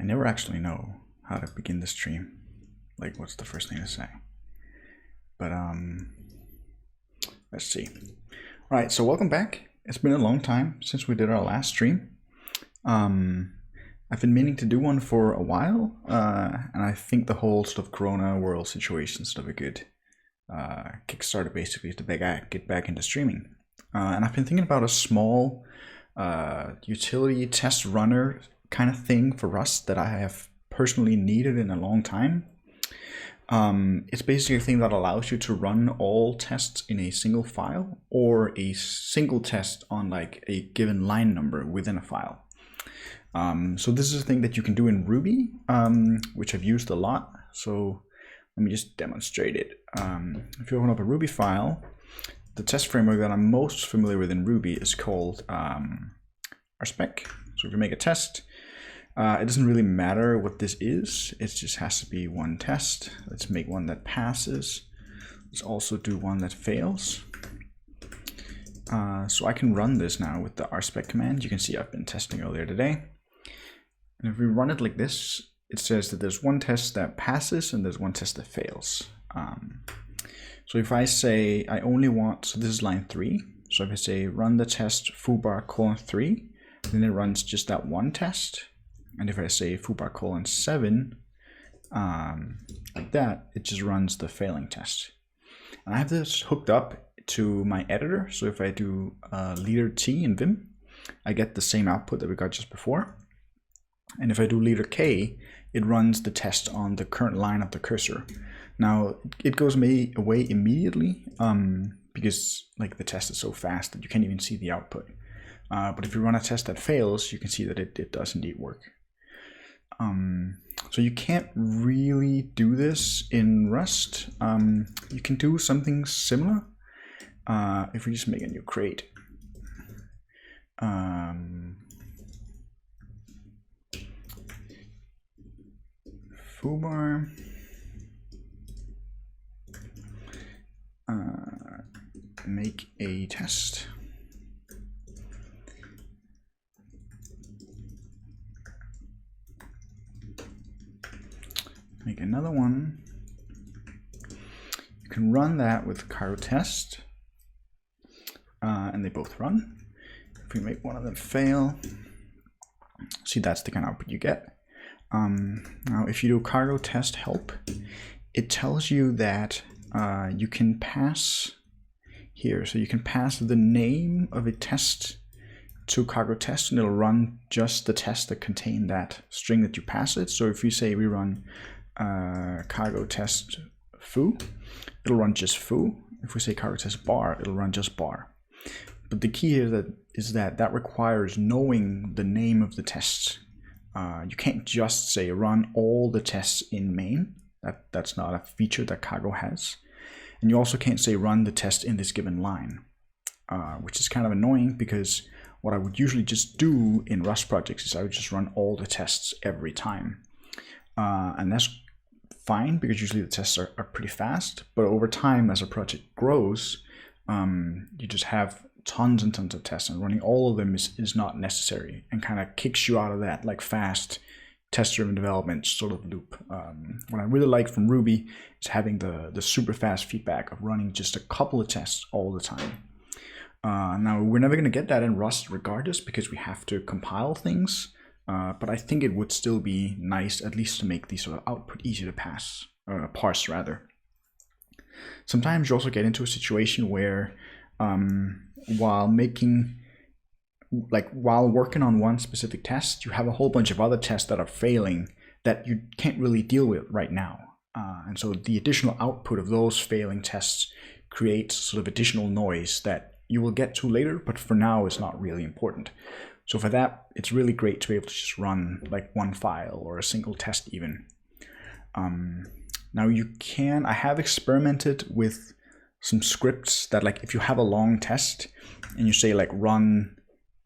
I never actually know how to begin the stream. Like, what's the first thing to say? But let's see. All right, so welcome back. It's been a long time since we did our last stream. I've been meaning to do one for a while, and I think the whole sort of Corona world situation is sort of a good Kickstarter, basically, to get back into streaming. And I've been thinking about a small utility test runner kind of thing for Rust that I have personally needed in a long time. It's basically a thing that allows you to run all tests in a single file or a single test on like a given line number within a file. So this is a thing that you can do in Ruby, which I've used a lot. So let me just demonstrate it. If you open up a Ruby file, the test framework that I'm most familiar with in Ruby is called RSpec. So if you make a test, it doesn't really matter what this is. It just has to be one test. Let's make one that passes. Let's also do one that fails. So I can run this now with the RSpec command. You can see I've been testing earlier today. And if we run it like this, it says that there's one test that passes and there's one test that fails. So if I say I only want, so this is line 3. So if I say run the test foobar:3, then it runs just that one test. And if I say foobar:7, like that, it just runs the failing test. And I have this hooked up to my editor. So if I do leader T in Vim, I get the same output that we got just before. And if I do leader K, it runs the test on the current line of the cursor. Now it goes away immediately because like the test is so fast that you can't even see the output. But if you run a test that fails, you can see that it does indeed work. So you can't really do this in Rust. You can do something similar if we just make a new crate. Foobar make a test. Make another one. You can run that with cargo test, and they both run. If we make one of them fail, see, that's the kind of output you get. Now if you do cargo test help, it tells you that you can pass here, so you can pass the name of a test to cargo test and it'll run just the test that contain that string that you pass it. So if we say we run cargo test foo, it'll run just foo. If we say cargo test bar, it'll run just bar. But the key here is that requires knowing the name of the test. You can't just say run all the tests in main. That's not a feature that cargo has. And you also can't say run the test in this given line, which is kind of annoying because what I would usually just do in Rust projects is I would just run all the tests every time. And that's fine because usually the tests are pretty fast, but over time as a project grows, you just have tons and tons of tests, and running all of them is not necessary and kind of kicks you out of that like fast test-driven development sort of loop. What I really like from Ruby is having the super fast feedback of running just a couple of tests all the time. Now we're never going to get that in Rust regardless because we have to compile things, but I think it would still be nice at least to make the sort of output easy to parse rather. Sometimes you also get into a situation where while working on one specific test, you have a whole bunch of other tests that are failing that you can't really deal with right now. And so the additional output of those failing tests creates sort of additional noise that you will get to later, but for now it's not really important. So for that, it's really great to be able to just run like one file or a single test even. Now I have experimented with some scripts that like if you have a long test and you say like run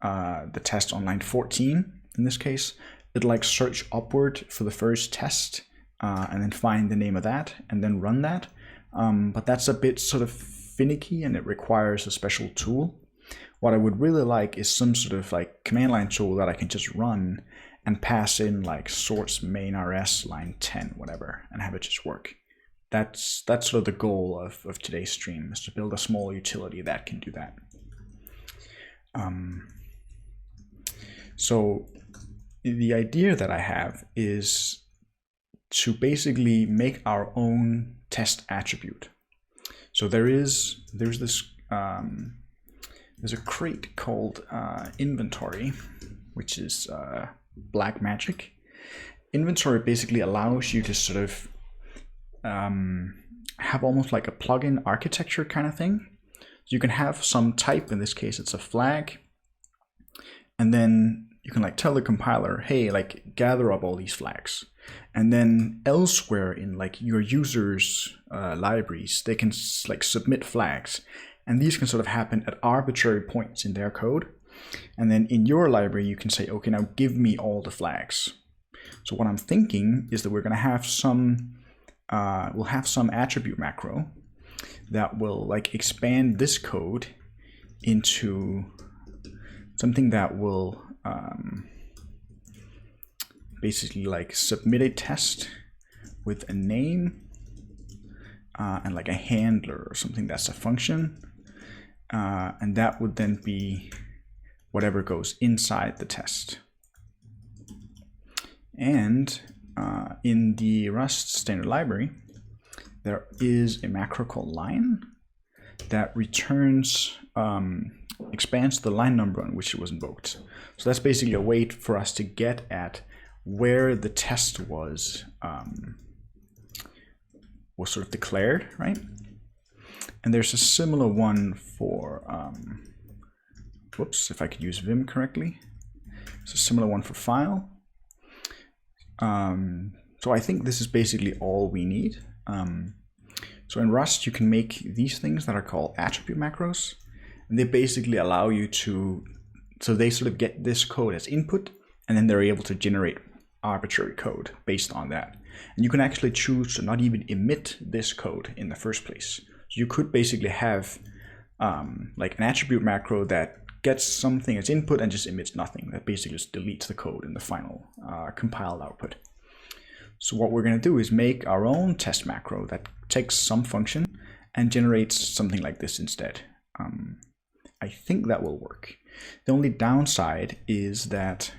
the test on line 14 in this case, it'll like search upward for the first test and then find the name of that and then run that. But that's a bit sort of finicky and it requires a special tool. What I would really like is some sort of like command line tool that I can just run and pass in like source main rs line 10, whatever, and have it just work. That's sort of the goal of today's stream, is to build a small utility that can do that. So the idea that I have is to basically make our own test attribute. So there's this there's a crate called inventory, which is black magic. Inventory basically allows you to sort of have almost like a plugin architecture kind of thing. So you can have some type, in this case it's a flag, and then you can like tell the compiler, hey, like gather up all these flags. And then elsewhere in like your users' libraries, they can like submit flags. And these can sort of happen at arbitrary points in their code. And then in your library, you can say, okay, now give me all the flags. So what I'm thinking is that we're going to have some, we'll have some attribute macro that will like expand this code into something that will basically like submit a test with a name and like a handler or something that's a function. And that would then be whatever goes inside the test. And in the Rust standard library, there is a macro called line that returns, expands the line number on which it was invoked. So that's basically a way for us to get at where the test was sort of declared, right? And there's a similar one for, whoops, if I could use Vim correctly. It's a similar one for file. So I think this is basically all we need. So in Rust, you can make these things that are called attribute macros, and they basically allow you to, so they sort of get this code as input, and then they're able to generate arbitrary code based on that. And you can actually choose to not even emit this code in the first place. So you could basically have like an attribute macro that gets something as input and just emits nothing. That basically just deletes the code in the final compiled output. So what we're going to do is make our own test macro that takes some function and generates something like this instead. I think that will work. The only downside is that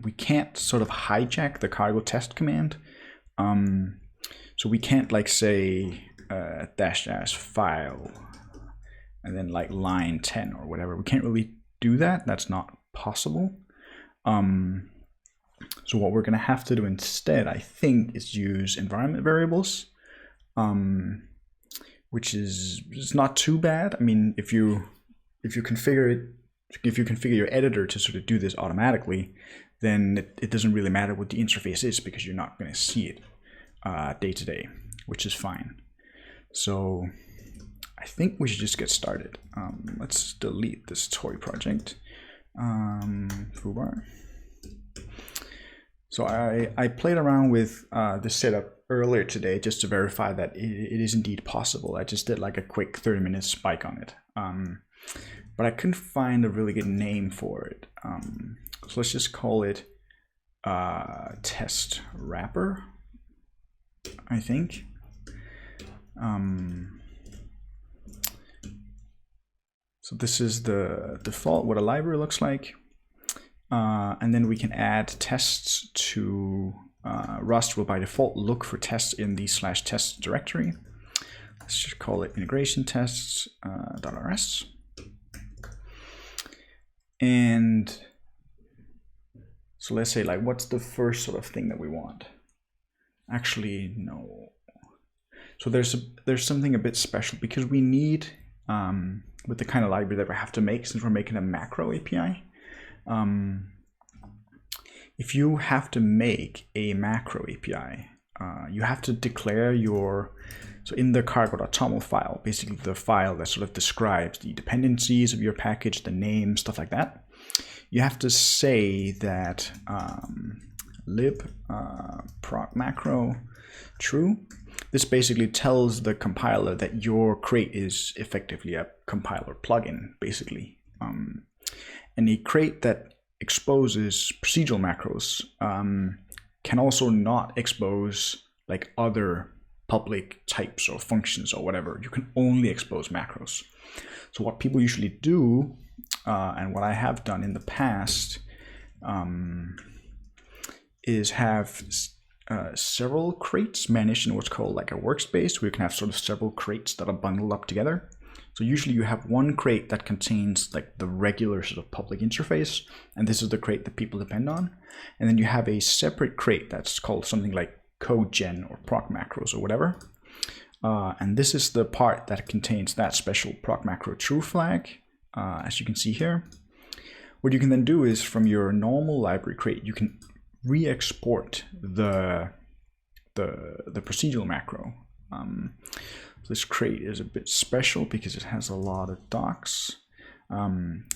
we can't sort of hijack the cargo test command. So we can't like say -- file and then like line 10 or whatever. We can't really do that. That's not possible. So what we're going to have to do instead, I think, is use environment variables, which is not too bad. I mean, if you configure it, if you configure your editor to sort of do this automatically, then it doesn't really matter what the interface is, because you're not going to see it day to day, which is fine. So I think we should just get started. Let's delete this toy project. Foobar. So I played around with this setup earlier today just to verify that it is indeed possible. I just did like a quick 30-minute spike on it. But I couldn't find a really good name for it. So let's just call it test wrapper, I think. So this is the default, what a library looks like. And then we can add tests to Rust will by default look for tests in the /test directory. Let's just call it integration tests .rs. And so let's say like, what's the first sort of thing that we want? Actually, no. So there's something a bit special, because we need, with the kind of library that we have to make, since we're making a macro API, if you have to make a macro API, you have to declare your, so in the cargo.toml file, basically the file that sort of describes the dependencies of your package, the name, stuff like that, you have to say that lib proc macro true. This basically tells the compiler that your crate is effectively a compiler plugin, basically. And a crate that exposes procedural macros can also not expose like other public types or functions or whatever. You can only expose macros. So what people usually do, and what I have done in the past, is have several crates managed in what's called like a workspace, where you can have sort of several crates that are bundled up together. So usually you have one crate that contains like the regular sort of public interface, and this is the crate that people depend on. And then you have a separate crate that's called something like code gen or proc macros or whatever. And this is the part that contains that special proc macro true flag, as you can see here. What you can then do is from your normal library crate, you can re-export the procedural macro. This crate is a bit special because it has a lot of docs.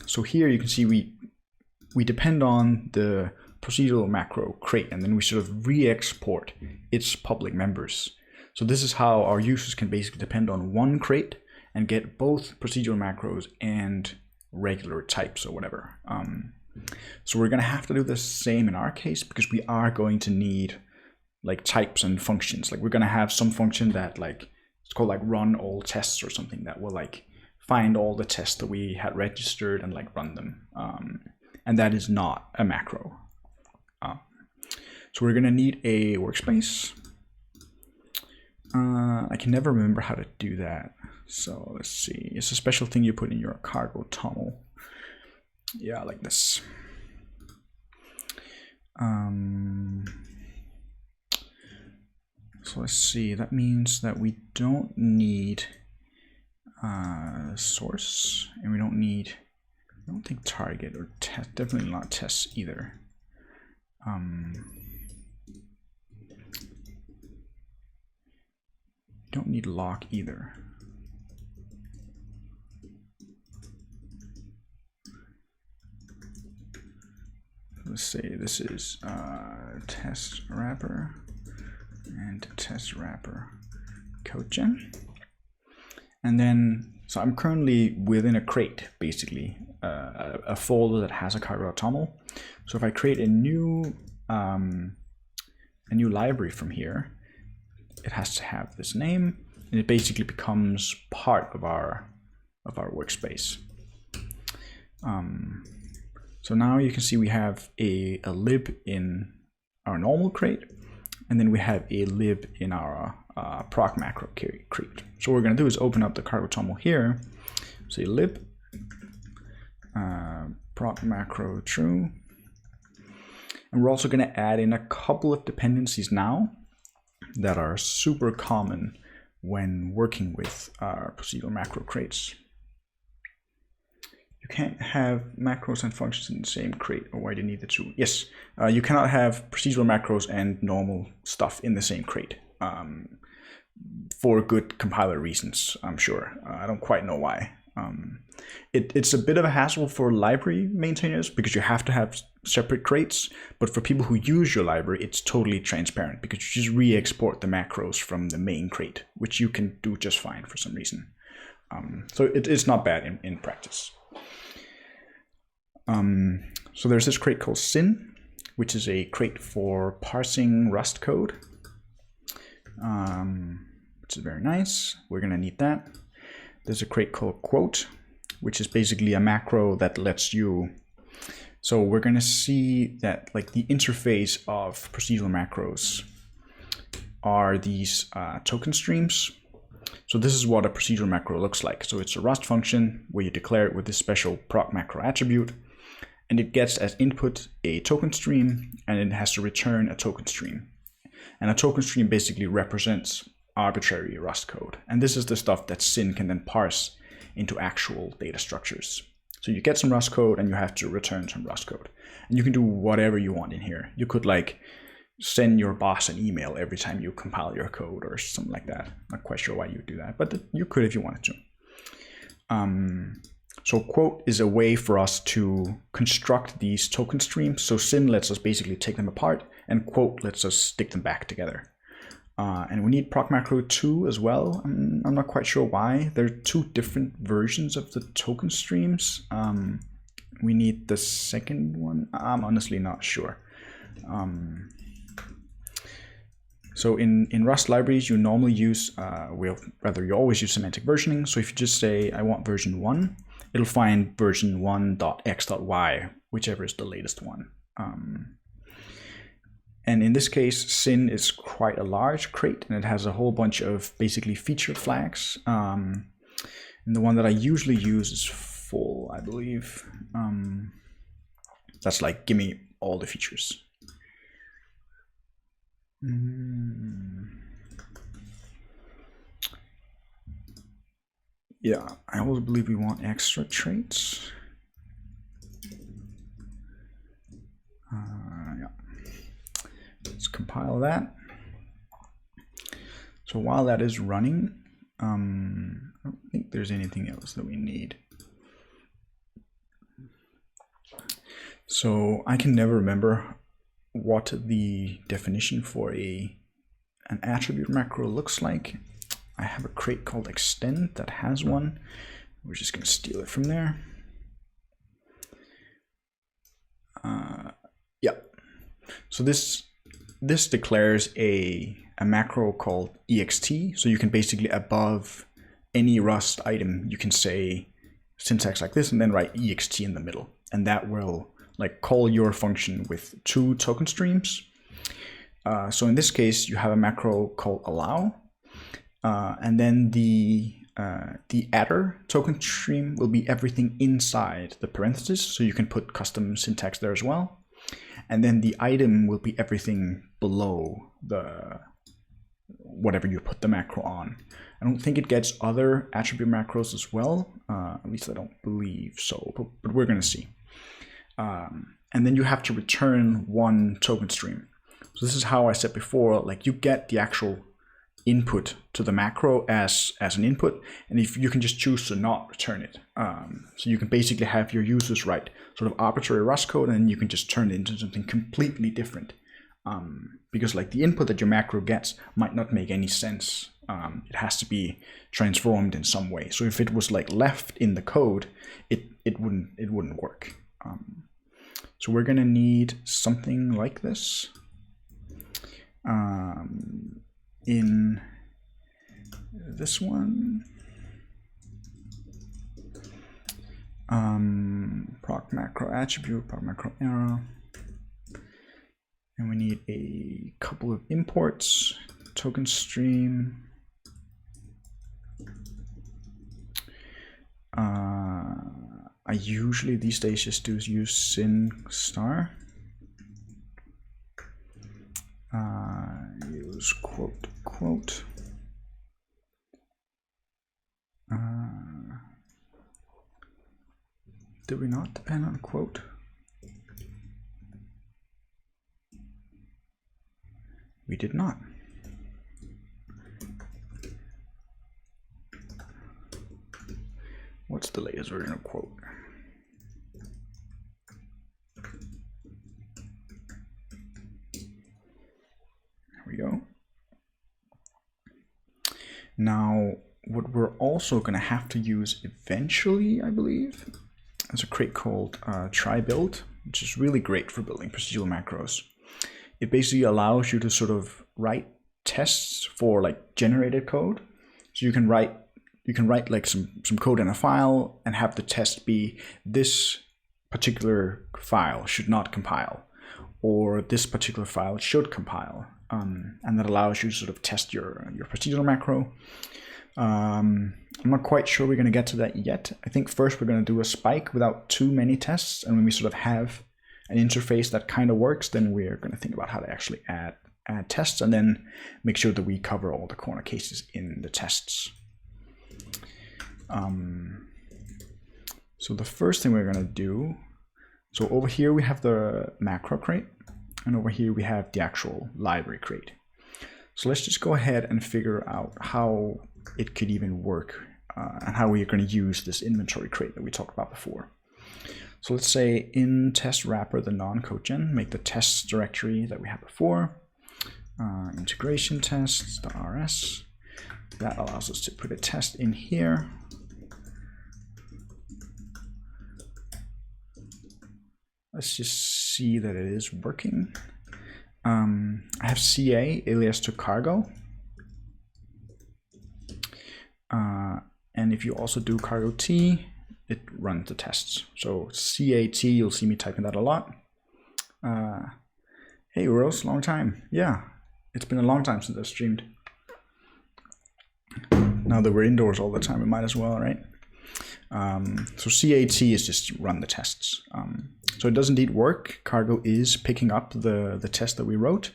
So here you can see we depend on the procedural macro crate, and then we sort of re-export its public members. So this is how our users can basically depend on one crate and get both procedural macros and regular types or whatever. So we're going to have to do the same in our case, because we are going to need like types and functions. Like we're going to have some function that like it's called like run all tests or something that will like find all the tests that we had registered and like run them. And that is not a macro. So we're going to need a workspace. I can never remember how to do that. So let's see. It's a special thing you put in your cargo tunnel. Yeah, like this. So let's see. That means that we don't need source, and we don't need. I don't think target or test. Definitely not tests either. Don't need lock either. Let's say this is test wrapper and test wrapper code gen. And then, so I'm currently within a crate, basically, a folder that has a cargo.toml. So if I create a new library from here, it has to have this name, and it basically becomes part of our workspace. So now you can see we have a lib in our normal crate, and then we have a lib in our proc macro crate. So what we're going to do is open up the cargo toml here, say lib proc macro true, and we're also going to add in a couple of dependencies now that are super common when working with our procedural macro crates. You can't have macros and functions in the same crate, or why do you need the two? Yes, you cannot have procedural macros and normal stuff in the same crate, for good compiler reasons, I'm sure. I don't quite know why. It's a bit of a hassle for library maintainers because you have to have separate crates, but for people who use your library, it's totally transparent because you just re-export the macros from the main crate, which you can do just fine for some reason. So it's not bad in practice. So there's this crate called sin, which is a crate for parsing Rust code, which is very nice. We're going to need that. There's a crate called quote, which is basically a macro that lets you. So we're going to see that like the interface of procedural macros are these token streams. So this is what a procedural macro looks like. So it's a Rust function where you declare it with this special proc macro attribute, and it gets as input a token stream, and it has to return a token stream. And a token stream basically represents arbitrary Rust code. And this is the stuff that sin can then parse into actual data structures. So you get some Rust code and you have to return some Rust code. And you can do whatever you want in here. You could like send your boss an email every time you compile your code or something like that. Not quite sure why you would do that, but you could if you wanted to. So quote is a way for us to construct these token streams. So sin lets us basically take them apart, and quote lets us stick them back together. And we need proc macro 2 as well. I'm not quite sure why. There are two different versions of the token streams. we need the second one. I'm honestly not sure. So in Rust libraries, you normally use, you always use semantic versioning. So if you just say, I want version 1, it'll find version 1.x.y, whichever is the latest one. And in this case, sin is quite a large crate, and it has a whole bunch of basically feature flags. And the one that I usually use is full, I believe. That's like, give me all the features. Yeah, I always believe we want extra traits. Yeah. Let's compile that. So while that is running, I don't think there's anything else that we need. So I can never remember what the definition for an attribute macro looks like. I have a crate called extend that has one. We're just going to steal it from there. Yeah. So this declares a macro called ext. So you can basically, above any Rust item, you can say syntax like this and then write ext in the middle, and that will like call your function with 2 token streams. So in this case, you have a macro called allow, and then the adder token stream will be everything inside the parentheses, so you can put custom syntax there as well. And then the item will be everything below the whatever you put the macro on. I don't think it gets other attribute macros as well. At least I don't believe so, but we're gonna see. And then you have to return 1 token stream. So this is how I said before, like you get the actual input to the macro as an input, and if you can just choose to not return it. So you can basically have your users write sort of arbitrary Rust code, and you can just turn it into something completely different. Because like the input that your macro gets might not make any sense. It has to be transformed in some way. So if it was like left in the code, it wouldn't work. So we're gonna need something like this. In this one, proc macro attribute, proc macro arrow, and we need a couple of imports, token stream, I usually these days just use sin star. Use quote. Did we not depend on quote? We did not. What's the latest version of quote? There we go. Now, what we're also going to have to use eventually, I believe, is a crate called try build, which is really great for building procedural macros. It basically allows you to sort of write tests for like generated code. So you can write like some code in a file and have the test be this particular file should not compile, or this particular file should compile. And that allows you to sort of test your procedural macro. I'm not quite sure we're going to get to that yet. I think first we're going to do a spike without too many tests, and when we sort of have an interface that kind of works, then we're going to think about how to actually add tests, and then make sure that we cover all the corner cases in the tests. So the first thing we're going to do, so over here we have the macro crate, and over here we have the actual library crate. So let's just go ahead and figure out how it could even work, and how we're going to use this inventory crate that we talked about before. So let's say in test wrapper, the non-code gen, make the tests directory that we had before, integration tests.rs. That allows us to put a test in here. Let's just see that it is working. I have CA alias to cargo. And if you also do cargo T, it runs the tests. So CAT, you'll see me typing that a lot. Hey Rose, long time. Yeah, it's been a long time since I've streamed. Now that we're indoors all the time, we might as well, right? So CAT is just run the tests. So it does indeed work. Cargo is picking up the test that we wrote.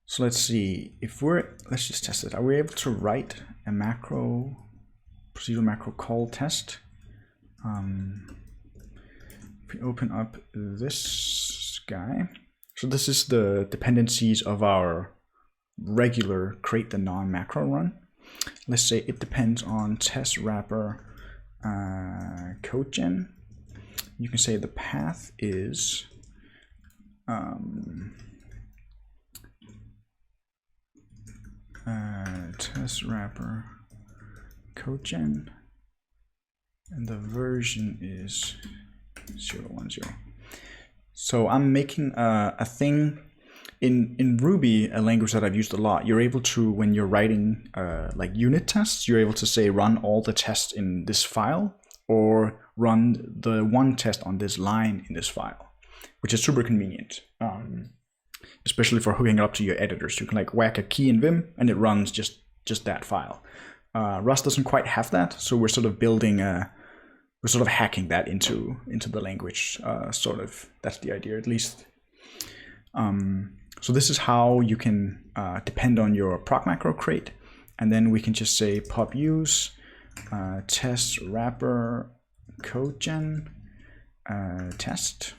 So let's see if let's just test it. Are we able to write a macro, procedural macro call test? If we open up this guy, so this is the dependencies of our regular create the non macro run. Let's say it depends on test wrapper code gen. You can say the path is test wrapper code gen, and the version is 010. So I'm making a thing in Ruby, a language that I've used a lot. You're able to, when you're writing like unit tests, you're able to say run all the tests in this file or run the one test on this line in this file, which is super convenient, especially for hooking it up to your editors. You can like whack a key in Vim and it runs just that file. Rust doesn't quite have that, so we're sort of building we're sort of hacking that into the language, sort of. That's the idea, at least. So this is how you can depend on your proc macro crate, and then we can just say pub use test wrapper code gen test,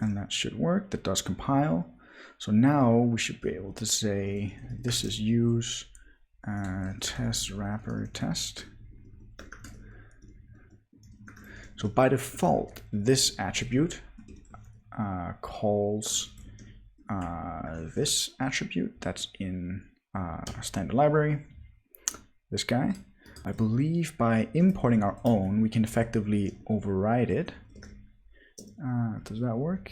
and that should work. That does compile. So now we should be able to say this is use test wrapper test. So by default, this attribute calls this attribute that's in standard library, this guy. I believe by importing our own, we can effectively override it. Does that work?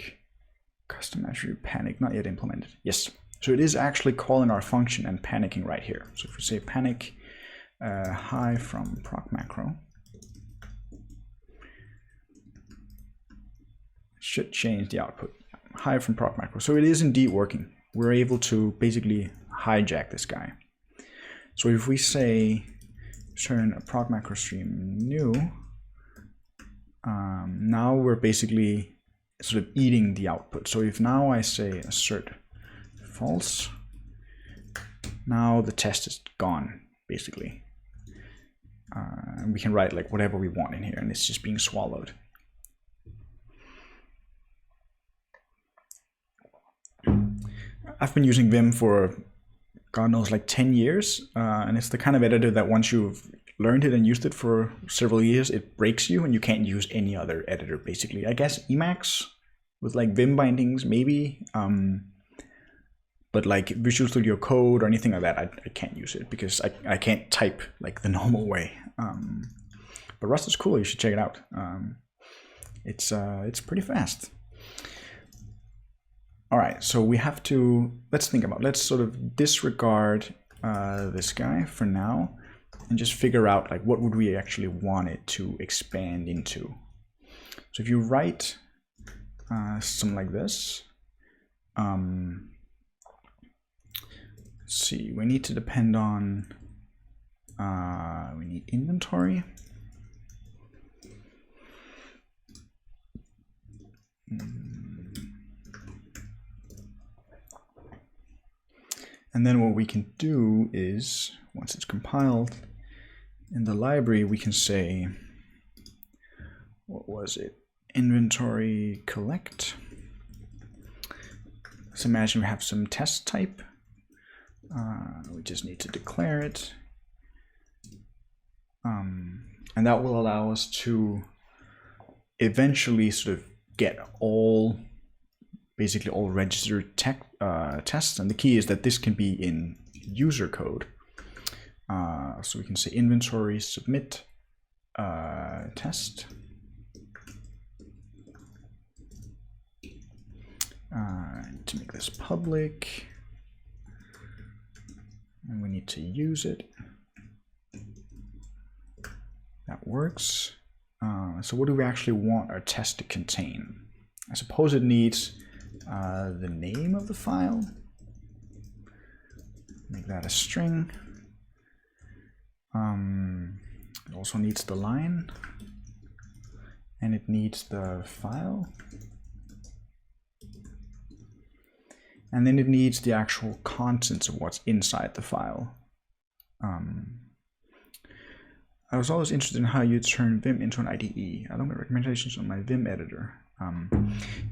Custom attribute panic, not yet implemented. Yes. So it is actually calling our function and panicking right here. So if we say panic high from proc macro, it should change the output. High from proc macro. So it is indeed working. We're able to basically hijack this guy. So if we say turn a proc macro stream new, now we're basically sort of eating the output. So if now I say assert false, now the test is gone, basically. And we can write like whatever we want in here, and it's just being swallowed. I've been using Vim for God knows like 10 years, and it's the kind of editor that once you've learned it and used it for several years, it breaks you and you can't use any other editor, basically. I guess Emacs with like Vim bindings, maybe. But like Visual Studio Code or anything like that, I can't use it because I can't type like the normal way. But Rust is cool. You should check it out. It's pretty fast. All right, so we have to, let's sort of disregard this guy for now and just figure out like what would we actually want it to expand into. So if you write something like this, let's see, we need to depend on, we need inventory. And then what we can do is, once it's compiled, in the library we can say, what was it? Inventory collect. Let's imagine we have some test type. We just need to declare it. And that will allow us to eventually sort of get basically all registered tests. And the key is that this can be in user code. So we can say inventory submit test. To make this public, and we need to use it. That works. So what do we actually want our test to contain? I suppose it needs the name of the file. Make that a string. It also needs the line, and it needs the file. And then it needs the actual contents of what's inside the file. I was always interested in how you turn Vim into an IDE. I don't get recommendations on my Vim editor.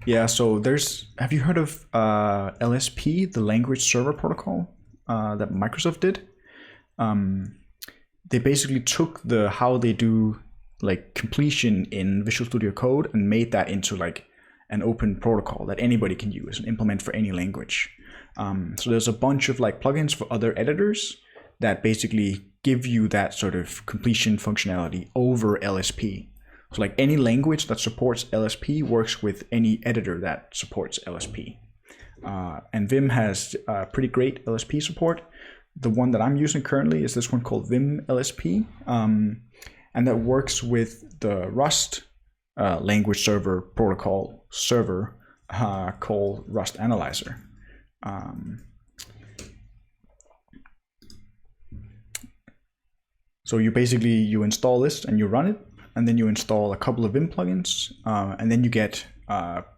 Yeah, so have you heard of LSP, the language server protocol that Microsoft did? They basically took how they do like completion in Visual Studio Code and made that into like an open protocol that anybody can use and implement for any language. So there's a bunch of like plugins for other editors that basically give you that sort of completion functionality over LSP. So like any language that supports LSP works with any editor that supports LSP. And Vim has pretty great LSP support. The one that I'm using currently is this one called Vim LSP. And that works with the Rust language server protocol server called Rust Analyzer. So you install this and you run it, and then you install a couple of Vim plugins, and then you get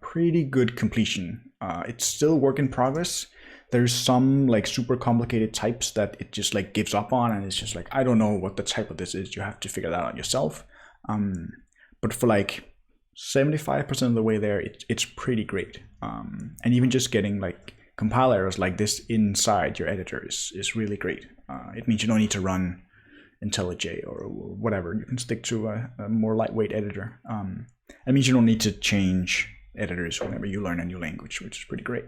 pretty good completion. It's still work in progress. There's some like super complicated types that it just like gives up on, and it's just like, I don't know what the type of this is. You have to figure that out yourself. But for like 75% of the way there, it's pretty great. And even just getting like compile errors like this inside your editor is really great. It means you don't need to run IntelliJ or whatever. You can stick to a more lightweight editor. It means you don't need to change editors whenever you learn a new language, which is pretty great.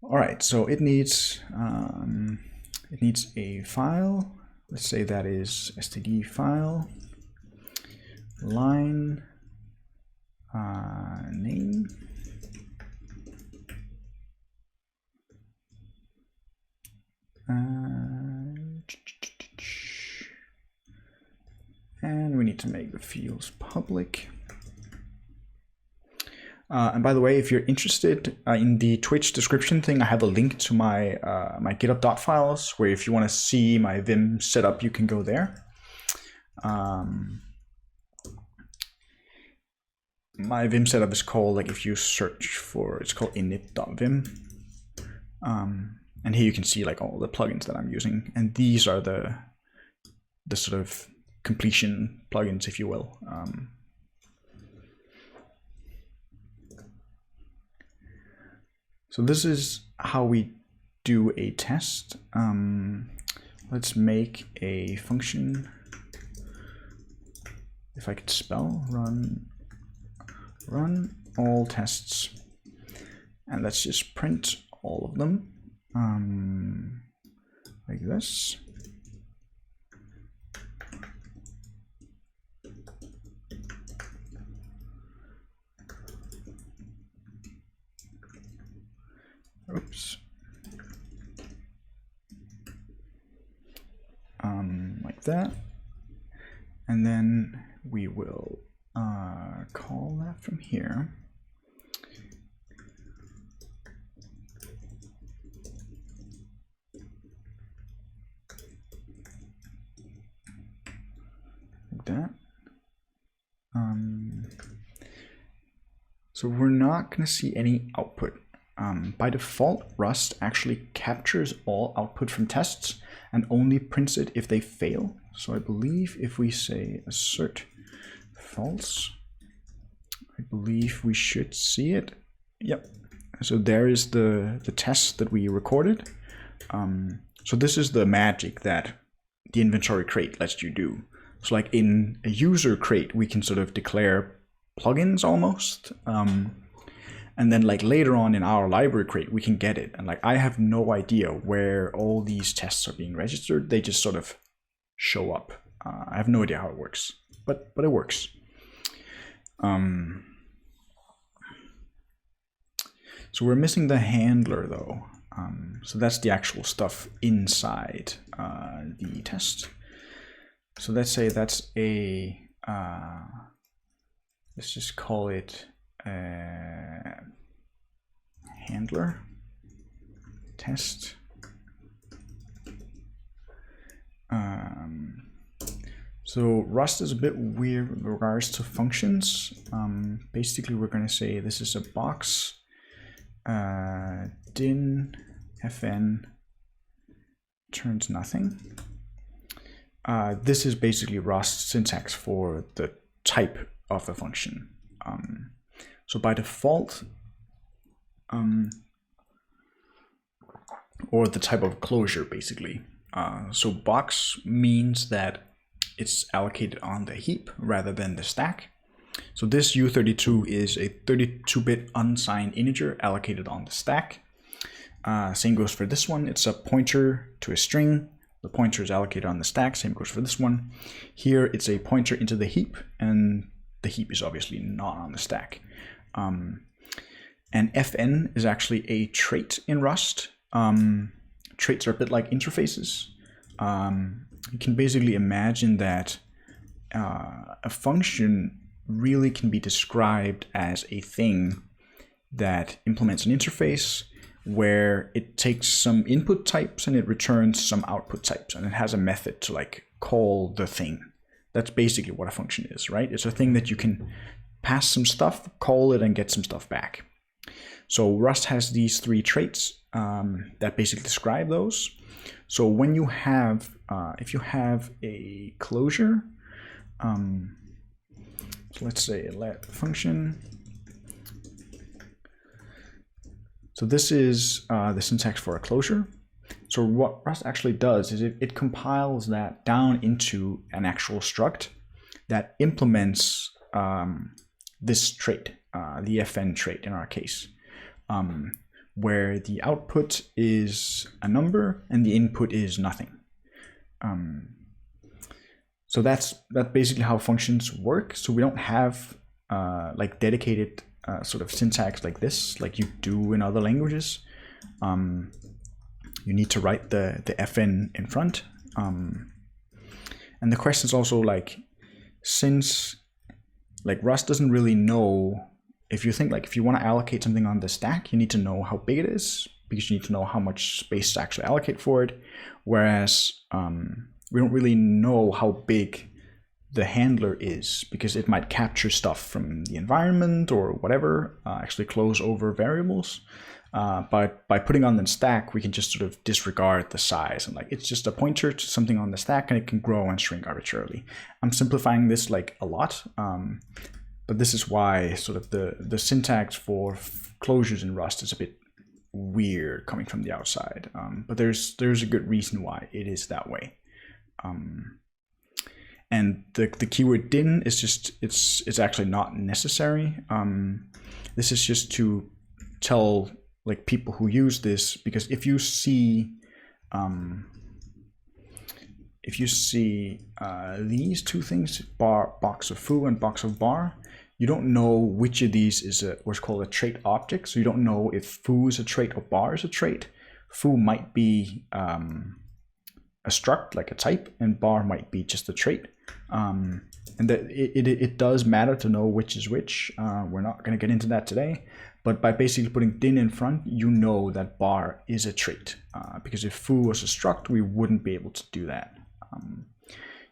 All right, so it needs a file. Let's say that is std file line name. And we need to make the fields public. And by the way, if you're interested in the Twitch description thing, I have a link to my my GitHub.files, where if you want to see my Vim setup, you can go there. My Vim setup is called, like if you search for, it's called init.vim. And here you can see like all the plugins that I'm using. And these are the sort of completion plugins, if you will. So this is how we do a test. Let's make a function. If I could spell, run all tests, and let's just print all of them like this. Oops. Like that. And then we will call that from here. Like that. So we're not going to see any output. By default, Rust actually captures all output from tests and only prints it if they fail. So I believe if we say assert false, I believe we should see it. Yep. So there is the test that we recorded. So this is the magic that the inventory crate lets you do. So like in a user crate, we can sort of declare plugins almost. And then like later on in our library crate, we can get it. And like I have no idea where all these tests are being registered. They just sort of show up. I have no idea how it works, but it works. So we're missing the handler though. So that's the actual stuff inside the test. So let's say that's a, let's just call it handler test. So Rust is a bit weird with regards to functions. Basically, we're going to say this is a box din fn turns nothing. This is basically Rust syntax for the type of a function. So by default, or the type of closure basically. So box means that it's allocated on the heap rather than the stack. So this U32 is a 32-bit unsigned integer allocated on the stack. Same goes for this one. It's a pointer to a string. The pointer is allocated on the stack. Same goes for this one. Here it's a pointer into the heap, and the heap is obviously not on the stack. And fn is actually a trait in Rust. Traits are a bit like interfaces. You can basically imagine that a function really can be described as a thing that implements an interface where it takes some input types and it returns some output types, and it has a method to like call the thing. That's basically what a function is, right? It's a thing that you can pass some stuff, call it, and get some stuff back. So Rust has these three traits that basically describe those. So when you have, if you have a closure, so let's say let function. So this is the syntax for a closure. So what Rust actually does is it compiles that down into an actual struct that implements this trait, the fn trait in our case, where the output is a number and the input is nothing. So that's basically how functions work. So we don't have like dedicated sort of syntax like this, like you do in other languages. You need to write the fn in front. And the question is also like, since like Rust doesn't really know, if you think like if you want to allocate something on the stack, you need to know how big it is, because you need to know how much space to actually allocate for it. Whereas we don't really know how big the handler is, because it might capture stuff from the environment or whatever, actually close over variables. But by putting on the stack, we can just sort of disregard the size, and like it's just a pointer to something on the stack, and it can grow and shrink arbitrarily. I'm simplifying this like a lot, but this is why sort of the syntax for closures in Rust is a bit weird coming from the outside. But there's a good reason why it is that way. And the keyword din is just, it's actually not necessary. This is just to tell like people who use this, because if you see these two things, box of foo and box of bar, you don't know which of these is what's called a trait object. So you don't know if foo is a trait or bar is a trait. Foo might be a struct, like a type, and bar might be just a trait. And that it does matter to know which is which. We're not going to get into that today, but by basically putting din in front, you know that bar is a trait, because if foo was a struct, we wouldn't be able to do that.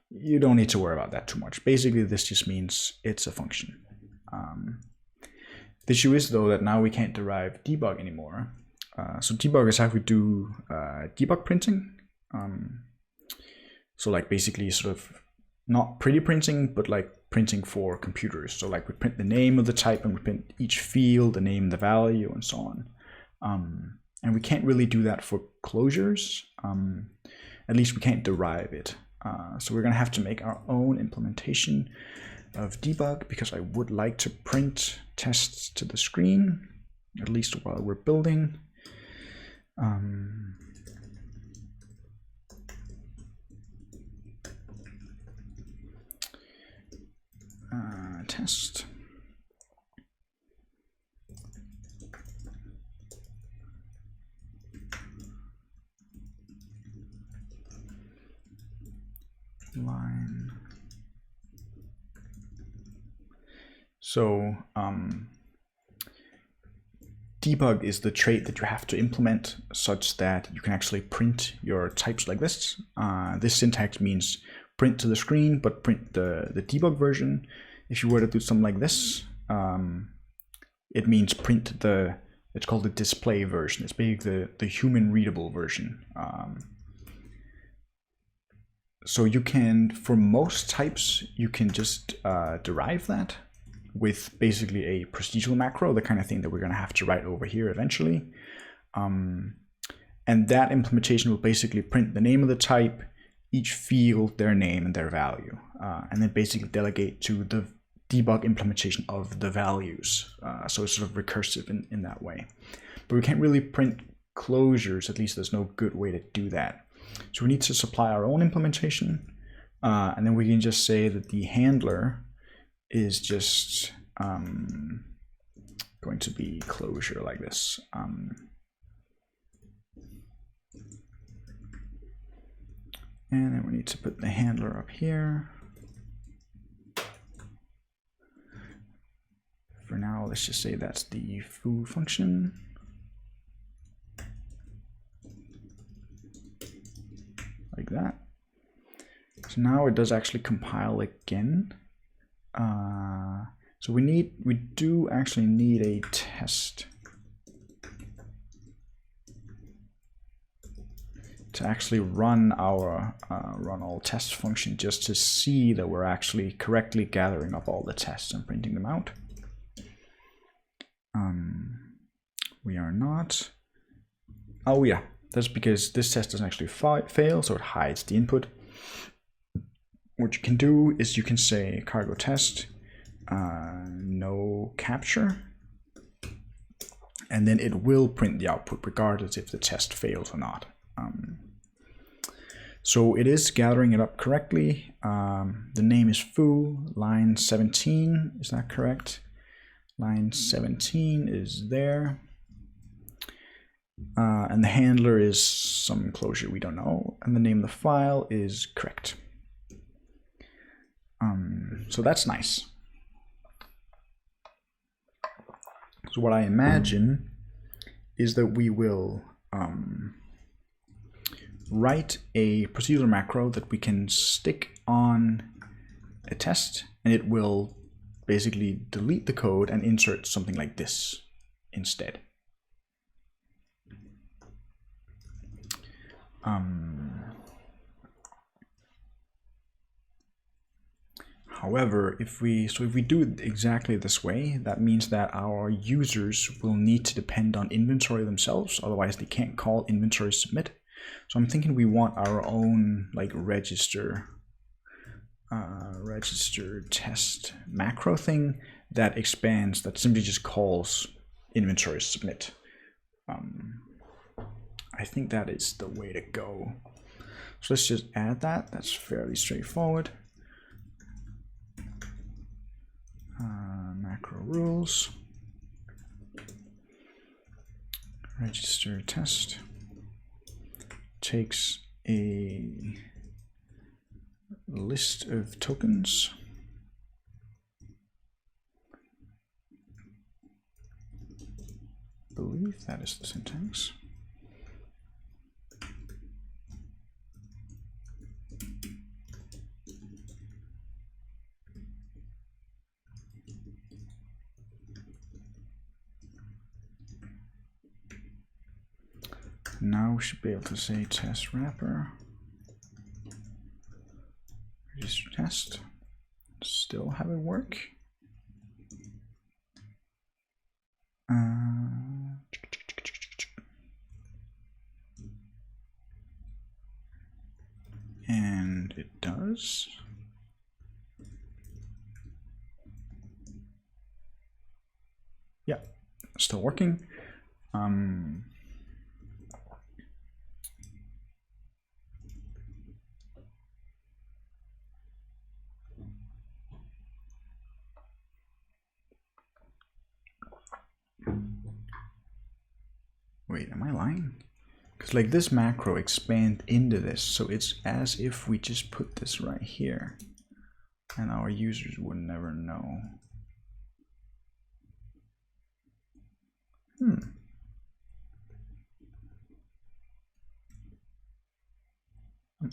You don't need to worry about that too much. Basically, this just means it's a function. The issue is though that now we can't derive debug anymore. So debug is how we do debug printing. So like basically sort of not pretty printing, but like printing for computers. So like we print the name of the type, and we print each field, the name, the value, and so on. And we can't really do that for closures. At least we can't derive it. So we're gonna have to make our own implementation of debug, because I would like to print tests to the screen. at least while we're building. Test. Line. So debug is the trait that you have to implement such that you can actually print your types like this. This syntax means print to the screen, but print the debug version. If you were to do something like this, it means print it's called the display version. It's basically the human readable version. So you can, for most types, you can just derive that with basically a procedural macro, the kind of thing that we're going to have to write over here eventually. And that implementation will basically print the name of the type, each field, their name, and their value, and then basically delegate to the debug implementation of the values. So it's sort of recursive in that way. But we can't really print closures, at least there's no good way to do that. So we need to supply our own implementation, and then we can just say that the handler is just going to be closure like this. And then we need to put the handler up here. For now, let's just say that's the foo function. Like that. So now it does actually compile again. So we do actually need a test to actually run our run all test function, just to see that we're actually correctly gathering up all the tests and printing them out. We are not. Oh yeah, that's because this test doesn't actually fail, so it hides the input. What you can do is you can say cargo test no capture, and then it will print the output regardless if the test fails or not. So it is gathering it up correctly. The name is foo, line 17, is that correct? Line 17 is there. And the handler is some closure we don't know, and the name of the file is correct. So that's nice. So what I imagine is that we will write a procedural macro that we can stick on a test, and it will basically delete the code and insert something like this instead. However, if we do it exactly this way, that means that our users will need to depend on inventory themselves, otherwise they can't call inventory submit. So I'm thinking we want our own like register test macro thing that expands, that simply just calls inventory submit. I think that is the way to go. So let's just add that. That's fairly straightforward. Macro rules, register test, takes a list of tokens, I believe that is the syntax. Now we should be able to say test wrapper, register test, still have it work. And it does. Yeah, still working. Wait, am I lying? Because like this macro expand into this, so it's as if we just put this right here and our users would never know. I'm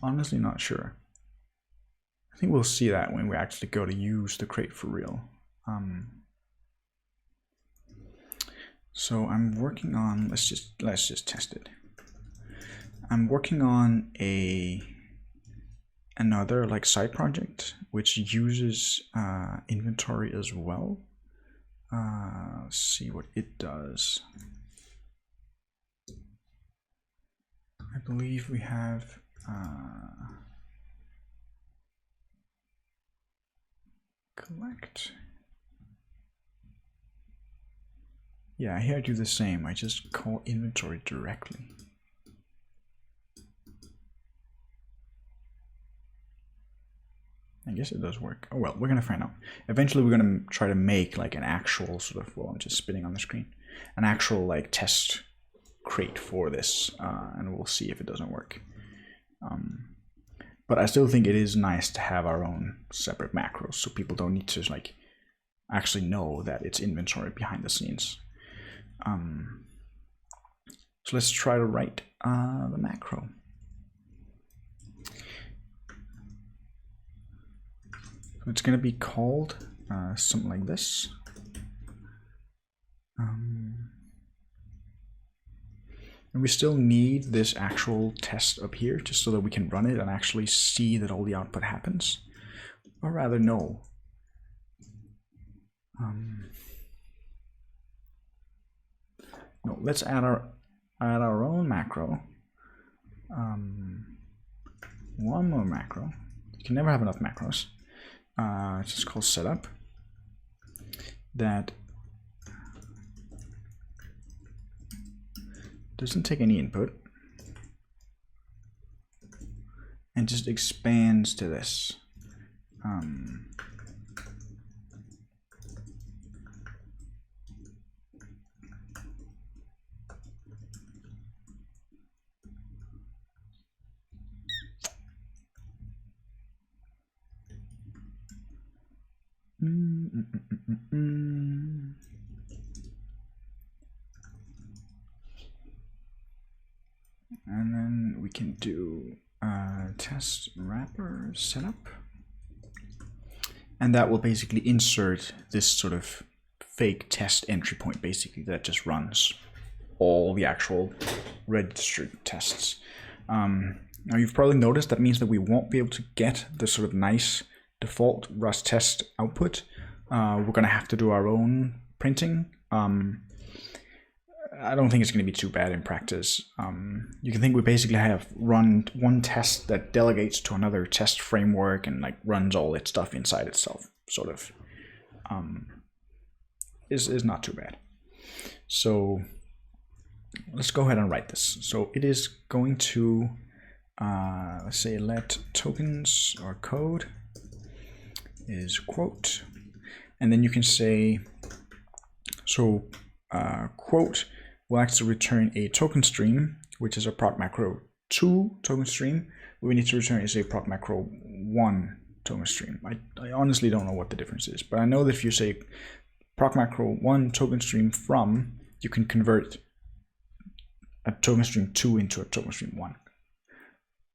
honestly not sure. I think we'll see that when we actually go to use the crate for real. So I'm working on, let's just test it. I'm working on another like side project which uses inventory as well. Let's see what it does. I believe we have collect. Yeah, here I do the same. I just call inventory directly. I guess it does work. Oh well, we're gonna find out. Eventually we're gonna try to make like an actual sort of, well, I'm just spinning on the screen, an actual like test crate for this, and we'll see if it doesn't work. But I still think it is nice to have our own separate macros, so people don't need to like actually know that it's inventory behind the scenes. So let's try to write the macro. So it's going to be called something like this. And we still need this actual test up here just so that we can run it and actually see that all the output happens. Or rather, no. No, let's add our own macro. One more macro. You can never have enough macros. It's just called setup. That doesn't take any input and just expands to this. And then we can do test wrapper setup, and that will basically insert this sort of fake test entry point, basically, that just runs all the actual registered tests. Now you've probably noticed that means that we won't be able to get the sort of nice default Rust test output. We're going to have to do our own printing. I don't think it's going to be too bad in practice. You can think we basically have run one test that delegates to another test framework and like runs all its stuff inside itself, sort of. Is not too bad. So let's go ahead and write this. So it is going to, let's say, let tokens or code is quote, and then you can say, so quote will actually return a token stream, which is a proc macro 2 token stream. What we need to return is a proc macro 1 token stream. I honestly don't know what the difference is, but I know that if you say proc macro 1 token stream from, you can convert a token stream 2 into a token stream 1.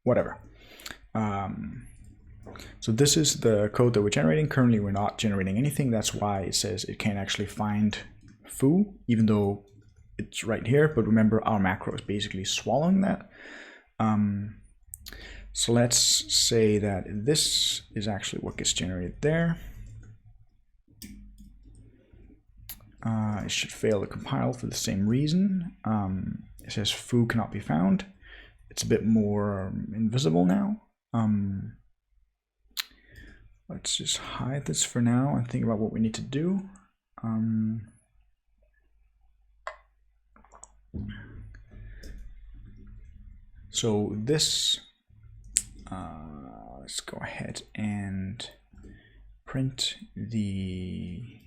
Whatever. So this is the code that we're generating. Currently we're not generating anything. That's why it says it can't actually find foo, even though it's right here. But remember, our macro is basically swallowing that. So let's say that this is actually what gets generated there. It should fail to compile for the same reason. It says foo cannot be found. It's a bit more invisible now. Let's just hide this for now and think about what we need to do. So this, let's go ahead and print the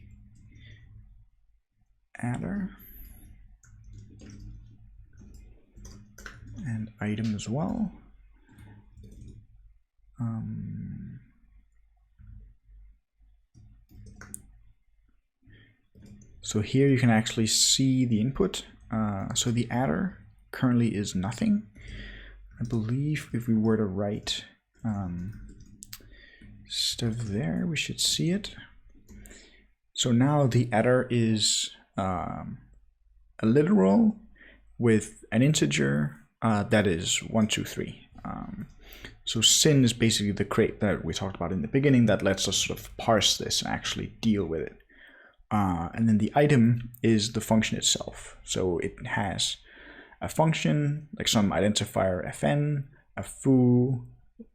adder and item as well. So here you can actually see the input. So the adder currently is nothing. I believe if we were to write stuff there, we should see it. So now the adder is a literal with an integer that is 1, 2, 3. So sin is basically the crate that we talked about in the beginning that lets us sort of parse this and actually deal with it. And then the item is the function itself. So it has a function, like some identifier fn, a foo,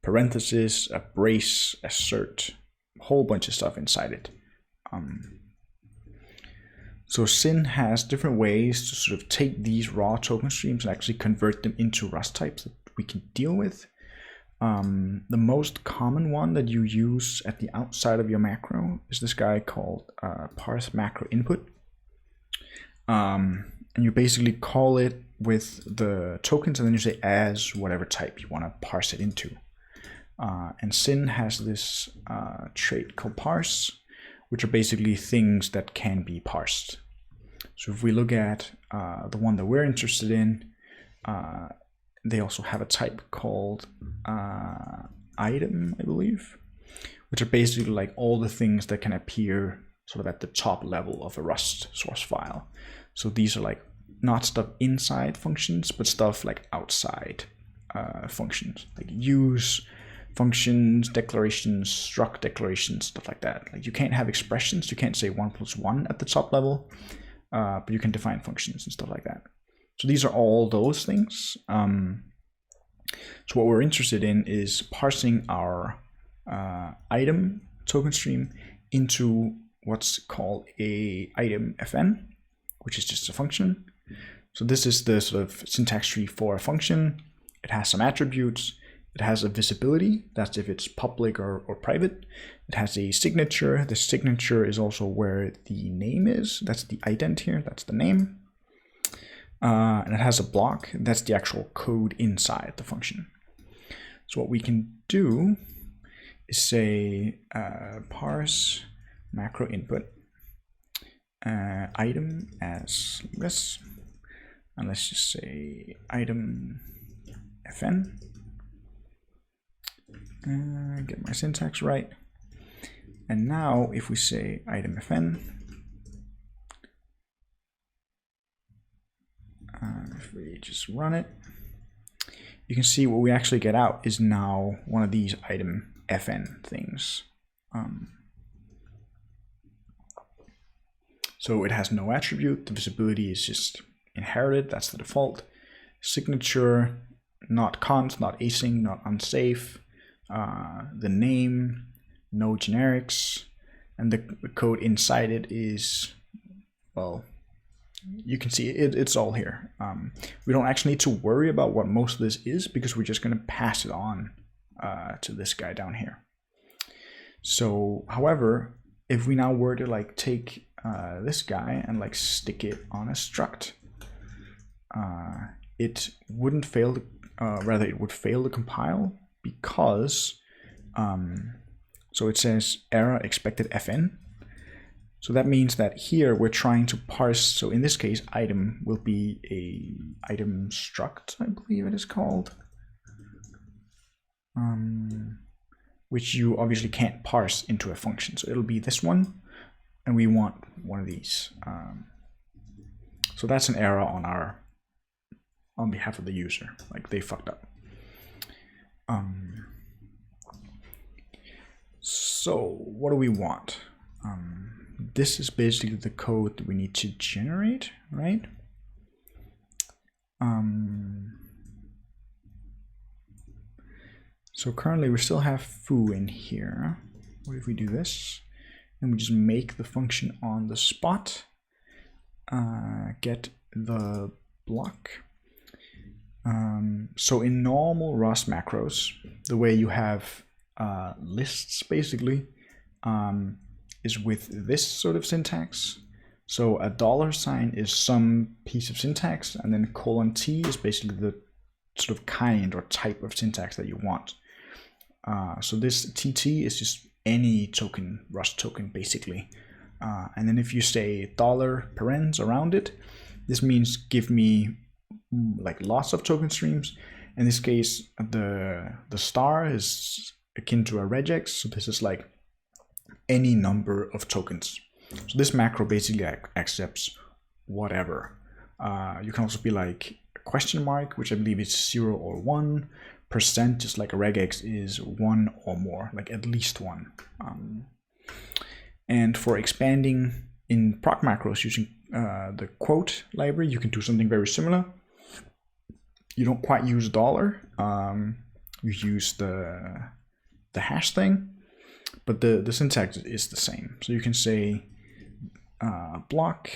parenthesis, a brace, assert, a whole bunch of stuff inside it. So sin has different ways to sort of take these raw token streams and actually convert them into Rust types that we can deal with. The most common one that you use at the outside of your macro is this guy called parse macro input. And you basically call it with the tokens and then you say as whatever type you want to parse it into. And sin has this trait called parse, which are basically things that can be parsed. So if we look at the one that we're interested in, they also have a type called item, I believe, which are basically like all the things that can appear sort of at the top level of a Rust source file. So these are like not stuff inside functions, but stuff like outside functions, like use functions, declarations, struct declarations, stuff like that. Like you can't have expressions, you can't say 1 + 1 at the top level, but you can define functions and stuff like that. So these are all those things. So what we're interested in is parsing our item token stream into what's called a item fn, which is just a function. So this is the sort of syntax tree for a function. It has some attributes. It has a visibility, that's if it's public or private. It has a signature. The signature is also where the name is. That's the ident here, that's the name. And it has a block, that's the actual code inside the function. So what we can do is say parse macro input item as this, and let's just say item fn. Get my syntax right. And now if we say item fn, if we just run it, you can see what we actually get out is now one of these item fn things. So it has no attribute, the visibility is just inherited, that's the default. Signature, not const, not async, not unsafe. The name, no generics, and the code inside it is, well, you can see it's all here. We don't actually need to worry about what most of this is because we're just going to pass it on to this guy down here. So, however, if we now were to like take this guy and like stick it on a struct, it wouldn't fail to, rather it would fail to compile because so it says error expected fn. So that means that here we're trying to parse, so in this case item will be a item struct, I believe it is called, which you obviously can't parse into a function. So it'll be this one, and we want one of these. So that's an error on behalf of the user, like they fucked up. So what do we want? This is basically the code that we need to generate, right? So currently we still have foo in here. What if we do this? And we just make the function on the spot, get the block. So in normal Rust macros, the way you have lists basically is with this sort of syntax. So a $sign is some piece of syntax, and then :t is basically the sort of kind or type of syntax that you want. So this TT is just any token, Rust token basically. And then if you say $parens around it, this means give me like lots of token streams. In this case, the star is akin to a regex, so this is like any number of tokens. So this macro basically accepts whatever. You can also be like a question mark, which I believe is 0 or 1. %, just like a regex, is 1 or more, like at least 1. And for expanding in proc macros using the quote library, you can do something very similar. You don't quite use $. You use the hash thing, but the syntax is the same. So you can say block,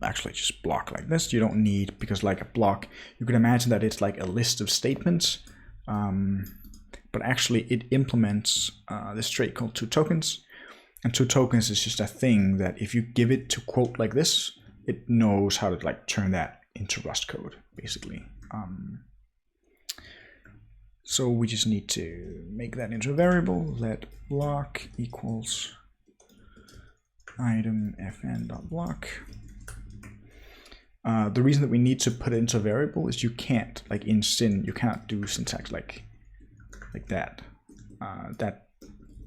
actually just block like this. You don't need, because like a block, you can imagine that it's like a list of statements, but actually it implements this trait called toTokens. And toTokens is just a thing that if you give it to quote like this, it knows how to like turn that into Rust code basically. So we just need to make that into a variable. Let block equals item fn.block. The reason that we need to put it into a variable is you can't, like in Sin, you can't do syntax like that.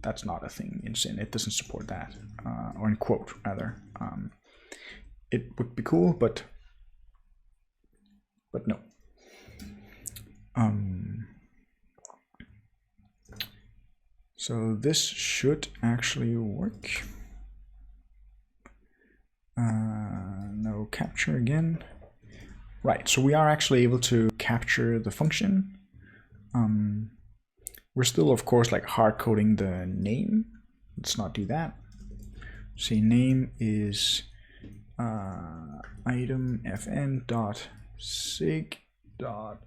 That's not a thing in Sin. It doesn't support that, or in quote rather. It would be cool, but no. So this should actually work. No capture again. Right, so we are actually able to capture the function. We're still, of course, like hard coding the name. Let's not do that. Say name is item fn dot sig dot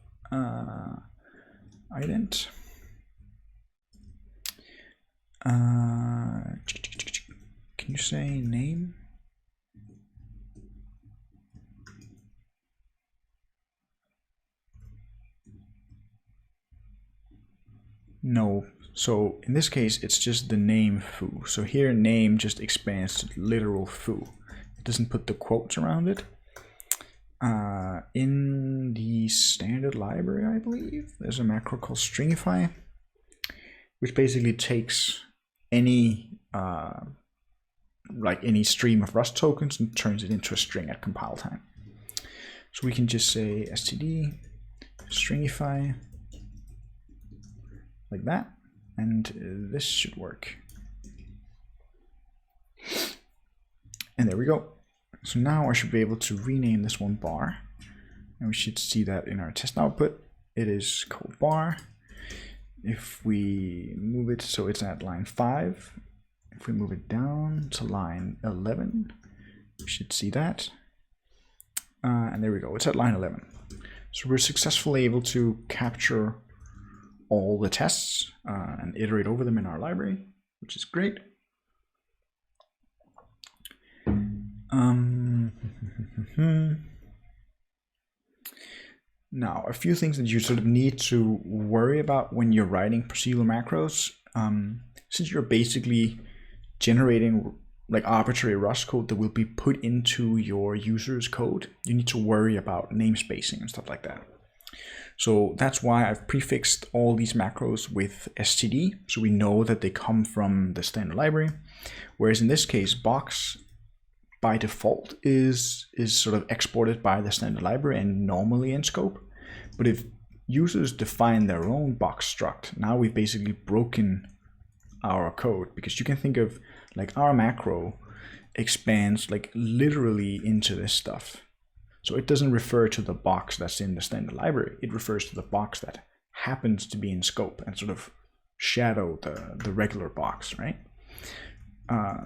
ident. Can you say name? No. So in this case, it's just the name foo. So here name just expands to literal foo. It doesn't put the quotes around it. In the standard library, I believe, there's a macro called stringify, which basically takes any like any stream of Rust tokens and turns it into a string at compile time. So we can just say std stringify like that, and this should work. And there we go. So now I should be able to rename this one bar, and we should see that in our test output. It is called bar. If we move it so it's at line 5, if we move it down to line 11, we should see that. And there we go, it's at line 11. So we're successfully able to capture all the tests and iterate over them in our library, which is great. Now, a few things that you sort of need to worry about when you're writing procedural macros. Since you're basically generating like arbitrary Rust code that will be put into your user's code, you need to worry about namespacing and stuff like that. So that's why I've prefixed all these macros with std, so we know that they come from the standard library. Whereas in this case, box by default is sort of exported by the standard library and normally in scope. But if users define their own box struct, now we've basically broken our code, because you can think of like our macro expands like literally into this stuff. So it doesn't refer to the box that's in the standard library. It refers to the box that happens to be in scope and sort of shadow the regular box, right?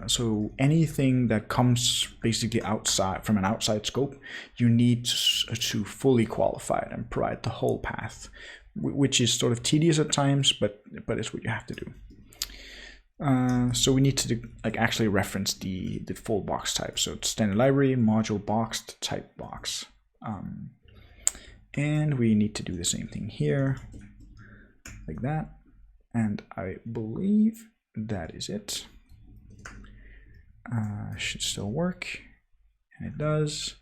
So anything that comes basically outside from an outside scope, you need to fully qualify it and provide the whole path, which is sort of tedious at times, but it's what you have to do. So we need to actually reference the full box type. So it's standard library, module boxed, type box. And we need to do the same thing here, like that. And I believe that is it. Should still work, and it does.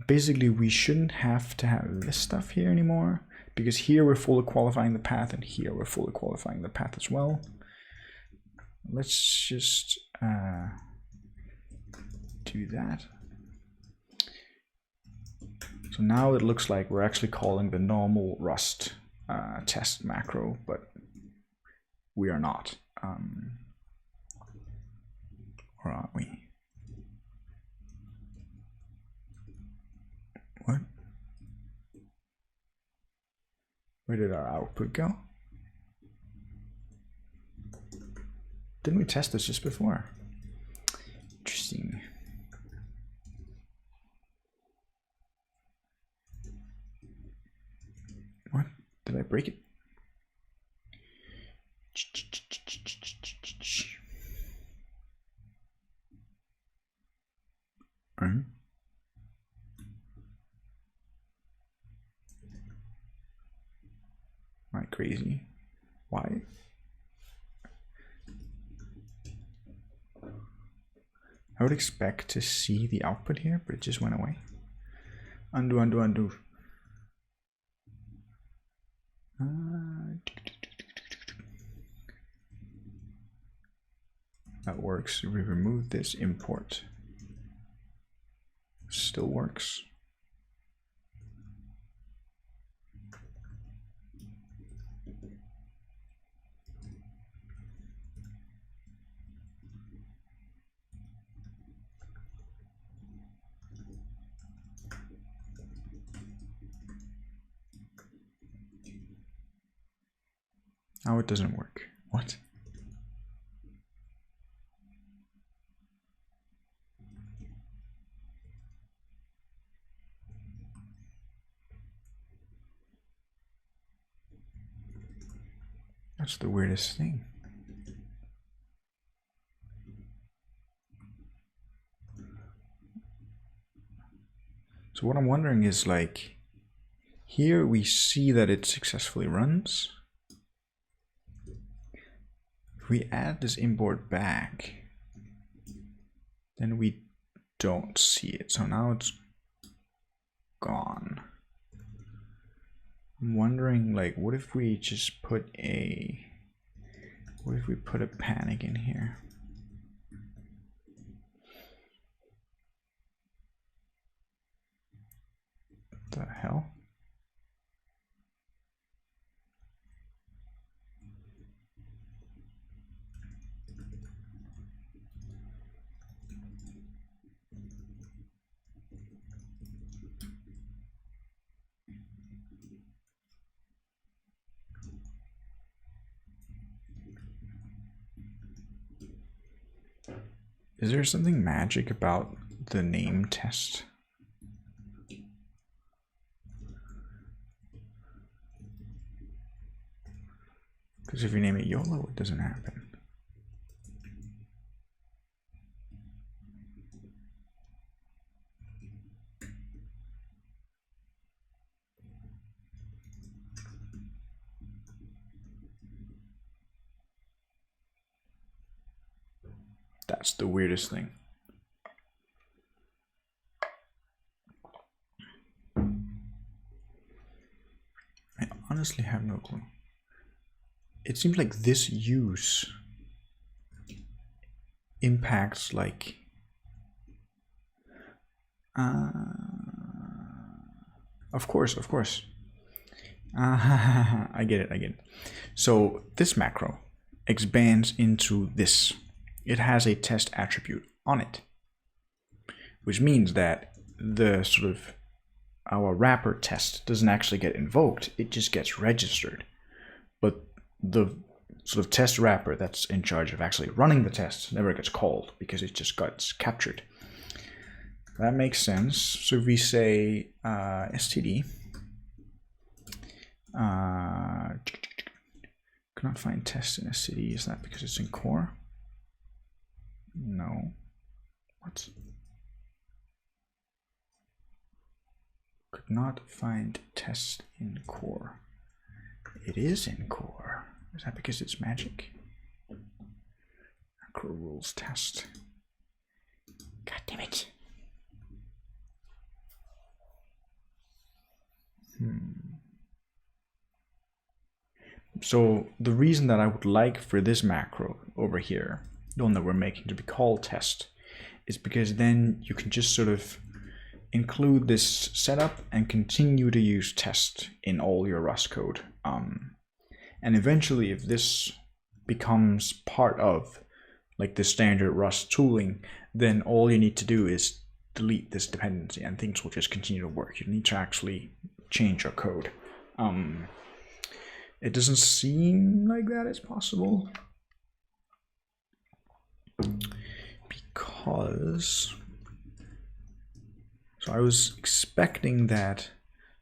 Basically, we shouldn't have to have this stuff here anymore, because here we're fully qualifying the path, and here we're fully qualifying the path as well. Let's just do that. So now it looks like we're actually calling the normal Rust test macro, but we are not. Or are we? What? Where did our output go? Didn't we test this just before? Interesting. What? Did I break it? Am I crazy? Why? I would expect to see the output here, but it just went away. Undo, undo, undo. That works. We remove this import. Still works. Oh, it doesn't work. What? That's the weirdest thing. So what I'm wondering is, like, here we see that it successfully runs. If we add this import back, then we don't see it. So now it's gone. I'm wondering, like, what if we just put a panic in here? What the hell? Is there something magic about the name test? Because if you name it YOLO, it doesn't happen. That's the weirdest thing. I honestly have no clue. It seems like this use impacts, like, of course. I get it. So this macro expands into this. It has a test attribute on it, which means that the sort of our wrapper test doesn't actually get invoked, it just gets registered. But the sort of test wrapper that's in charge of actually running the test never gets called because it just gets captured. That makes sense. So if we say std cannot find test in std, is that because it's in core? No. What? Could not find test in core. It is in core. Is that because it's magic? Macro rules test. God damn it. So the reason that I would like for this macro over here, the one that we're making, to be called test, is because then you can just sort of include this setup and continue to use test in all your Rust code. And eventually, if this becomes part of like the standard Rust tooling, then all you need to do is delete this dependency and things will just continue to work. You need to actually change your code. It doesn't seem like that is possible because, so I was expecting that,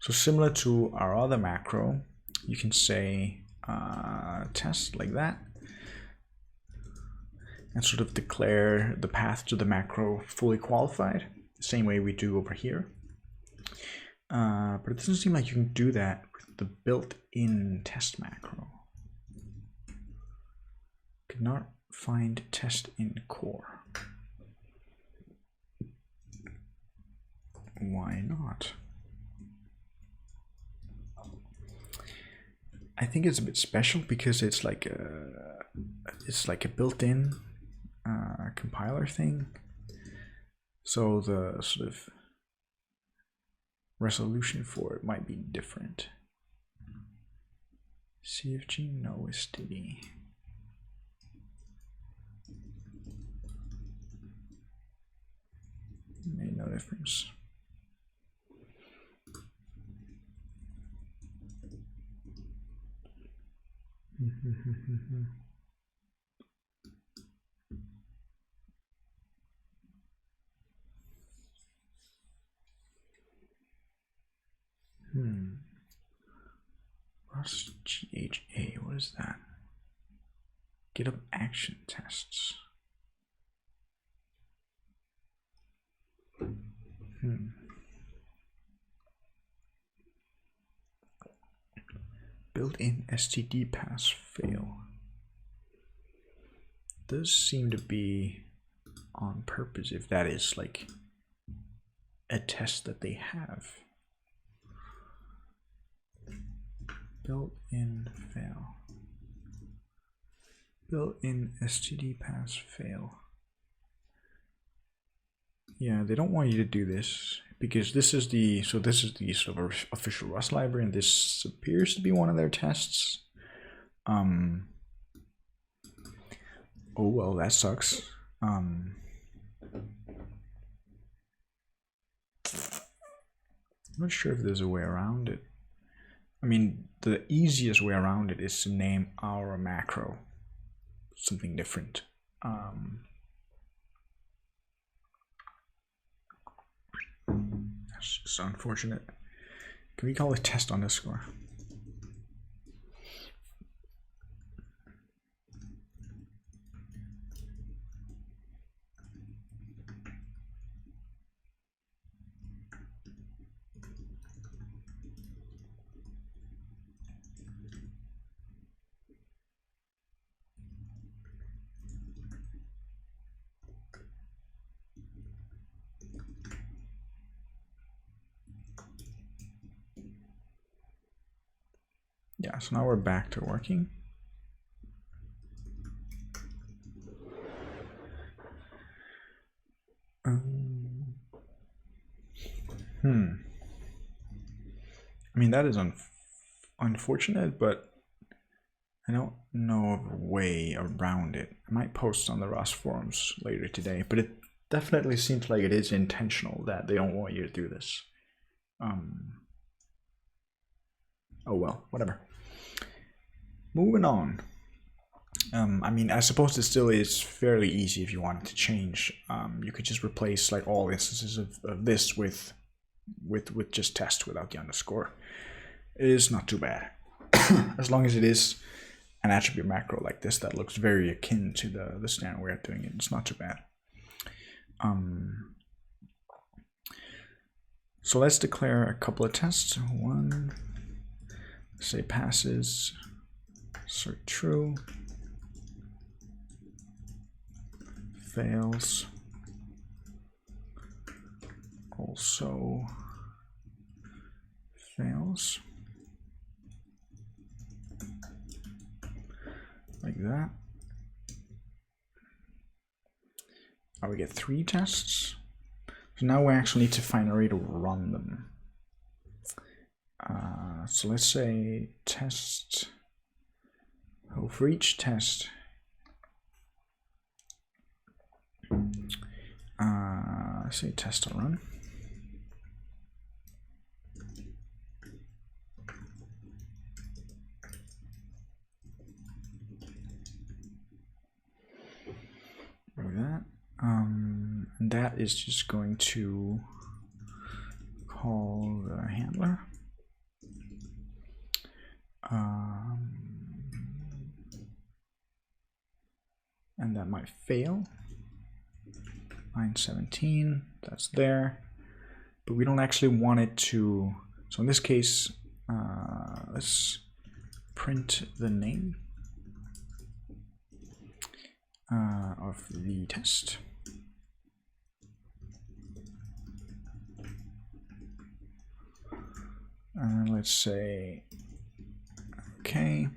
so similar to our other macro, you can say test like that and sort of declare the path to the macro fully qualified, the same way we do over here. But it doesn't seem like you can do that with the built-in test macro. Could not find test in core. Why not? I think it's a bit special because it's like a built-in compiler thing. So the sort of resolution for it might be different. CFG no std. Made no difference. Rust GHA, what is that? GitHub action tests. Built-in std pass fail. Does seem to be on purpose if that is like a test that they have. Built-in fail. Built-in std pass fail. Yeah, they don't want you to do this because this is the sort of official Rust library, and this appears to be one of their tests. Oh well, that sucks. I'm not sure if there's a way around it. I mean, the easiest way around it is to name our macro something different. That's just unfortunate. Can we call it test underscore? Yeah, so now we're back to working. I mean, that is unfortunate, but I don't know of a way around it. I might post on the Rust forums later today, but it definitely seems like it is intentional that they don't want you to do this. Oh well, whatever. Moving on. I mean, I suppose it still is fairly easy if you wanted to change. You could just replace like all instances of this with just test without the underscore. It is not too bad. As long as it is an attribute macro like this that looks very akin to the standard way of doing it, it's not too bad. So let's declare a couple of tests. One, say passes, assert true, fails, also fails, like that. Now we get 3 tests. So now we actually need to find a way to run them. So let's say test. Oh, for each test, say test to run. Like that. And that is just going to call the handler. And that might fail. Line 17, that's there. But we don't actually want it to, so in this case, let's print the name of the test. And let's say, okay,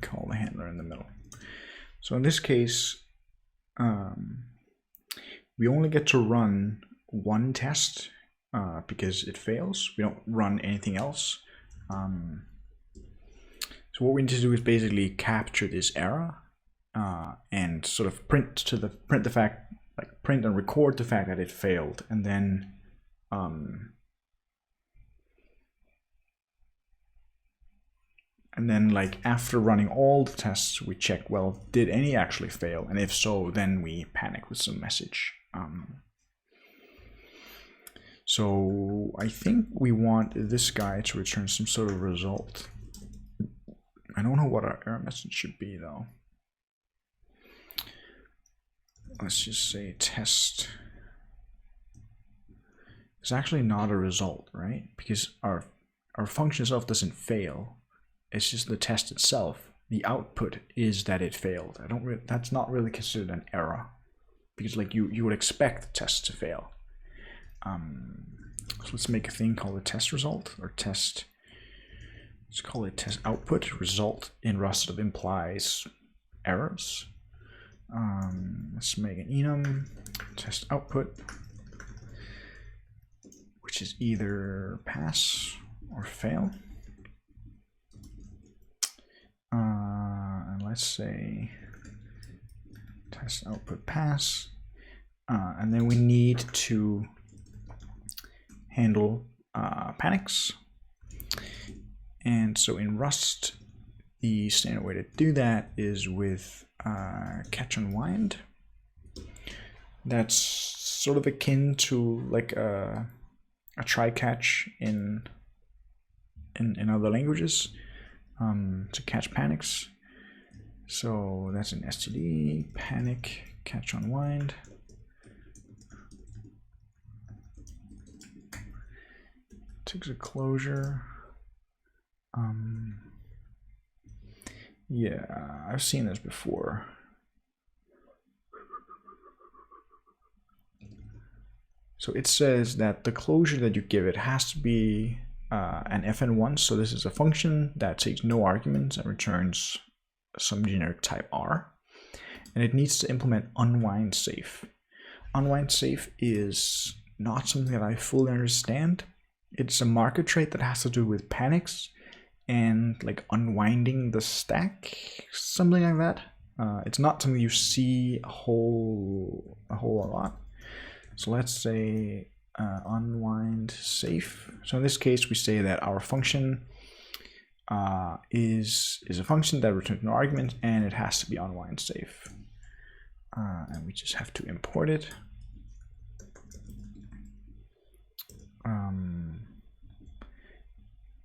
call the handler in the middle. So in this case, we only get to run one test because it fails. We don't run anything else. So what we need to do is basically capture this error and sort of print the fact, like print and record the fact that it failed, and then like after running all the tests, we check, well, did any actually fail? And if so, then we panic with some message. So I think we want this guy to return some sort of result. I don't know what our error message should be though. Let's just say test. It's actually not a result, right? Because our function itself doesn't fail. It's just the test itself. The output is that it failed. That's not really considered an error, because like you would expect the test to fail. So let's make a thing called a test result, or test. Let's call it test output. Result in Rust sort of implies errors. Let's make an enum test output, which is either pass or fail. And let's say test output pass, and then we need to handle panics. And so in Rust, the standard way to do that is with catch unwind. That's sort of akin to like a try catch in other languages. To catch panics. So that's an std panic catch unwind. Takes a closure. Yeah, I've seen this before. So it says that the closure that you give it has to be an fn1, so this is a function that takes no arguments and returns some generic type R, and it needs to implement unwind safe. Unwind safe is not something that I fully understand. It's a marker trait that has to do with panics and like unwinding the stack, something like that. It's not something you see a whole lot. So let's say unwind safe. So in this case, we say that our function is a function that returns no argument, and it has to be unwind safe. And we just have to import it.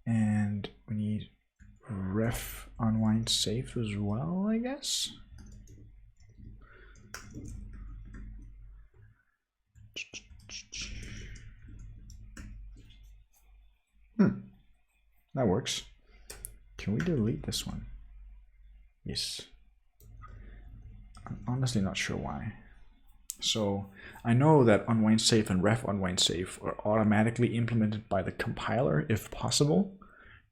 And we need ref unwind safe as well, I guess. That works. Can we delete this one? Yes. I'm honestly not sure why. So I know that unwind safe and ref unwind safe are automatically implemented by the compiler if possible.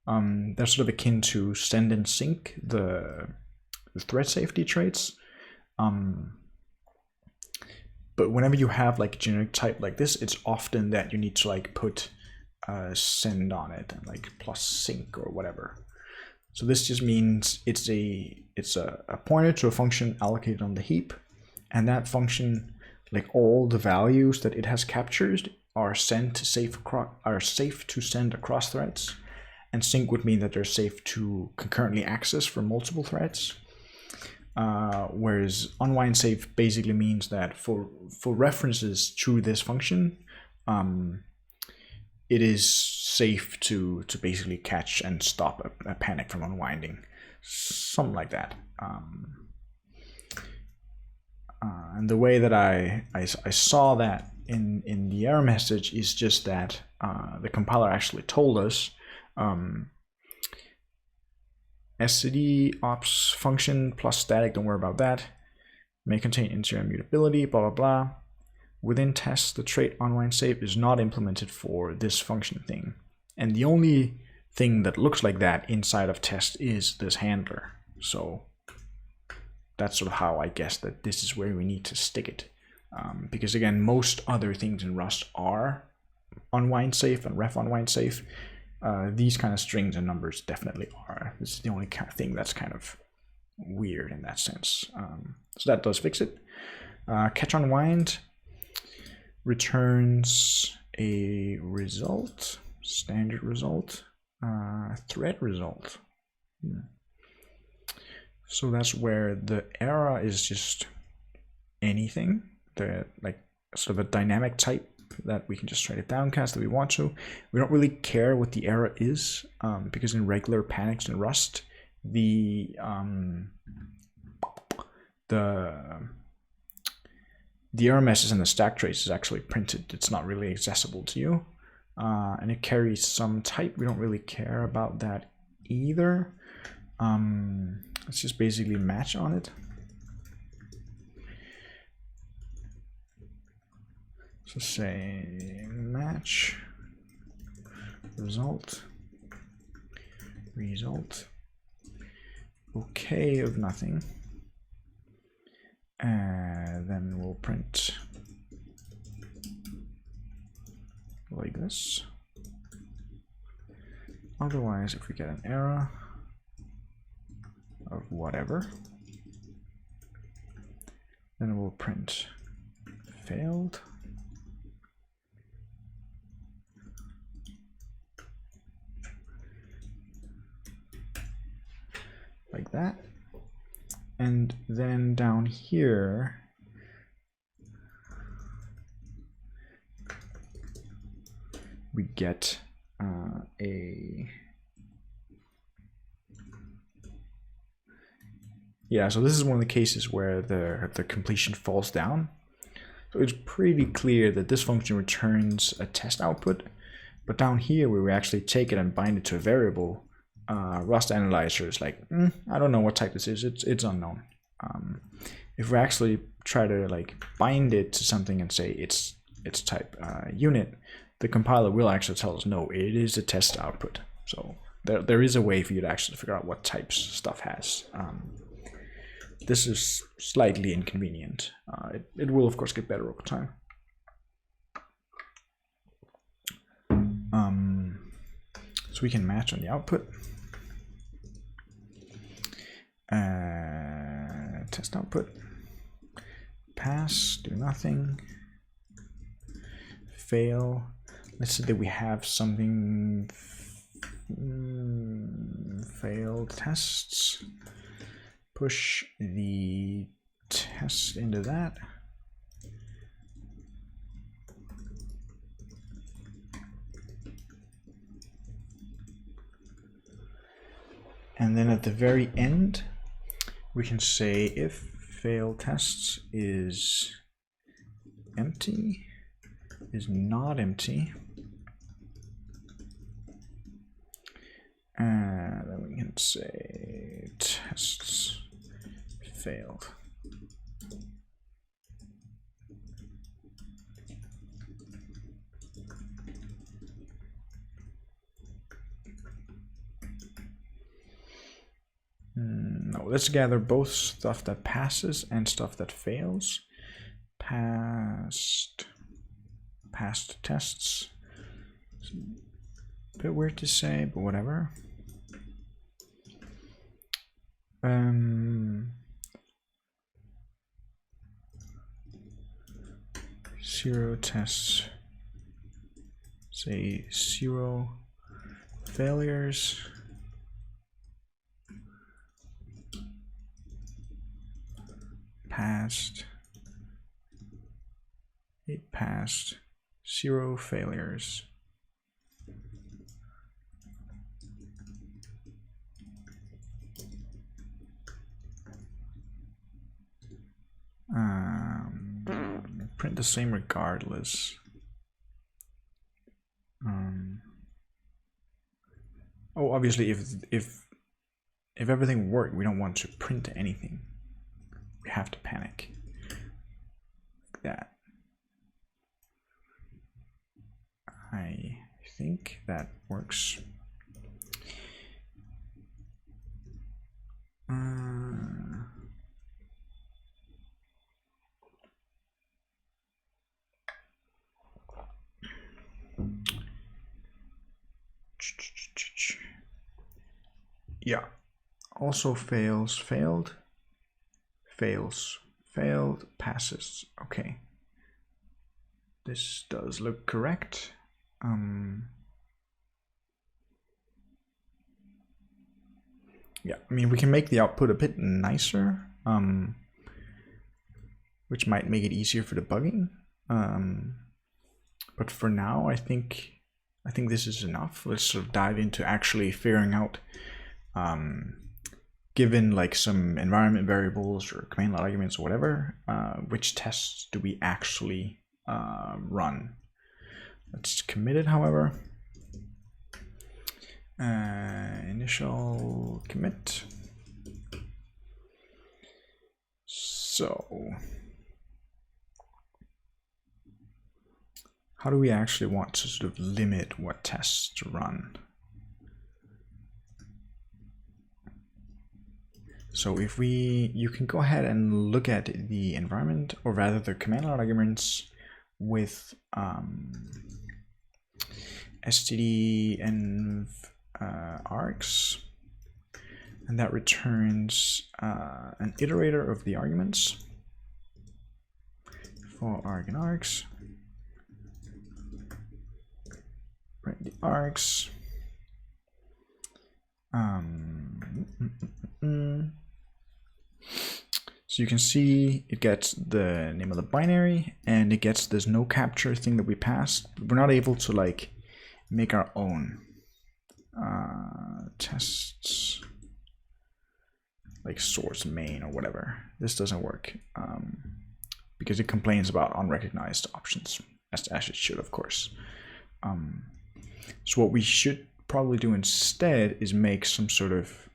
They're sort of akin to send and sync, the thread safety traits. But whenever you have like a generic type like this, it's often that you need to like put send on it and like plus sync or whatever. So this just means it's a pointer to a function allocated on the heap, and that function, like all the values that it has captured, are safe to send across threads, and sync would mean that they're safe to concurrently access for multiple threads. Whereas unwind safe basically means that for references to this function, it is safe to basically catch and stop a panic from unwinding, something like that. And the way that I saw that in the error message is just that the compiler actually told us std ops function plus static, don't worry about that, may contain integer immutability, blah blah blah. Within tests, the trait unwind safe is not implemented for this function thing. And the only thing that looks like that inside of test is this handler. So that's sort of how I guess that this is where we need to stick it. Because again, most other things in Rust are unwind safe and ref unwind safe. These kind of strings and numbers definitely are. This is the only kind of thing that's kind of weird in that sense. So that does fix it. Catch unwind returns a result, standard result, thread result. So that's where the error is just anything, the like sort of a dynamic type that we can just try to downcast if we want to. We don't really care what the error is, because in regular panics in Rust, the error message and the stack trace is actually printed. It's not really accessible to you, and it carries some type. We don't really care about that either. Let's just basically match on it. So say match result okay of nothing, and then we'll print like this. Otherwise, if we get an error of whatever, then we'll print failed. Like that. And then down here, we get so this is one of the cases where the completion falls down. So it's pretty clear that this function returns a test output, but down here where we actually take it and bind it to a variable, Rust Analyzer is like, I don't know what type this is, it's unknown. If we actually try to like bind it to something and say it's type unit, the compiler will actually tell us no, it is a test output. So there is a way for you to actually figure out what types stuff has. This is slightly inconvenient. It will of course get better over time. So we can match on the output. Test output, pass, do nothing, fail. Let's say that we have something failed tests, push the test into that. And then at the very end, we can say if failed tests is empty, is not empty, and then we can say tests failed. No, let's gather both stuff that passes and stuff that fails. Passed tests. It's a bit weird to say, but whatever. 0 tests. Say 0 failures. Passed, 8 passed, 0 failures. Print the same regardless. Oh, obviously, if everything worked, we don't want to print anything. We have to panic like that. I think that works. Yeah, also fails, failed, fails, failed, passes. Okay, this does look correct. Yeah, I mean, we can make the output a bit nicer, which might make it easier for debugging. But for now, I think this is enough. Let's sort of dive into actually figuring out, given like some environment variables or command line arguments or whatever, which tests do we actually run. Let's commit it, however. Initial commit. So how do we actually want to sort of limit what tests to run? So if you can go ahead and look at the environment, or rather the command line arguments with std args, and that returns an iterator of the arguments for arg and args. Print the args. So you can see it gets the name of the binary, and it gets this no capture thing that we passed. We're not able to like make our own tests, like source main or whatever. This doesn't work because it complains about unrecognized options, as it should, of course. So what we should probably do instead is make some sort of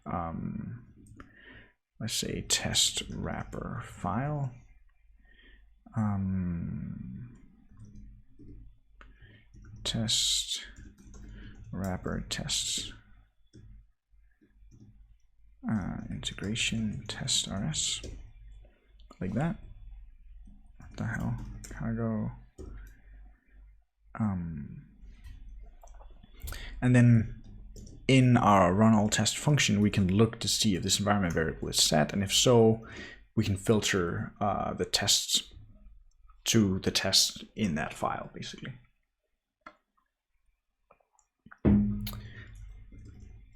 let's say test wrapper file. Test wrapper tests. Integration test rs, like that. What the hell? Cargo. And then in our run all test function, we can look to see if this environment variable is set, and if so, we can filter the tests to the tests in that file,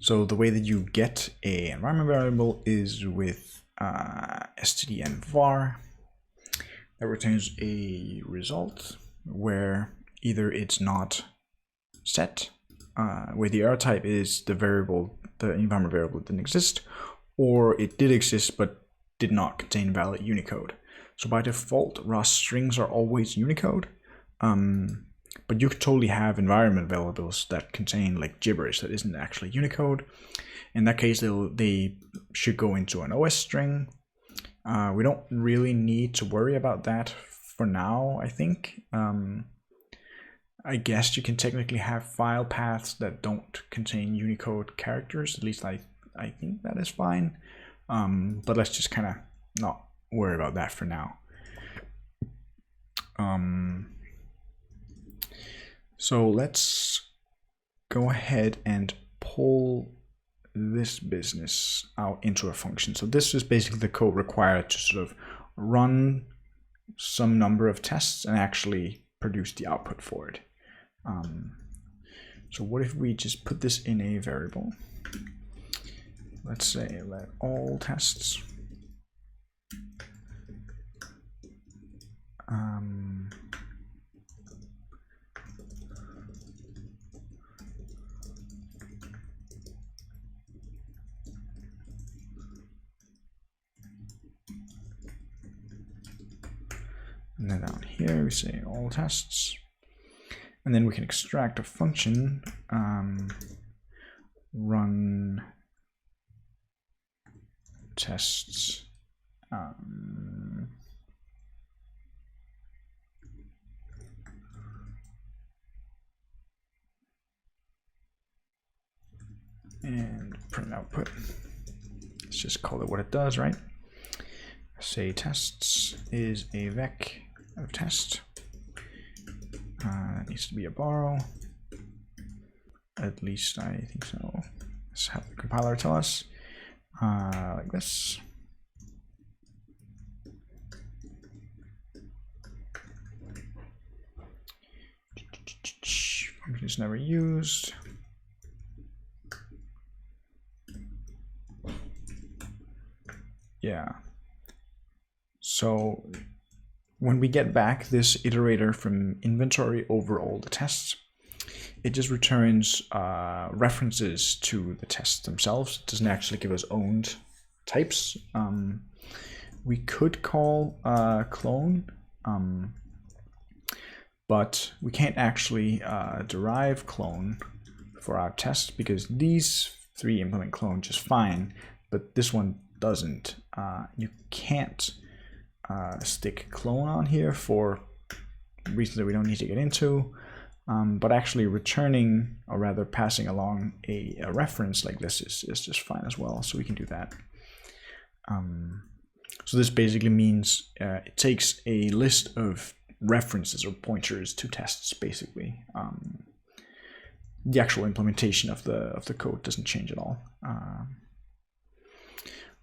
So the way that you get a environment variable is with std_var that returns a result where either it's not set, where the error type is the variable, the environment variable didn't exist, or it did exist but did not contain valid Unicode. So by default, Rust strings are always Unicode, but you could totally have environment variables that contain like gibberish that isn't actually Unicode. In that case, they should go into an OS string. We don't really need to worry about that for now, I think. I guess you can technically have file paths that don't contain Unicode characters. At least I think that is fine. But let's just kind of not worry about that for now. So let's go ahead and pull this business out into a function. So this is basically the code required to sort of run some number of tests and actually produce the output for it. So what if we just put this in a variable? Let's say let all tests and then down here we say all tests, and then we can extract a function, run tests, and print output. Let's just call it what it does, right? Say tests is a vec of test. That needs to be a borrow. At least I think so. Let's have the compiler tell us. Like this. Function is never used. Yeah. So when we get back this iterator from inventory over all the tests, it just returns references to the tests themselves. It doesn't actually give us owned types. We could call clone, but we can't actually derive clone for our test because these three implement clone just fine, but this one doesn't. You can't stick clone on here for reasons that we don't need to get into. But actually returning, or rather passing along a reference like this is just fine as well, so we can do that. So this basically means it takes a list of references or pointers to tests, basically. The actual implementation of the code doesn't change at all.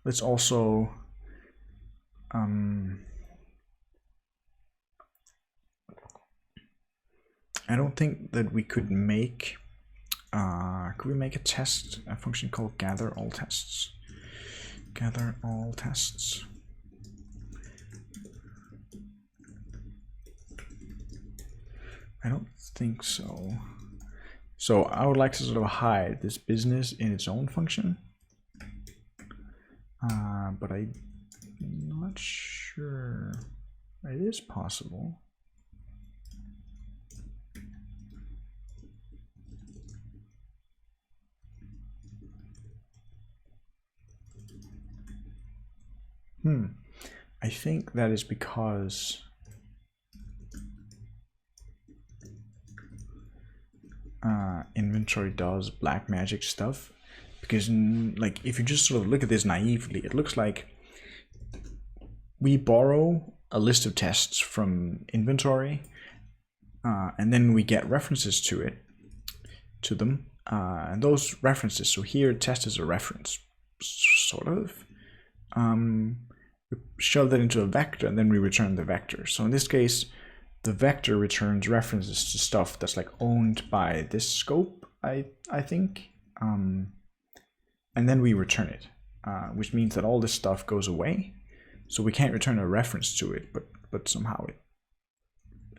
Let's also I don't think that we could make, could we make a function called gather all tests? Gather all tests. I don't think so. So I would like to sort of hide this business in its own function. But I'm not sure. It is possible. I think that is because inventory does black magic stuff. Because like if you just sort of look at this naively, it looks like we borrow a list of tests from inventory, and then we get references to them, and those references. So here, test is a reference, sort of. We shove that into a vector, and then we return the vector. So in this case, the vector returns references to stuff that's like owned by this scope, I think. and then we return it, which means that all this stuff goes away. So we can't return a reference to it, but somehow it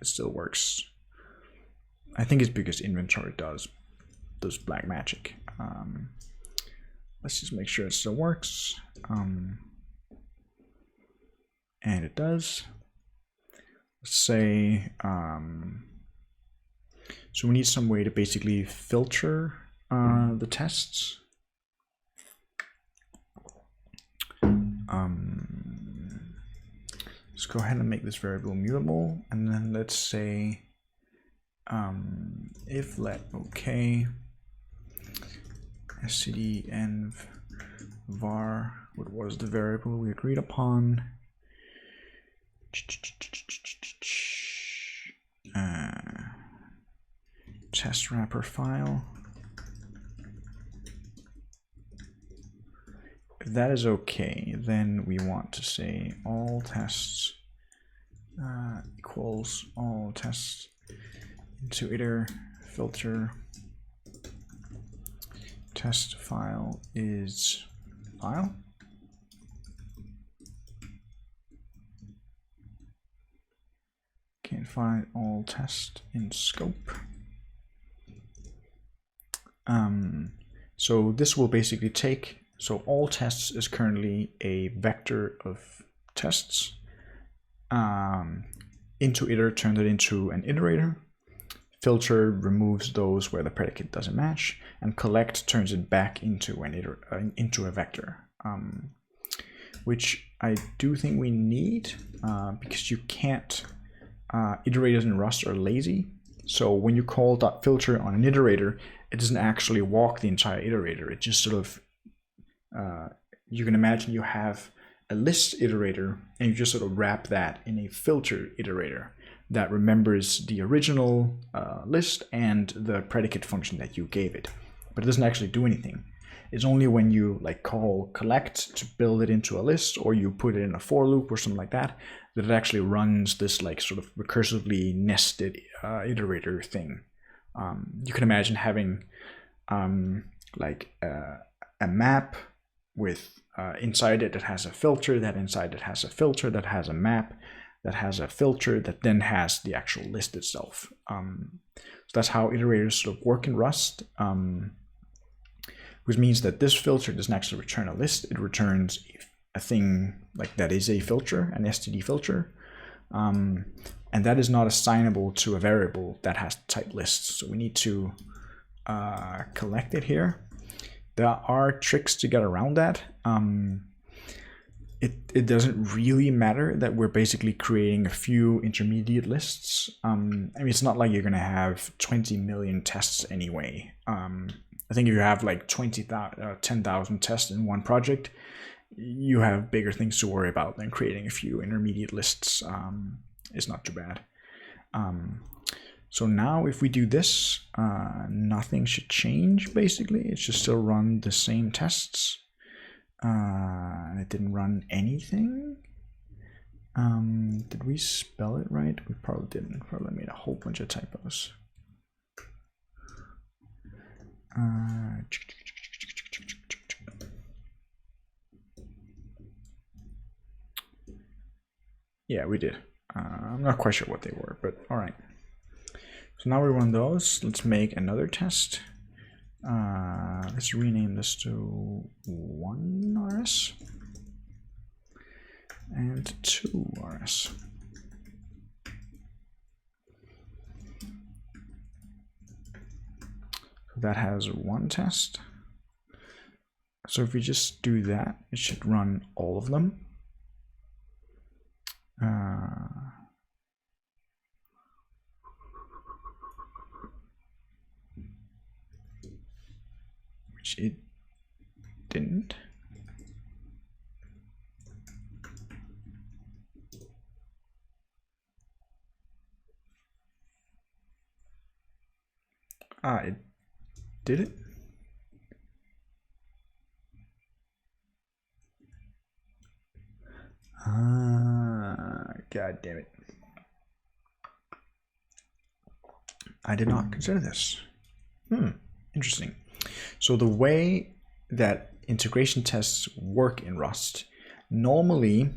still works. I think it's because inventory does black magic. Let's just make sure it still works. And it does. Let's say, so we need some way to basically filter the tests. Let's go ahead and make this variable mutable, and then let's say if let okay std env var, what was the variable we agreed upon? Test wrapper file. If that is okay, then we want to say all tests equals all tests into iter filter test file is file. Can't find all test in scope. So this will basically take, so all tests is currently a vector of tests. Into iter turns it into an iterator. Filter removes those where the predicate doesn't match, and collect turns it back into an into a vector, which I do think we need because you can't. Iterators in Rust are lazy, so when you call .filter on an iterator, it doesn't actually walk the entire iterator. It just sort of, you can imagine you have a list iterator, and you just sort of wrap that in a filter iterator that remembers the original list and the predicate function that you gave it, but it doesn't actually do anything. It's only when you like call collect to build it into a list, or you put it in a for loop or something like that, that it actually runs this like sort of recursively nested iterator thing. You can imagine having like a map with inside it that has a filter, that inside it has a filter that has a map, that has a filter that then has the actual list itself. So that's how iterators sort of work in Rust, which means that this filter doesn't actually return a list. It returns a thing like that is a filter, an std filter, and that is not assignable to a variable that has type lists. So we need to collect it here. There are tricks to get around that. It doesn't really matter that we're basically creating a few intermediate lists. I mean, it's not like you're going to have 20 million tests anyway. I think if you have like 10,000 tests in one project, you have bigger things to worry about than creating a few intermediate lists. It's not too bad. So now if we do this, nothing should change basically. It should still run the same tests. And it didn't run anything. Did we spell it right? We probably didn't. Probably made a whole bunch of typos. Yeah, we did. I'm not quite sure what they were, but all right. So now we run those. Let's make another test. Let's rename this to 1rs and 2rs. So that has one test. So if we just do that, it should run all of them. Which it didn't. It did it. God damn it. I did not consider this. Interesting. So the way that integration tests work in Rust. Normally,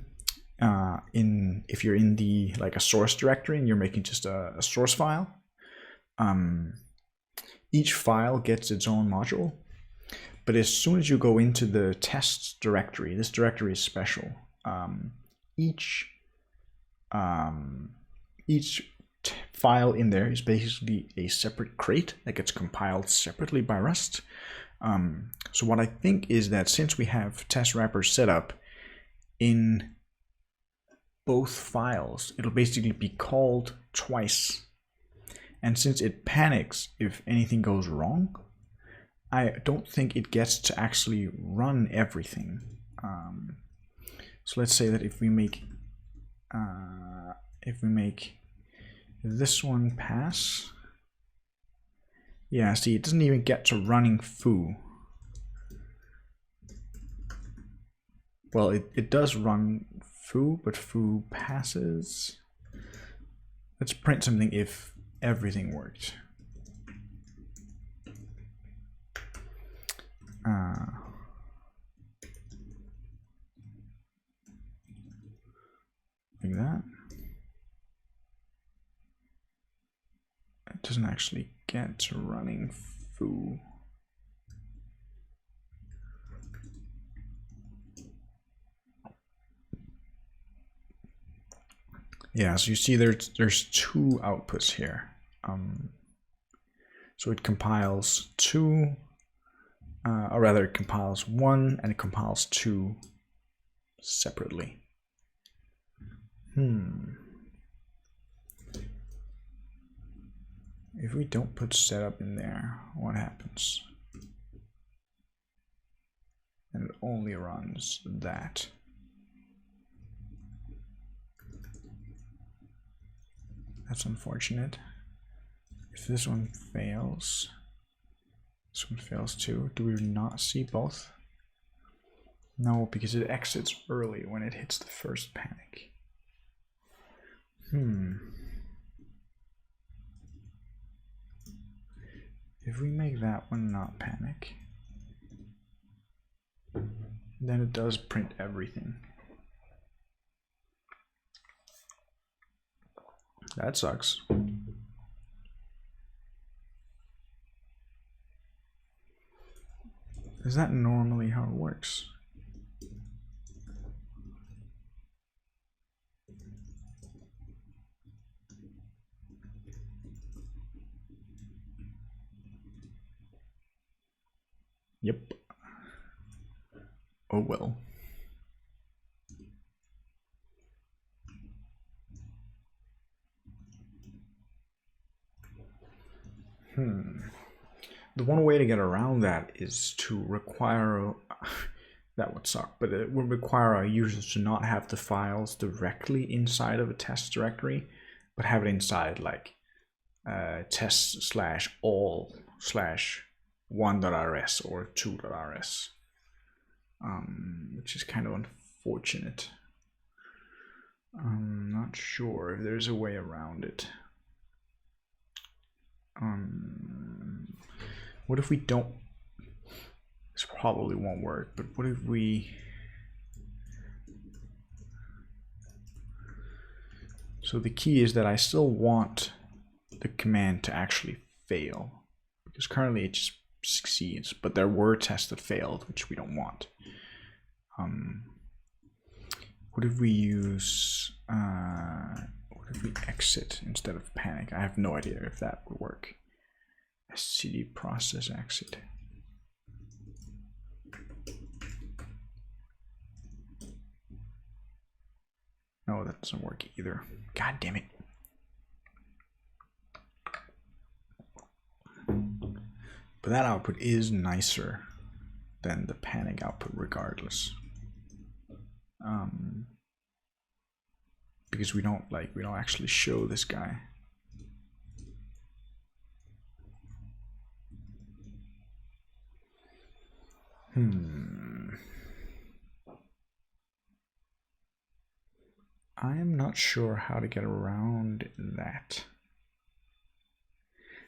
if you're in the like a source directory and you're making just a source file, each file gets its own module. But as soon as you go into the tests directory, this directory is special. Each file in there is basically a separate crate that gets compiled separately by Rust. So what I think is that since we have test wrappers set up in both files, it'll basically be called twice. And since it panics if anything goes wrong, I don't think it gets to actually run everything. So let's say that if we make this one pass, yeah, see, it doesn't even get to running foo. Well, it does run foo, but foo passes. Let's print something if everything worked. Like that. It doesn't actually get to running foo. Yeah, so you see there's two outputs here. So it compiles two, or rather it compiles one and it compiles two separately. If we don't put setup in there, what happens? And it only runs that. That's unfortunate. If this one fails, this one fails too. Do we not see both? No, because it exits early when it hits the first panic. If we make that one not panic, then it does print everything. That sucks. Is that normally how it works? Yep. Oh well. The one way to get around that is to require, that would suck, but it would require our users to not have the files directly inside of a test directory, but have it inside like test/all/1.rs or 2.rs, which is kind of unfortunate. I'm not sure if there's a way around it. What if we don't? This probably won't work, but what if we? So the key is that I still want the command to actually fail, because currently it just succeeds, but there were tests that failed, which we don't want. What if we use, what if we exit instead of panic? I have no idea if that would work. CD process exit. No, that doesn't work either. God damn it. But that output is nicer than the panic output regardless. Because we don't actually show this guy. I am not sure how to get around that.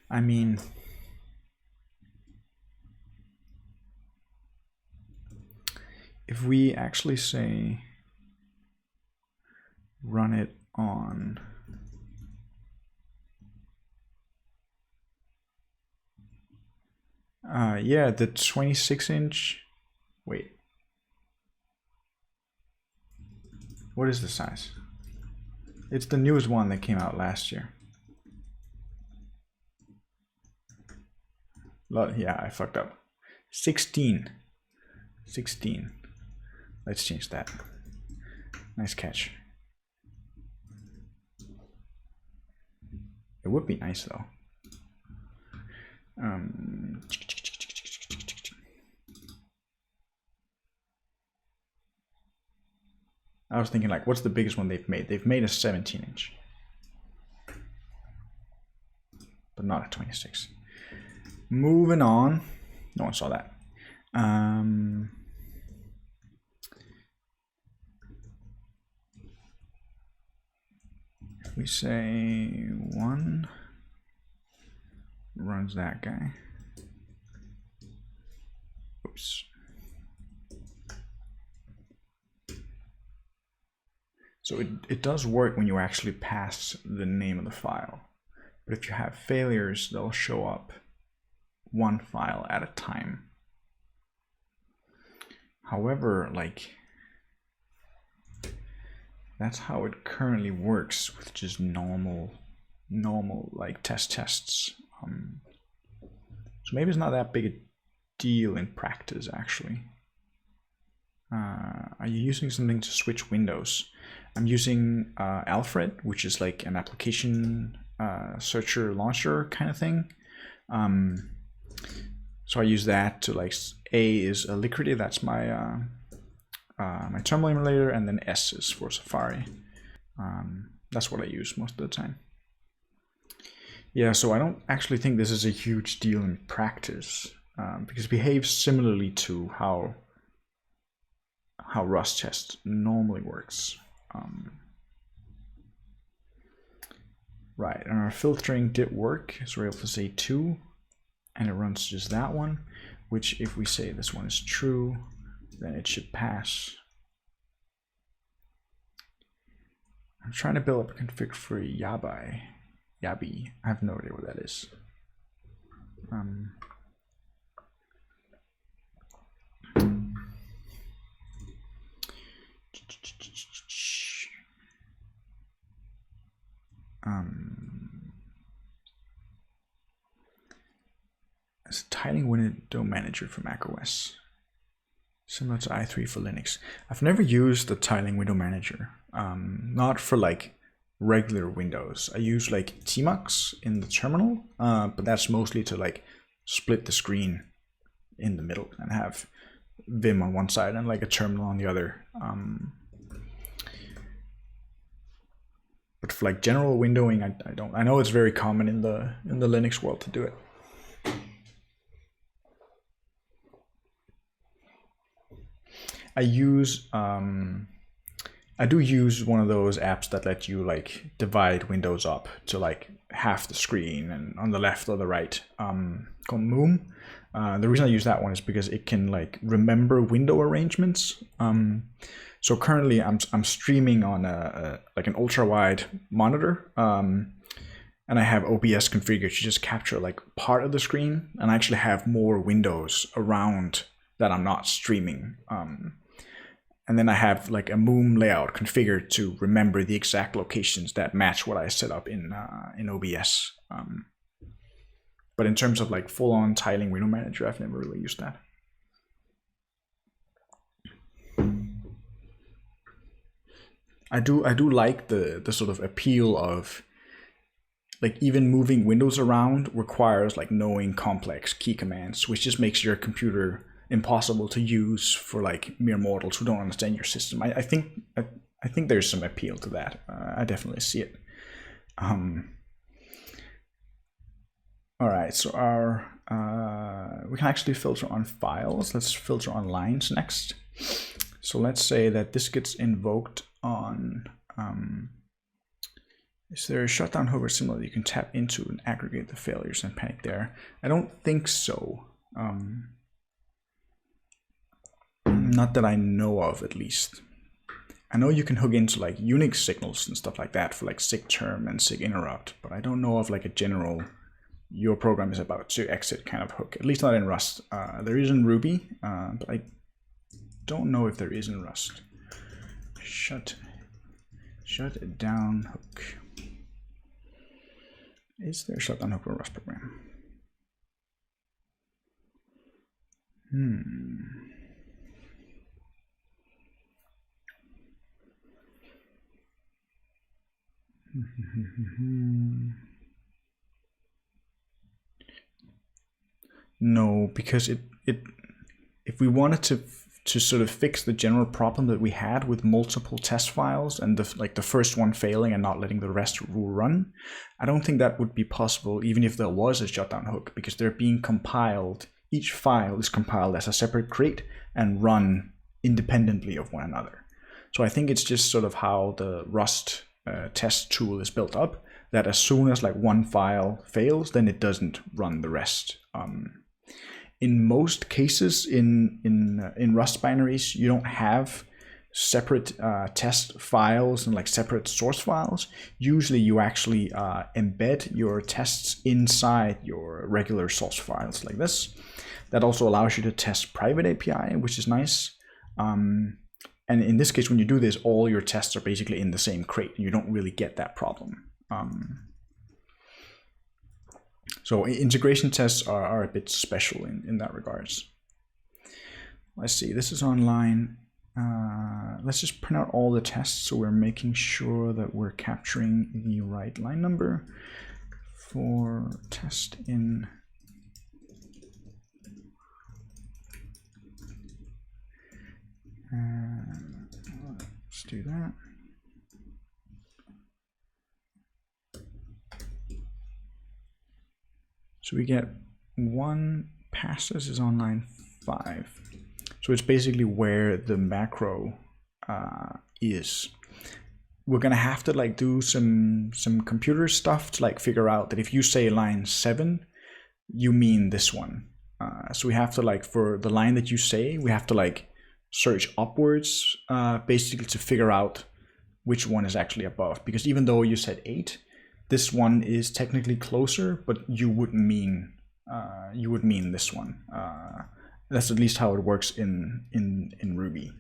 I mean, if we actually say run it on yeah, the 26-inch. Wait, what is the size? It's the newest one that came out last year. Yeah, I fucked up. 16. Let's change that. Nice catch. It would be nice though. I was thinking like, what's the biggest one they've made? They've made a 17-inch, but not a 26. Moving on. No one saw that. If we say 1 runs that guy. Oops. So it does work when you actually pass the name of the file. But if you have failures, they'll show up one file at a time. However, like, that's how it currently works with just normal like tests. So maybe it's not that big a deal in practice actually. Are you using something to switch windows? I'm using Alfred, which is like an application searcher launcher kind of thing. So I use that to, like, A is Liquidity, that's my my terminal emulator, and then S is for Safari. That's what I use most of the time. Yeah, so I don't actually think this is a huge deal in practice, because it behaves similarly to how Rust test normally works. Right, and our filtering did work, so we're able to say 2, and it runs just that one, which if we say this one is true, then it should pass. I'm trying to build up a config for Yabi. I have no idea what that is. It's a tiling window manager for macOS, similar to i3 for Linux. I've never used the tiling window manager, not for like regular windows. I use like Tmux in the terminal, but that's mostly to like split the screen in the middle and have Vim on one side and like a terminal on the other. But for like general windowing, I don't. I know it's very common in the Linux world to do it. I do use one of those apps that let you like divide windows up to like half the screen and on the left or the right, called Moom. The reason I use that one is because it can like remember window arrangements. So currently I'm streaming on like an ultra wide monitor, and I have OBS configured to just capture like part of the screen, and I actually have more windows around that I'm not streaming. And then I have like a Moom layout configured to remember the exact locations that match what I set up in OBS. But in terms of like full-on tiling window manager, I've never really used that. I do like the sort of appeal of like even moving windows around requires like knowing complex key commands, which just makes your computer impossible to use for like mere mortals who don't understand your system. I think there's some appeal to that. I definitely see it. All right, so we can actually filter on files. Let's filter on lines next. So let's say that this gets invoked on. Is there a shutdown hover similar that you can tap into and aggregate the failures and panic there? I don't think so. Not that I know of, at least. I know you can hook into like Unix signals and stuff like that for like sig term and sig interrupt, but I don't know of like a general your program is about to exit kind of hook, at least not in Rust. There is in Ruby, but I don't know if there is in Rust. Shut it down hook. Is there a shutdown hook for a Rust program? No, because if we wanted to sort of fix the general problem that we had with multiple test files and the first one failing and not letting the rest run, I don't think that would be possible even if there was a shutdown hook, because they're being compiled. Each file is compiled as a separate crate and run independently of one another. So I think it's just sort of how the Rust test tool is built up, that as soon as like one file fails, then it doesn't run the rest. In most cases in Rust binaries, you don't have separate test files and like separate source files. Usually you actually embed your tests inside your regular source files like this. That also allows you to test private API, which is nice. And in this case, when you do this, all your tests are basically in the same crate. You don't really get that problem. So integration tests are a bit special in that regards. Let's see, this is online. Let's just print out all the tests so we're making sure that we're capturing the right line number for test in. Let's do that. So we get one passes is on line 5. So it's basically where the macro is. We're gonna have to like do some computer stuff to like figure out that if you say line 7, you mean this one. So we have to like, for the line that you say, we have to like search upwards basically to figure out which one is actually above, because even though you said 8, this one is technically closer, but you would mean this one. That's at least how it works in Ruby,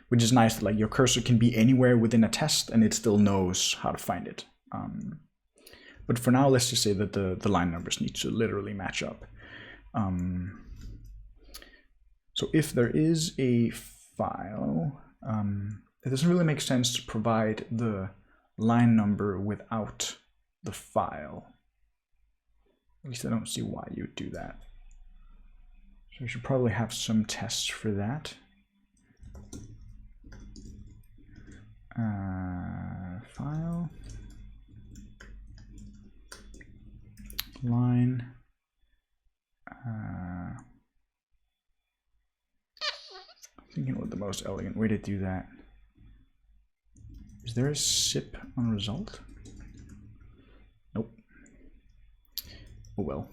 which is nice. Like your cursor can be anywhere within a test and it still knows how to find it. But for now, let's just say that the line numbers need to literally match up. So if there is a file, it doesn't really make sense to provide the line number without the file. At least I don't see why you would do that. So I should probably have some tests for that. File, line, thinking what the most elegant way to do that. Is there a sip on result? Nope. Oh well.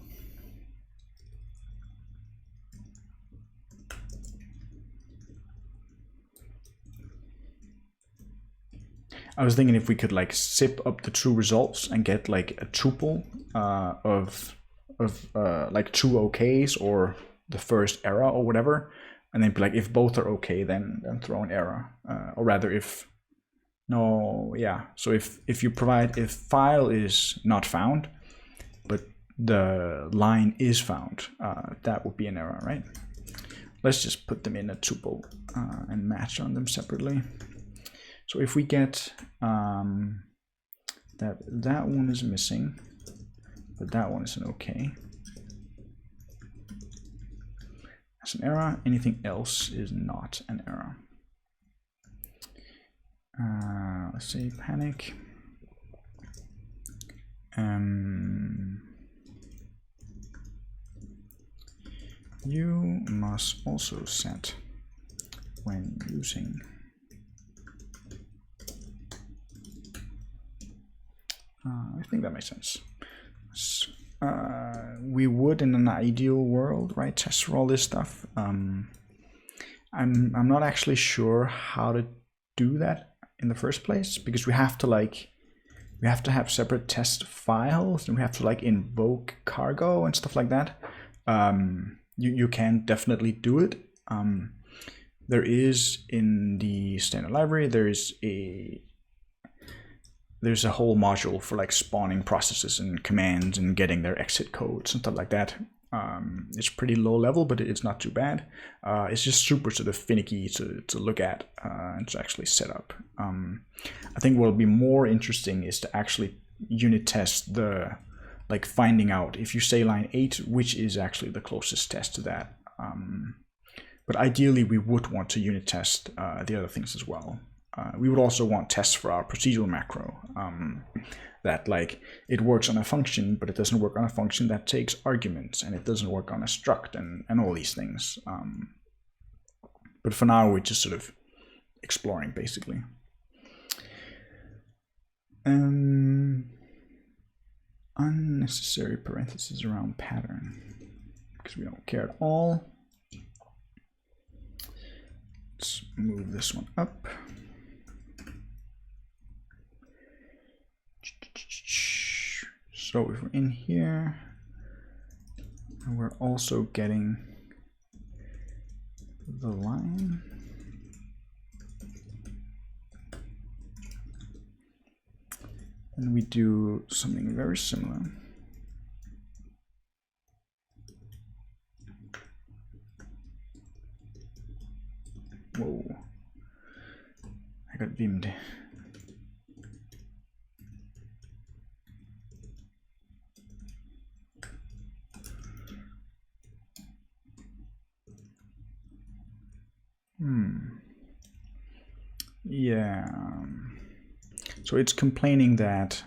I was thinking if we could like zip up the true results and get like a tuple of like 2 OKs or the first error or whatever, and then be like, if both are okay, then throw an error, or rather if no, yeah. So if you provide, if file is not found, but the line is found, that would be an error, right? Let's just put them in a tuple and match on them separately. So if we get that one is missing, but that one is an okay, that's an error. Anything else is not an error. Let's say panic. You must also set when using. I think that makes sense. We would, in an ideal world, right, test for all this stuff. I'm not actually sure how to do that in the first place, because we have to have separate test files, and we have to like invoke cargo and stuff like that. You can definitely do it. There is in the standard library, there's a whole module for like spawning processes and commands and getting their exit codes and stuff like that. It's pretty low level, but it's not too bad. It's just super sort of finicky to look at and to actually set up. I think what'll be more interesting is to actually unit test the, like finding out if you say line 8, which is actually the closest test to that. But ideally we would want to unit test the other things as well. We would also want tests for our procedural macro, that like it works on a function, but it doesn't work on a function that takes arguments, and it doesn't work on a struct and all these things. But for now, we're just sort of exploring basically. Unnecessary parentheses around pattern, because we don't care at all. Let's move this one up. So if we're in here, and we're also getting the line. And we do something very similar. Whoa, I got vimmed. Yeah. So it's complaining that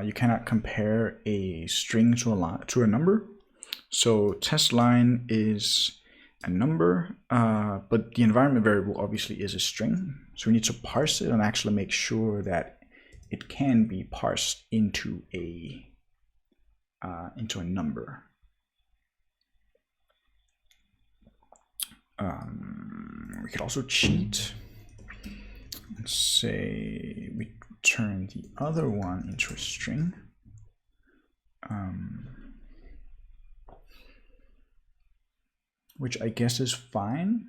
you cannot compare a string to a number. So test line is a number, but the environment variable obviously is a string. So we need to parse it and actually make sure that it can be parsed into a number. We could also cheat and say we turn the other one into a string. Which I guess is fine.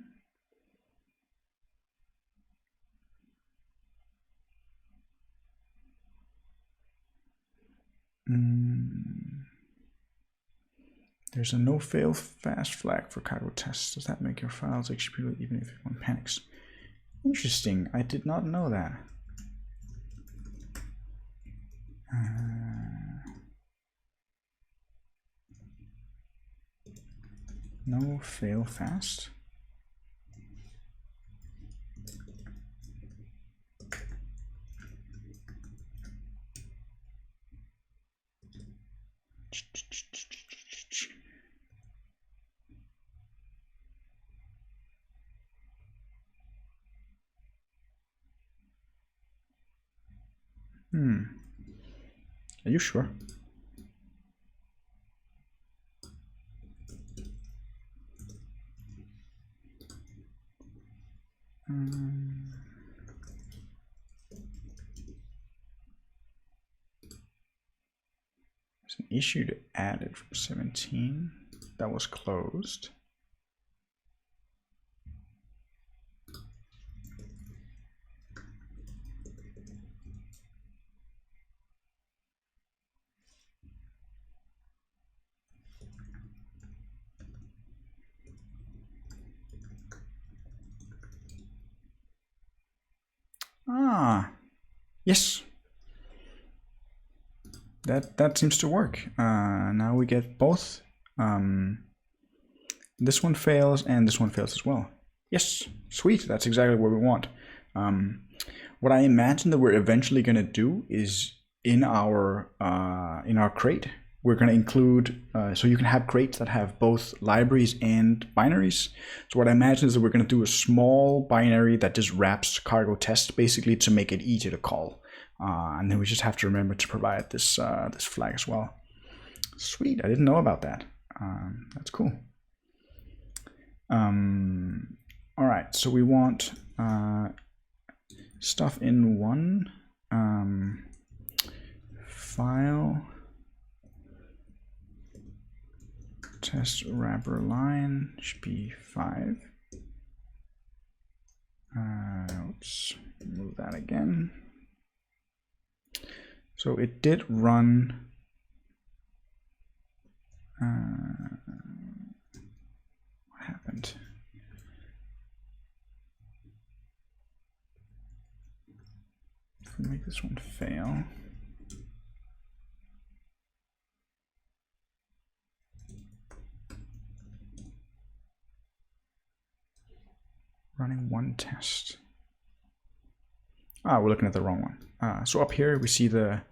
There's a no fail fast flag for cargo tests. Does that make your files executable even if one panics? Interesting. I did not know that. No fail fast. Are you sure? There's an issue to add it from 17. That was closed. Yes. That seems to work. Now we get both. This one fails and this one fails as well. Yes, sweet. That's exactly what we want. What I imagine that we're eventually going to do is in our crate, we're going to include, so you can have crates that have both libraries and binaries. So what I imagine is that we're going to do a small binary that just wraps cargo test basically to make it easy to call. And then we just have to remember to provide this this flag as well. Sweet, I didn't know about that. That's cool. All right, so we want stuff in one file test wrapper line should be 5. Oops, move that again. So it did run. What happened? If we make this one fail. Running one test. We're looking at the wrong one. So up here we see the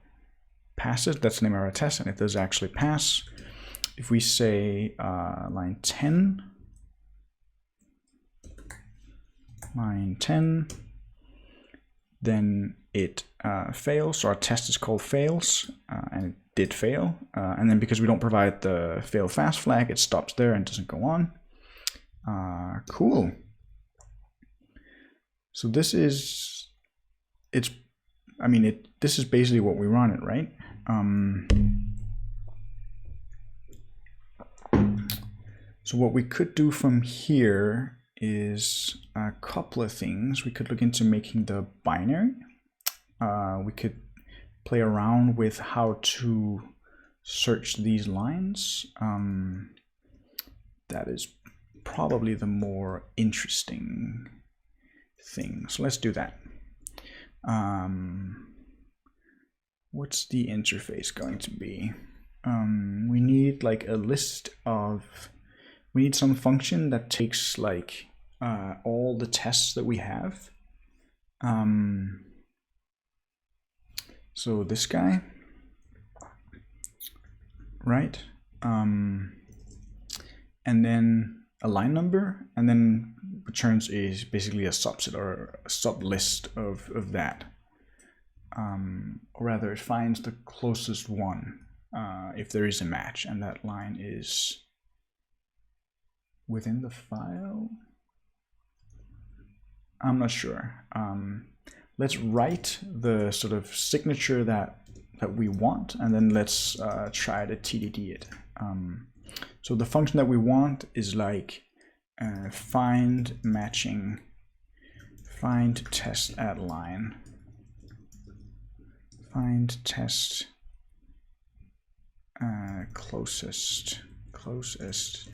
passes. That's the name of our test, and it does actually pass. If we say line 10, then it fails. So our test is called fails, and it did fail. And then because we don't provide the fail fast flag, it stops there and doesn't go on. Cool. So this is, this is basically what we run it, right? So what we could do from here is a couple of things. We could look into making the binary. We could play around with how to search these lines. That is probably the more interesting thing. So let's do that. What's the interface going to be? We need like a list of, we need some function that takes like all the tests that we have. So this guy, right? And then a line number, and then returns is basically a subset or a sub list of that. Or rather, it finds the closest one if there is a match, and that line is within the file. I'm not sure. Let's write the sort of signature that we want, and then let's try to TDD it. So the function that we want is like find matching, find test at line, find test closest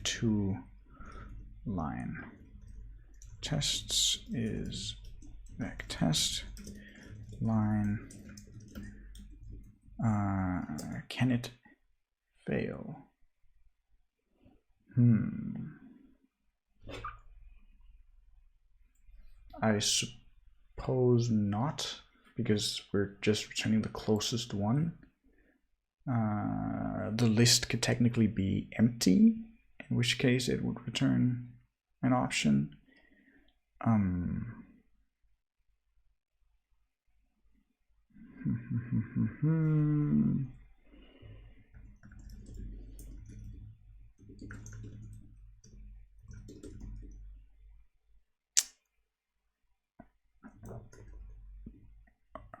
to line. Tests is vec test line. Can it fail? I suppose not, because we're just returning the closest one. The list could technically be empty, in which case it would return an option.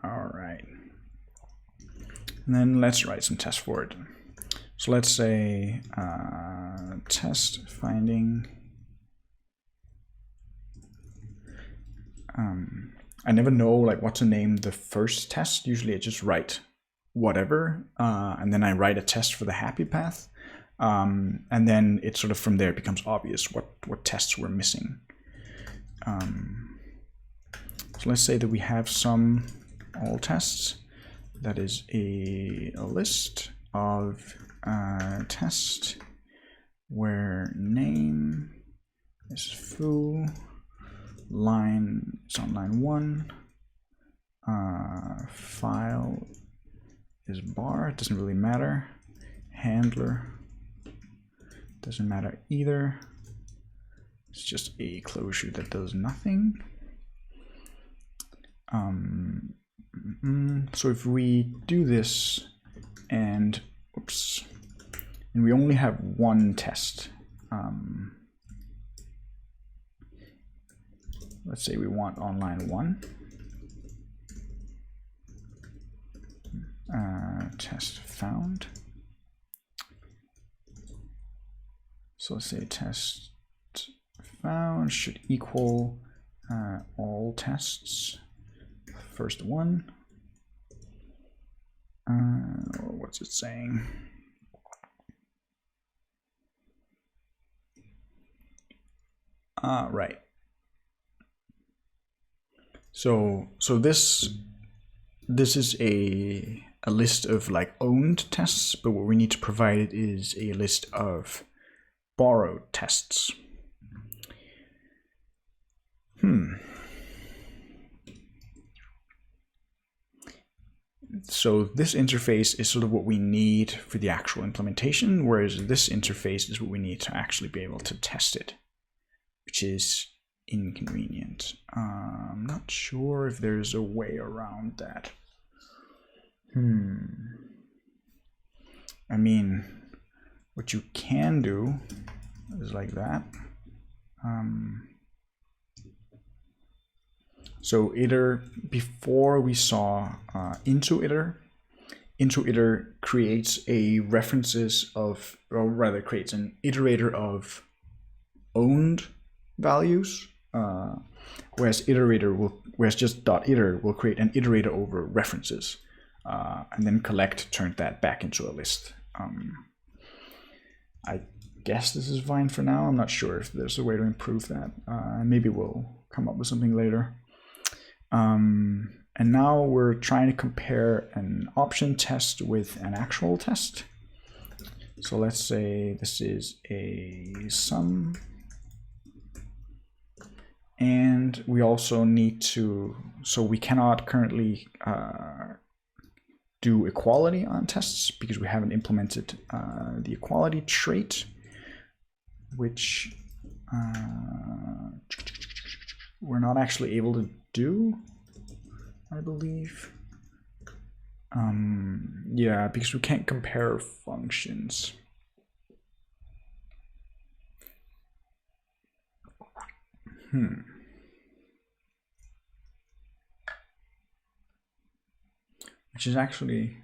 All right. And then let's write some tests for it. So let's say test finding. I never know like what to name the first test. Usually I just write whatever, and then I write a test for the happy path, and then it sort of from there it becomes obvious what tests we're missing. So let's say that we have some all tests. That is a list of tests where name is foo, line is on line 1, file is bar, it doesn't really matter, handler doesn't matter either, it's just a closure that does nothing. So if we do this and oops, and we only have one test, let's say we want on line 1. Test found. So let's say test found should equal all tests. First one. What's it saying? Right. So this is a list of like owned tests, but what we need to provide is a list of borrowed tests. So this interface is sort of what we need for the actual implementation, whereas this interface is what we need to actually be able to test it, which is inconvenient. I'm not sure if there's a way around that. I mean, what you can do is like that. So iter, before we saw into iter creates a references of, or rather creates an iterator of owned values, whereas just .iter will create an iterator over references, and then collect turned that back into a list. I guess this is fine for now. I'm not sure if there's a way to improve that. Maybe we'll come up with something later. And now we're trying to compare an option test with an actual test. So let's say this is a sum. And we also need to, so we cannot currently do equality on tests because we haven't implemented the equality trait, which we're not actually able to do, I believe. Yeah, because we can't compare functions. Which is actually,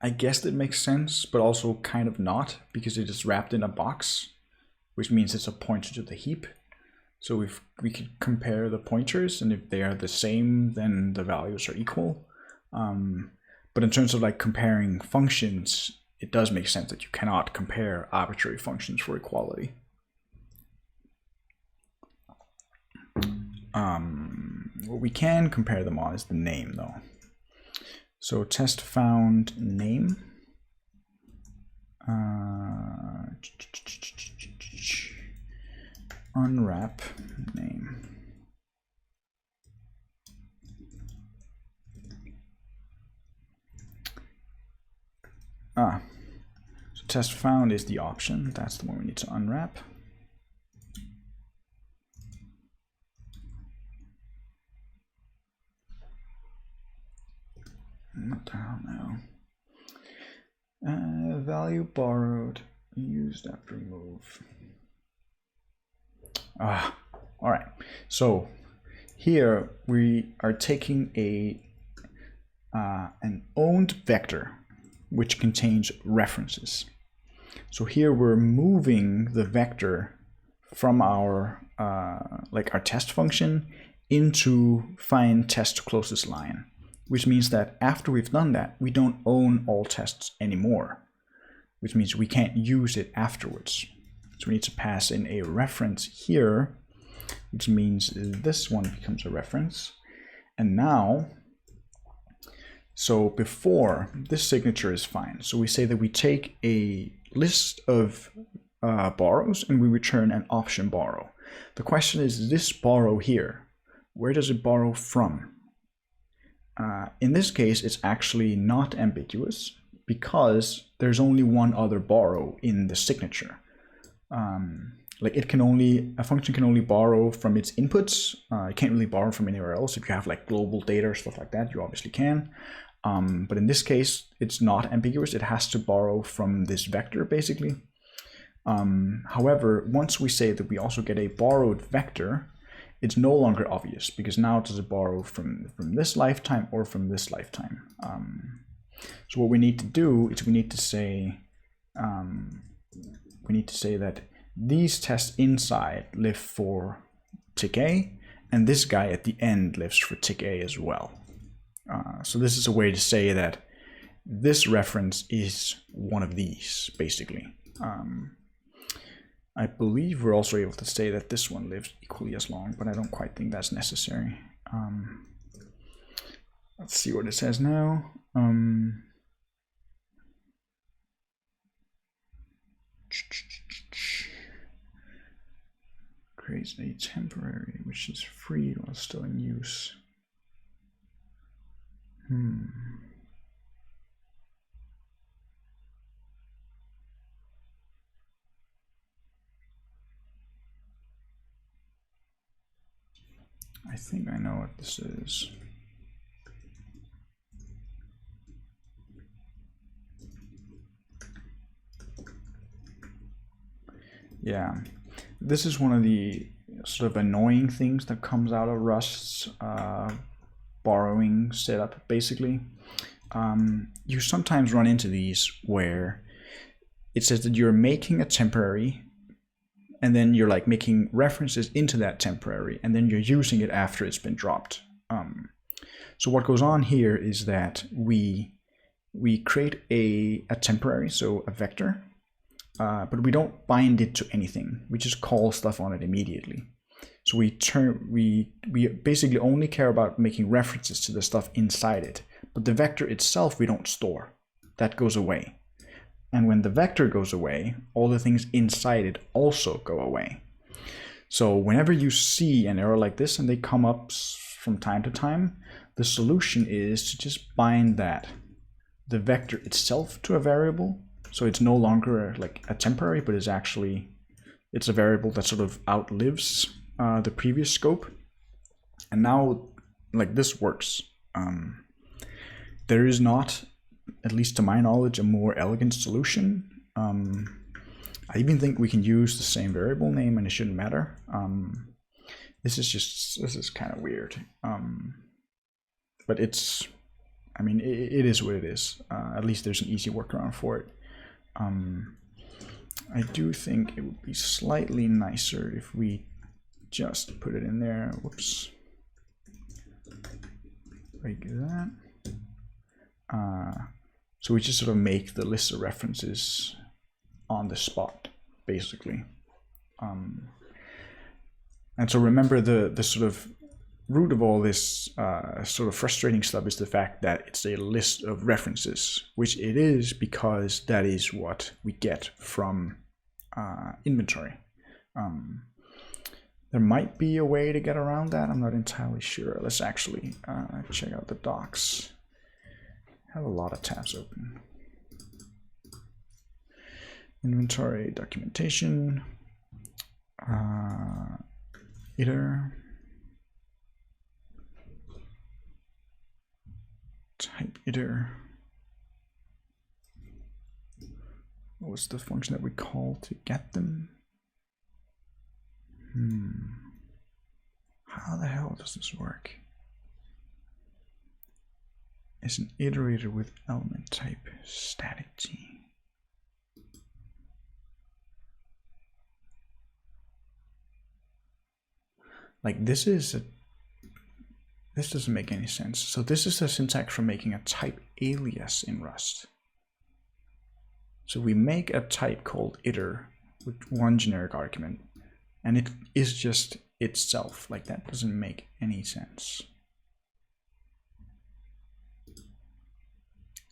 I guess it makes sense, but also kind of not, because it is wrapped in a box, which means it's a pointer to the heap. So if we could compare the pointers, and if they are the same, then the values are equal. But in terms of like comparing functions, it does make sense that you cannot compare arbitrary functions for equality. What we can compare them on is the name, though. So test found name. Unwrap name. So test found is the option. That's the one we need to unwrap. What the hell now? Value borrowed, used after move. All right. So here we are taking an owned vector which contains references. So here we're moving the vector from our our test function into find test closest line, which means that after we've done that, we don't own all tests anymore, which means we can't use it afterwards. So we need to pass in a reference here, which means this one becomes a reference. And now, so before, this signature is fine. So we say that we take a list of borrows and we return an option borrow. The question is, this borrow here, where does it borrow from? In this case, it's actually not ambiguous because there's only one other borrow in the signature. A function can only borrow from its inputs. It can't really borrow from anywhere else. If you have like global data or stuff like that, you obviously can. But in this case, it's not ambiguous. It has to borrow from this vector, basically. However, once we say that we also get a borrowed vector, it's no longer obvious, because now does it borrow from this lifetime or from this lifetime. So what we need to do is we need to say that these tests inside live for tick A, and this guy at the end lives for tick A as well. So this is a way to say that this reference is one of these, basically. I believe we're also able to say that this one lives equally as long, but I don't quite think that's necessary. Let's see what it says now. Creates a temporary which is free while still in use. I think I know what this is. Yeah, this is one of the sort of annoying things that comes out of Rust's borrowing setup, basically. You sometimes run into these where it says that you're making a temporary, and then you're like making references into that temporary, and then you're using it after it's been dropped. So what goes on here is that we create a temporary, so a vector, but we don't bind it to anything. We just call stuff on it immediately. So we basically only care about making references to the stuff inside it, but the vector itself we don't store. That goes away. And when the vector goes away, all the things inside it also go away. So whenever you see an error like this, and they come up from time to time, the solution is to just bind the vector itself to a variable. So it's no longer like a temporary, but it's a variable that sort of outlives the previous scope. And now, like, this works. There is not, at least to my knowledge, a more elegant solution. I even think we can use the same variable name and it shouldn't matter. This is kind of weird. But it is what it is. At least there's an easy workaround for it. I do think it would be slightly nicer if we just put it in there. Whoops. Like that. So we just sort of make the list of references on the spot, basically. And so remember the sort of root of all this sort of frustrating stuff is the fact that it's a list of references, which it is because that is what we get from inventory. There might be a way to get around that. I'm not entirely sure. Let's actually check out the docs. I have a lot of tabs open. Inventory, documentation, iter, type iter. What was the function that we call to get them? How the hell does this work? Is an iterator with element type static T. Like this doesn't make any sense. So this is the syntax for making a type alias in Rust. So we make a type called iter with one generic argument, and it is just itself. Like that doesn't make any sense.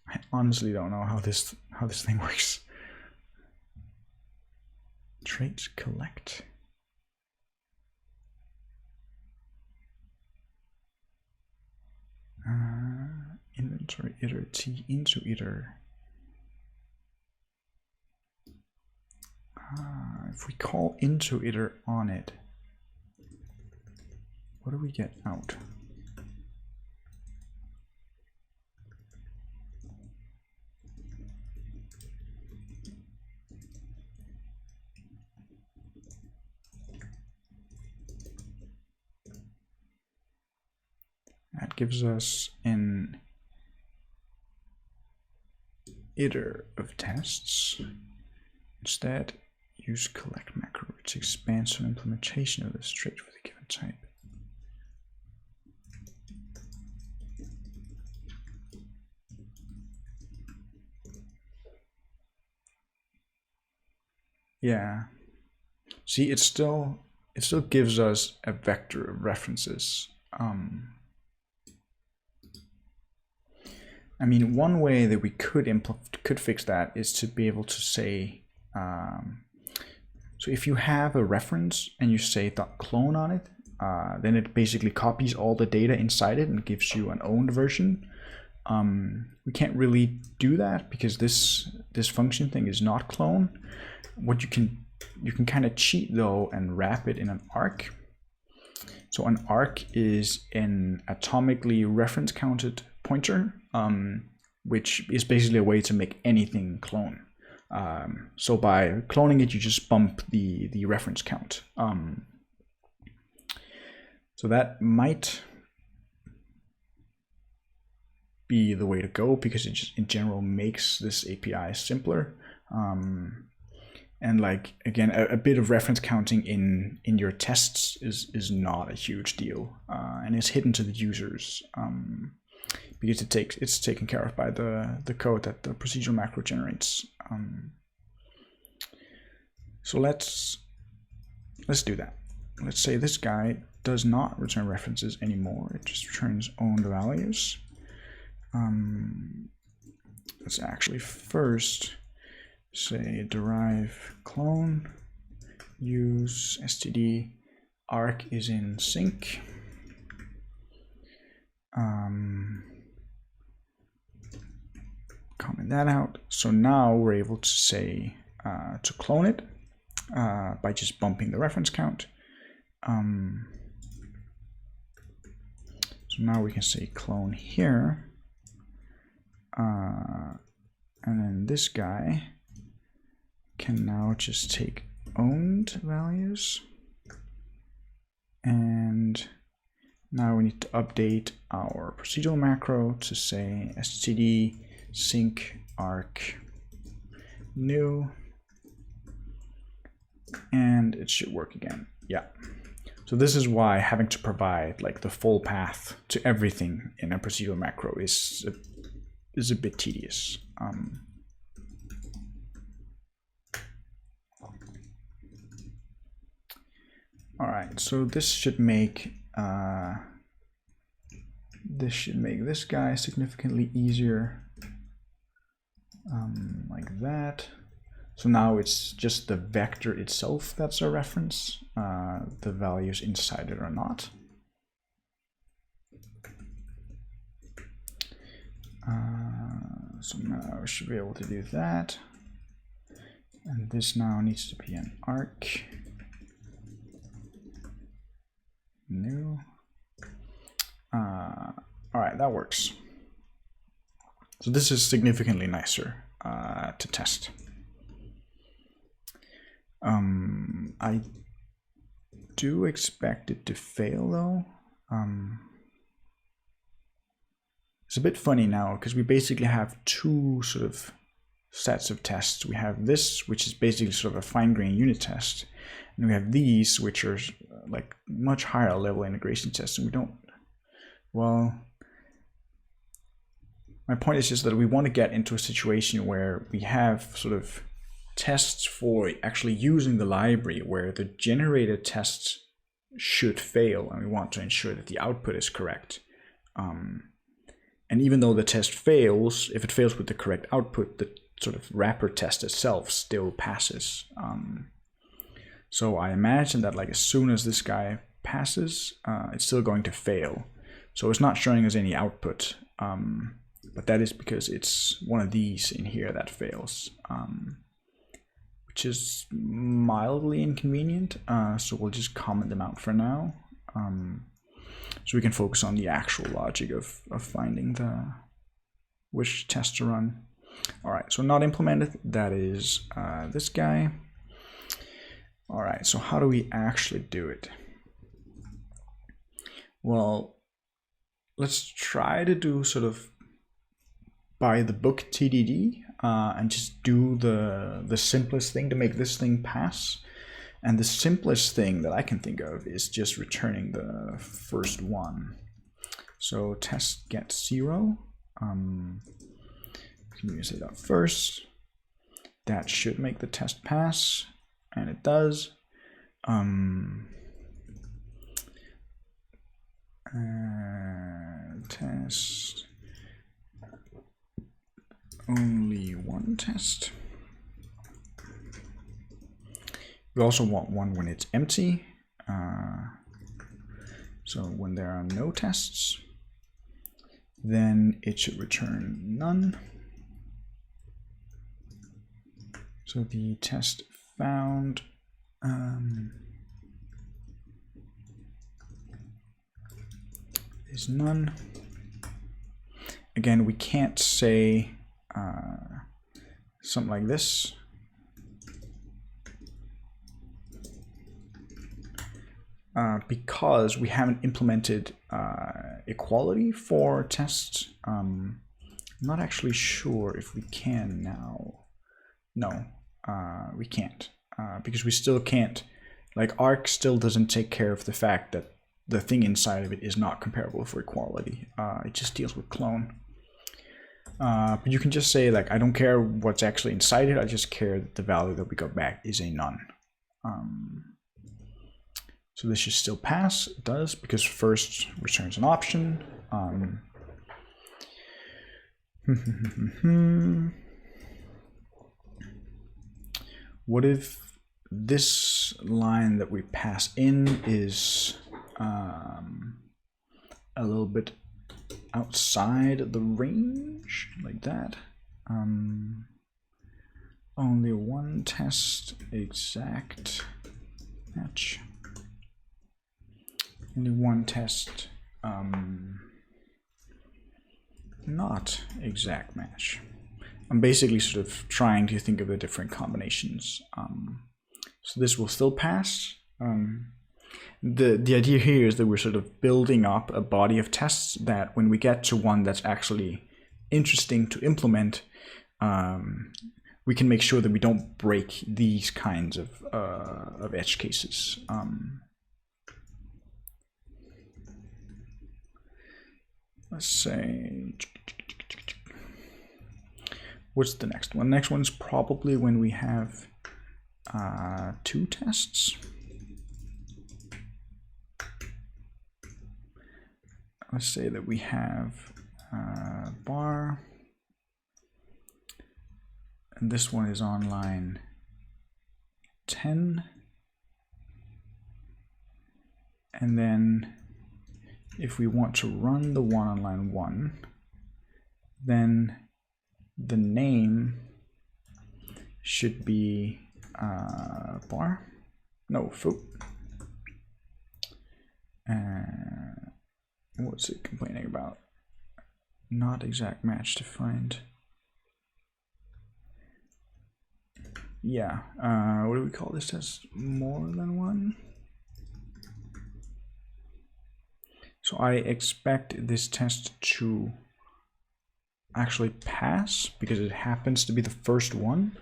I honestly don't know how this thing works. Traits collect. Inventory iter t into iter. If we call into iter on it, what do we get out? gives us an iter of tests. Instead, use collect macro, which expands some implementation of the string for the given type. Yeah. See, it still gives us a vector of references. I mean, one way that we could fix that is to be able to say, so if you have a reference and you say .clone on it, then it basically copies all the data inside it and gives you an owned version. We can't really do that because this function thing is not clone. What you can kind of cheat though and wrap it in an arc. So an arc is an atomically reference counted pointer, which is basically a way to make anything clone. So by cloning it, you just bump the reference count. So that might be the way to go because it just in general makes this API simpler. And like, again, a bit of reference counting in your tests is not a huge deal, and it's hidden to the users because it's taken care of by the code that the procedural macro generates. So let's do that. Let's say this guy does not return references anymore. It just returns owned values. Let's actually first say derive clone, use std arc is in sync. Comment that out. So now we're able to say to clone it by just bumping the reference count. So now we can say clone here, and then this guy can now just take owned values, and now we need to update our procedural macro to say std sync arc new, and it should work again. Yeah. So this is why having to provide like the full path to everything in a procedural macro is a bit tedious. All right, so this should make this guy significantly easier, like that. So now it's just the vector itself that's a reference. The values inside it are not. So now we should be able to do that. And this now needs to be an arc. New. All right, that works. So this is significantly nicer to test. I do expect it to fail though. It's a bit funny now because we basically have two sort of sets of tests. We have this, which is basically sort of a fine-grained unit test, and we have these, which are like much higher level integration tests. And we don't, well, my point is just that we want to get into a situation where we have sort of tests for actually using the library where the generated tests should fail, and we want to ensure that the output is correct. And even though the test fails, if it fails with the correct output, the sort of wrapper test itself still passes. So I imagine that like as soon as this guy passes, it's still going to fail. So it's not showing us any output, but that is because it's one of these in here that fails, which is mildly inconvenient. So we'll just comment them out for now. So we can focus on the actual logic of finding which test to run. All right, so not implemented, that is this guy. All right, so how do we actually do it? Well, let's try to do sort of by the book TDD and just do the simplest thing to make this thing pass. And the simplest thing that I can think of is just returning the first one. So test get 0. Use it up first. That should make the test pass, and it does. Test only one test. We also want one when it's empty. So when there are no tests, then it should return none. So the test found is none. Again, we can't say something like this. Because we haven't implemented equality for tests. I'm not actually sure if we can now. No, we can't, because we still can't, like arc still doesn't take care of the fact that the thing inside of it is not comparable for equality. It just deals with clone. But you can just say like, I don't care what's actually inside it, I just care that the value that we got back is a none. So this should still pass. It does, because first returns an option. What if this line that we pass in is a little bit outside the range, like that? Only one test exact match. Only one test not exact match. I'm basically sort of trying to think of the different combinations. So this will still pass. The idea here is that we're sort of building up a body of tests that when we get to one that's actually interesting to implement, we can make sure that we don't break these kinds of edge cases. Let's say, what's the next one? Next one's probably when we have 2 tests. Let's say that we have bar, and this one is on line 10, and then if we want to run the one on line 1, then the name should be bar, no, foo. What's it complaining about? Not exact match to find. Yeah, what do we call this test? More than one? So I expect this test to actually pass because it happens to be the first one.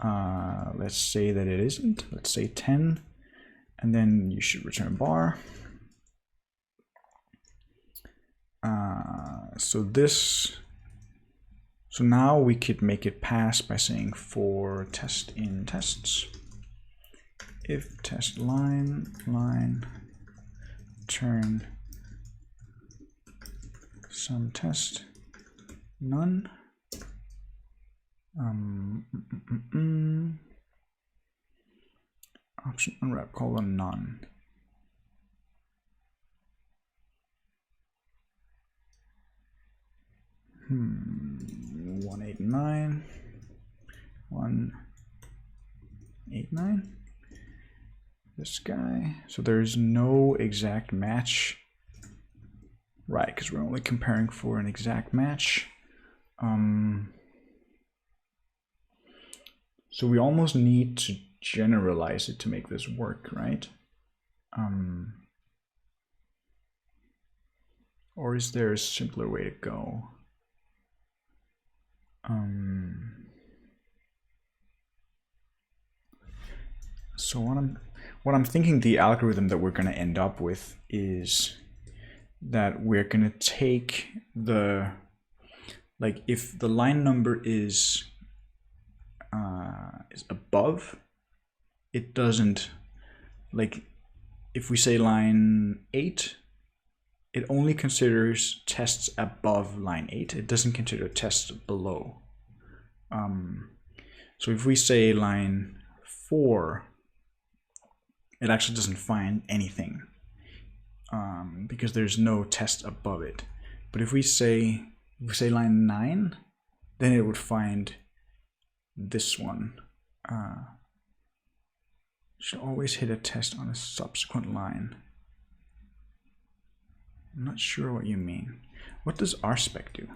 Let's say that it isn't. Let's say 10, and then you should return bar. So now we could make it pass by saying for test in tests, if test line turn some test none. Option unwrap colon none. Hmm. 189. 189. This guy. So there's no exact match. Right, because we're only comparing for an exact match. So we almost need to generalize it to make this work, right? Or is there a simpler way to go? So what I'm thinking the algorithm that we're going to end up with is that we're going to take the, like, if the line number is above, it doesn't, like, if we say line 8, it only considers tests above line 8. It doesn't consider tests below. So if we say line 4, it actually doesn't find anything because there's no test above it. But if we say line 9, then it would find this one. Should always hit a test on a subsequent line. I'm not sure what you mean. What does rspec do?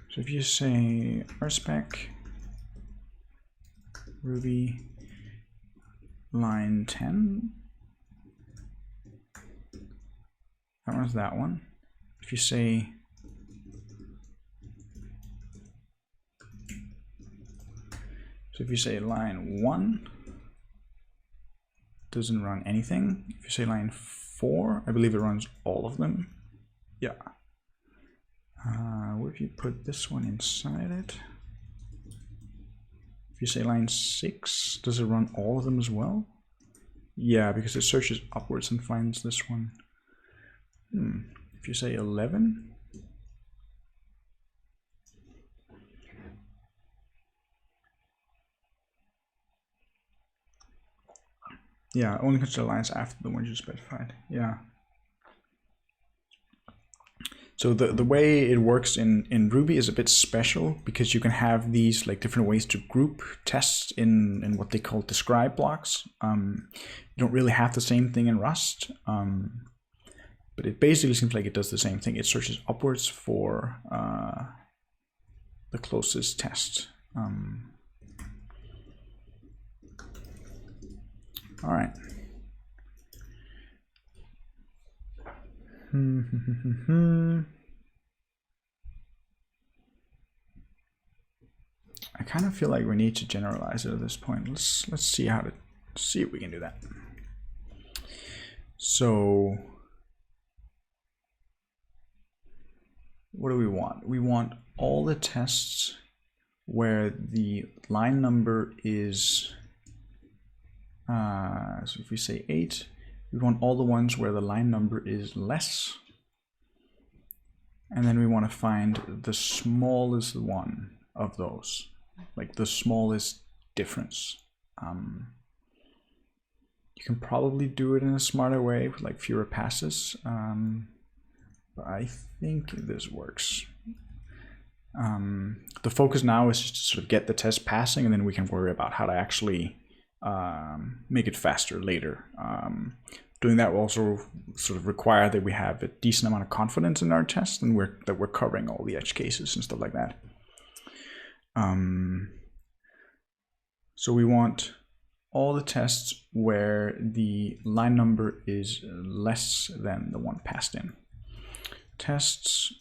So if you say rspec Ruby line 10, that runs that one. If you say line 1, doesn't run anything. If you say line 4, I believe it runs all of them. Yeah. What if you put this one inside it? If you say line 6, does it run all of them as well? Yeah, because it searches upwards and finds this one. If you say 11, yeah, only consider lines after the ones you specified. Yeah. So the way it works in Ruby is a bit special because you can have these like different ways to group tests in what they call describe blocks. You don't really have the same thing in Rust, but it basically seems like it does the same thing. It searches upwards for the closest test. All right. I kind of feel like we need to generalize it at this point. Let's see if we can do that. So what do we want? We want all the tests where the line number is so if we say 8, we want all the ones where the line number is less, and then we want to find the smallest one of those, like the smallest difference. You can probably do it in a smarter way with like fewer passes, but I think this works. The focus now is just to sort of get the test passing, and then we can worry about how to actually make it faster later. Doing that will also sort of require that we have a decent amount of confidence in our test and that we're covering all the edge cases and stuff like that. So we want all the tests where the line number is less than the one passed in. Tests,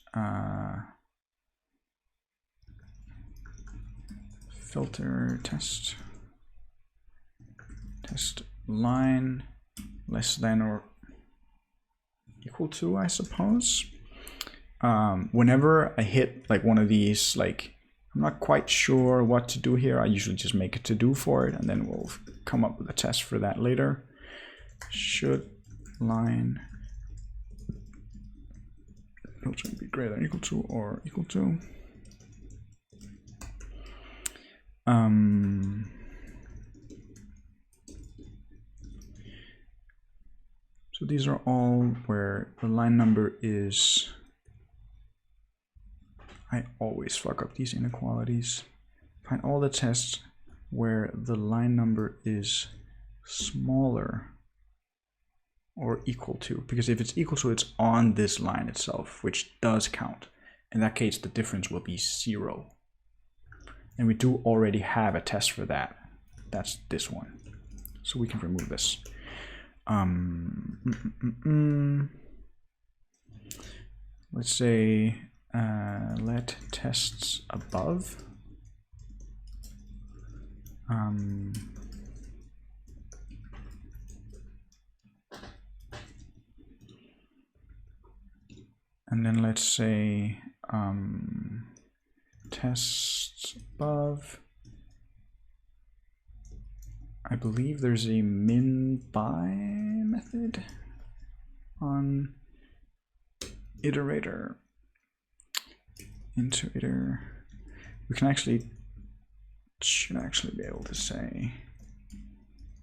filter test line less than or equal to, I suppose. Whenever I hit like one of these, like I'm not quite sure what to do here, I usually just make a to-do for it, and then we'll come up with a test for that later. Should line filter be greater than equal to or equal to? So these are all where the line number is I always fuck up these inequalities. Find all the tests where the line number is smaller or equal to, because if it's equal to, it's on this line itself, which does count. In that case, the difference will be 0. And we do already have a test for that. That's this one. So we can remove this. Let's say let tests above and then let's say tests above. I believe there's a min by method on iterator. Into iter. We can should actually be able to say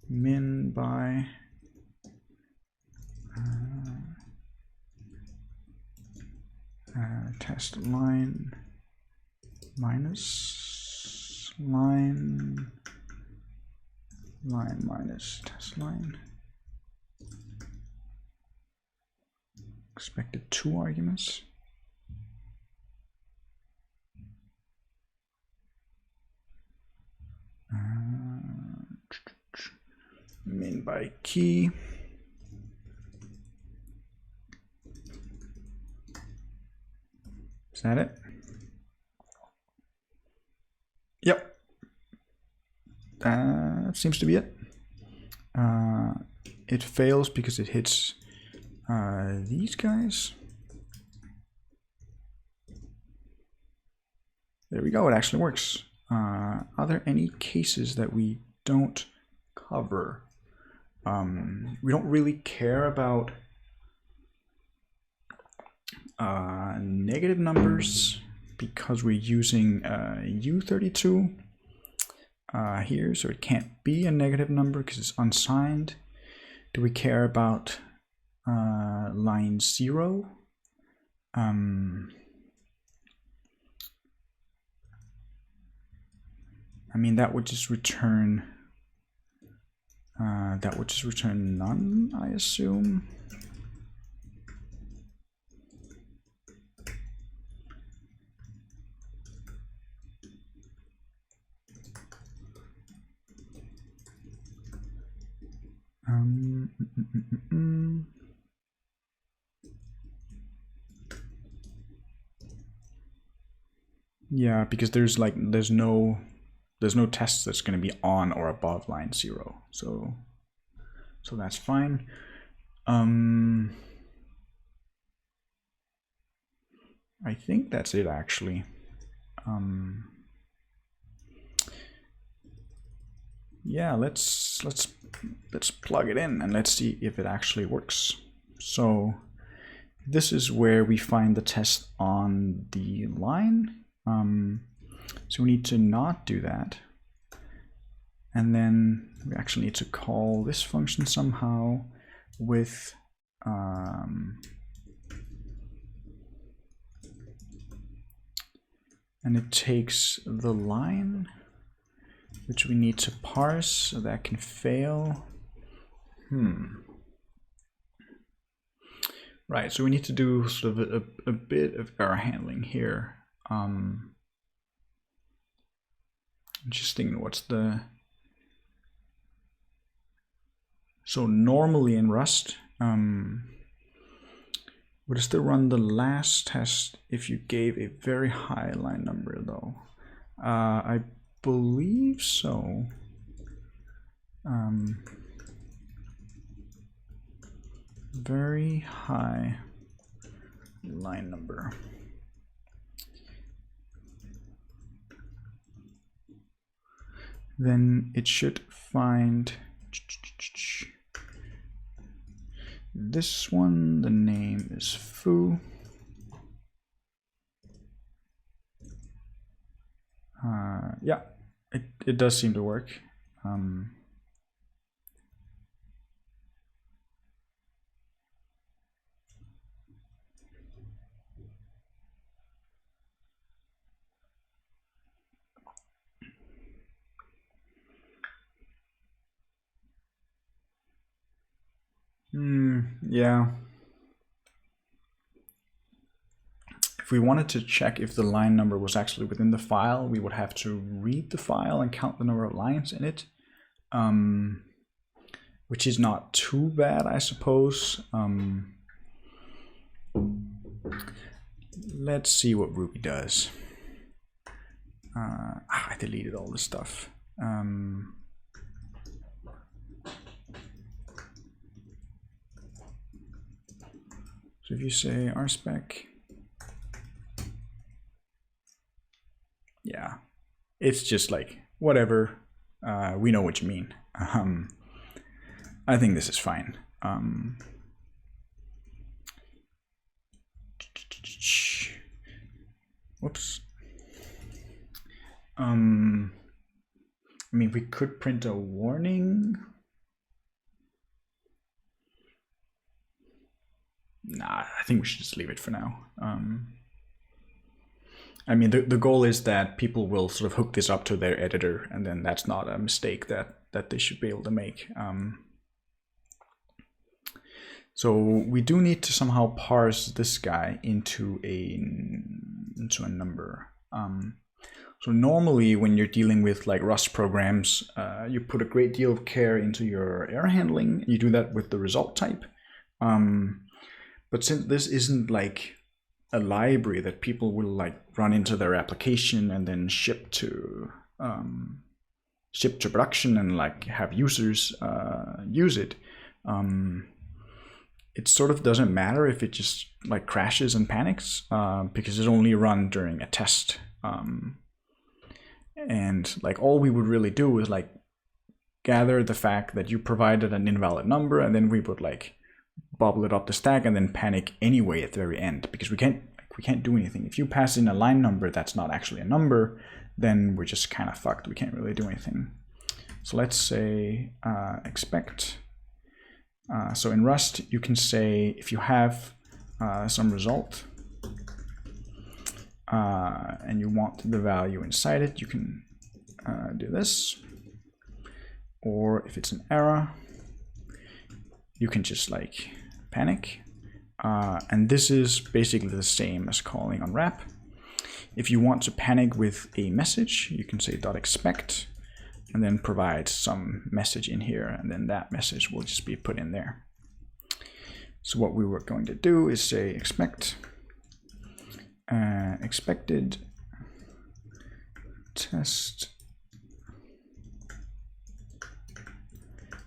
min by test line minus line minus test line. Expected 2 arguments. Min by key. Is that it? Yep. That seems to be it. It fails because it hits these guys. There we go, it actually works. Are there any cases that we don't cover? We don't really care about negative numbers because we're using U32 here, so it can't be a negative number because it's unsigned. Do we care about line 0? I mean, that would just return none, I assume. Yeah, because there's no test that's going to be on or above line 0, so that's fine. I think that's it actually. Yeah, let's plug it in and let's see if it actually works. So this is where we find the test on the line. So we need to not do that. And then we actually need to call this function somehow with and it takes the line, which we need to parse, so that can fail. Right, so we need to do sort of a bit of error handling here. Just thinking, so normally in Rust, would it still run the last test if you gave a very high line number though? I believe so. Very high line number. Then it should find this one. The name is foo. Yeah, it does seem to work. Yeah. If we wanted to check if the line number was actually within the file, we would have to read the file and count the number of lines in it, which is not too bad, I suppose. Let's see what Ruby does. I deleted all this stuff. So if you say rspec, yeah, it's just like whatever. We know what you mean. I think this is fine. Whoops. I mean, we could print a warning. Nah, I think we should just leave it for now. I mean, the goal is that people will sort of hook this up to their editor, and then that's not a mistake that they should be able to make. So we do need to somehow parse this guy into a number. So normally when you're dealing with like Rust programs, you put a great deal of care into your error handling. You do that with the result type. But since this isn't like a library that people will like run into their application and then ship to production and like have users use it, it sort of doesn't matter if it just like crashes and panics, because it's only run during a test. And like all we would really do is like gather the fact that you provided an invalid number, and then we would like bubble it up the stack and then panic anyway at the very end, because we can't do anything. If you pass in a line number that's not actually a number, then we're just kind of fucked. We can't really do anything. So let's say expect. So in Rust, you can say if you have some result and you want the value inside it, you can do this. Or if it's an error, you can just like panic. And this is basically the same as calling on wrap. If you want to panic with a message, you can say .expect and then provide some message in here, and then that message will just be put in there. So what we were going to do is say expect expected test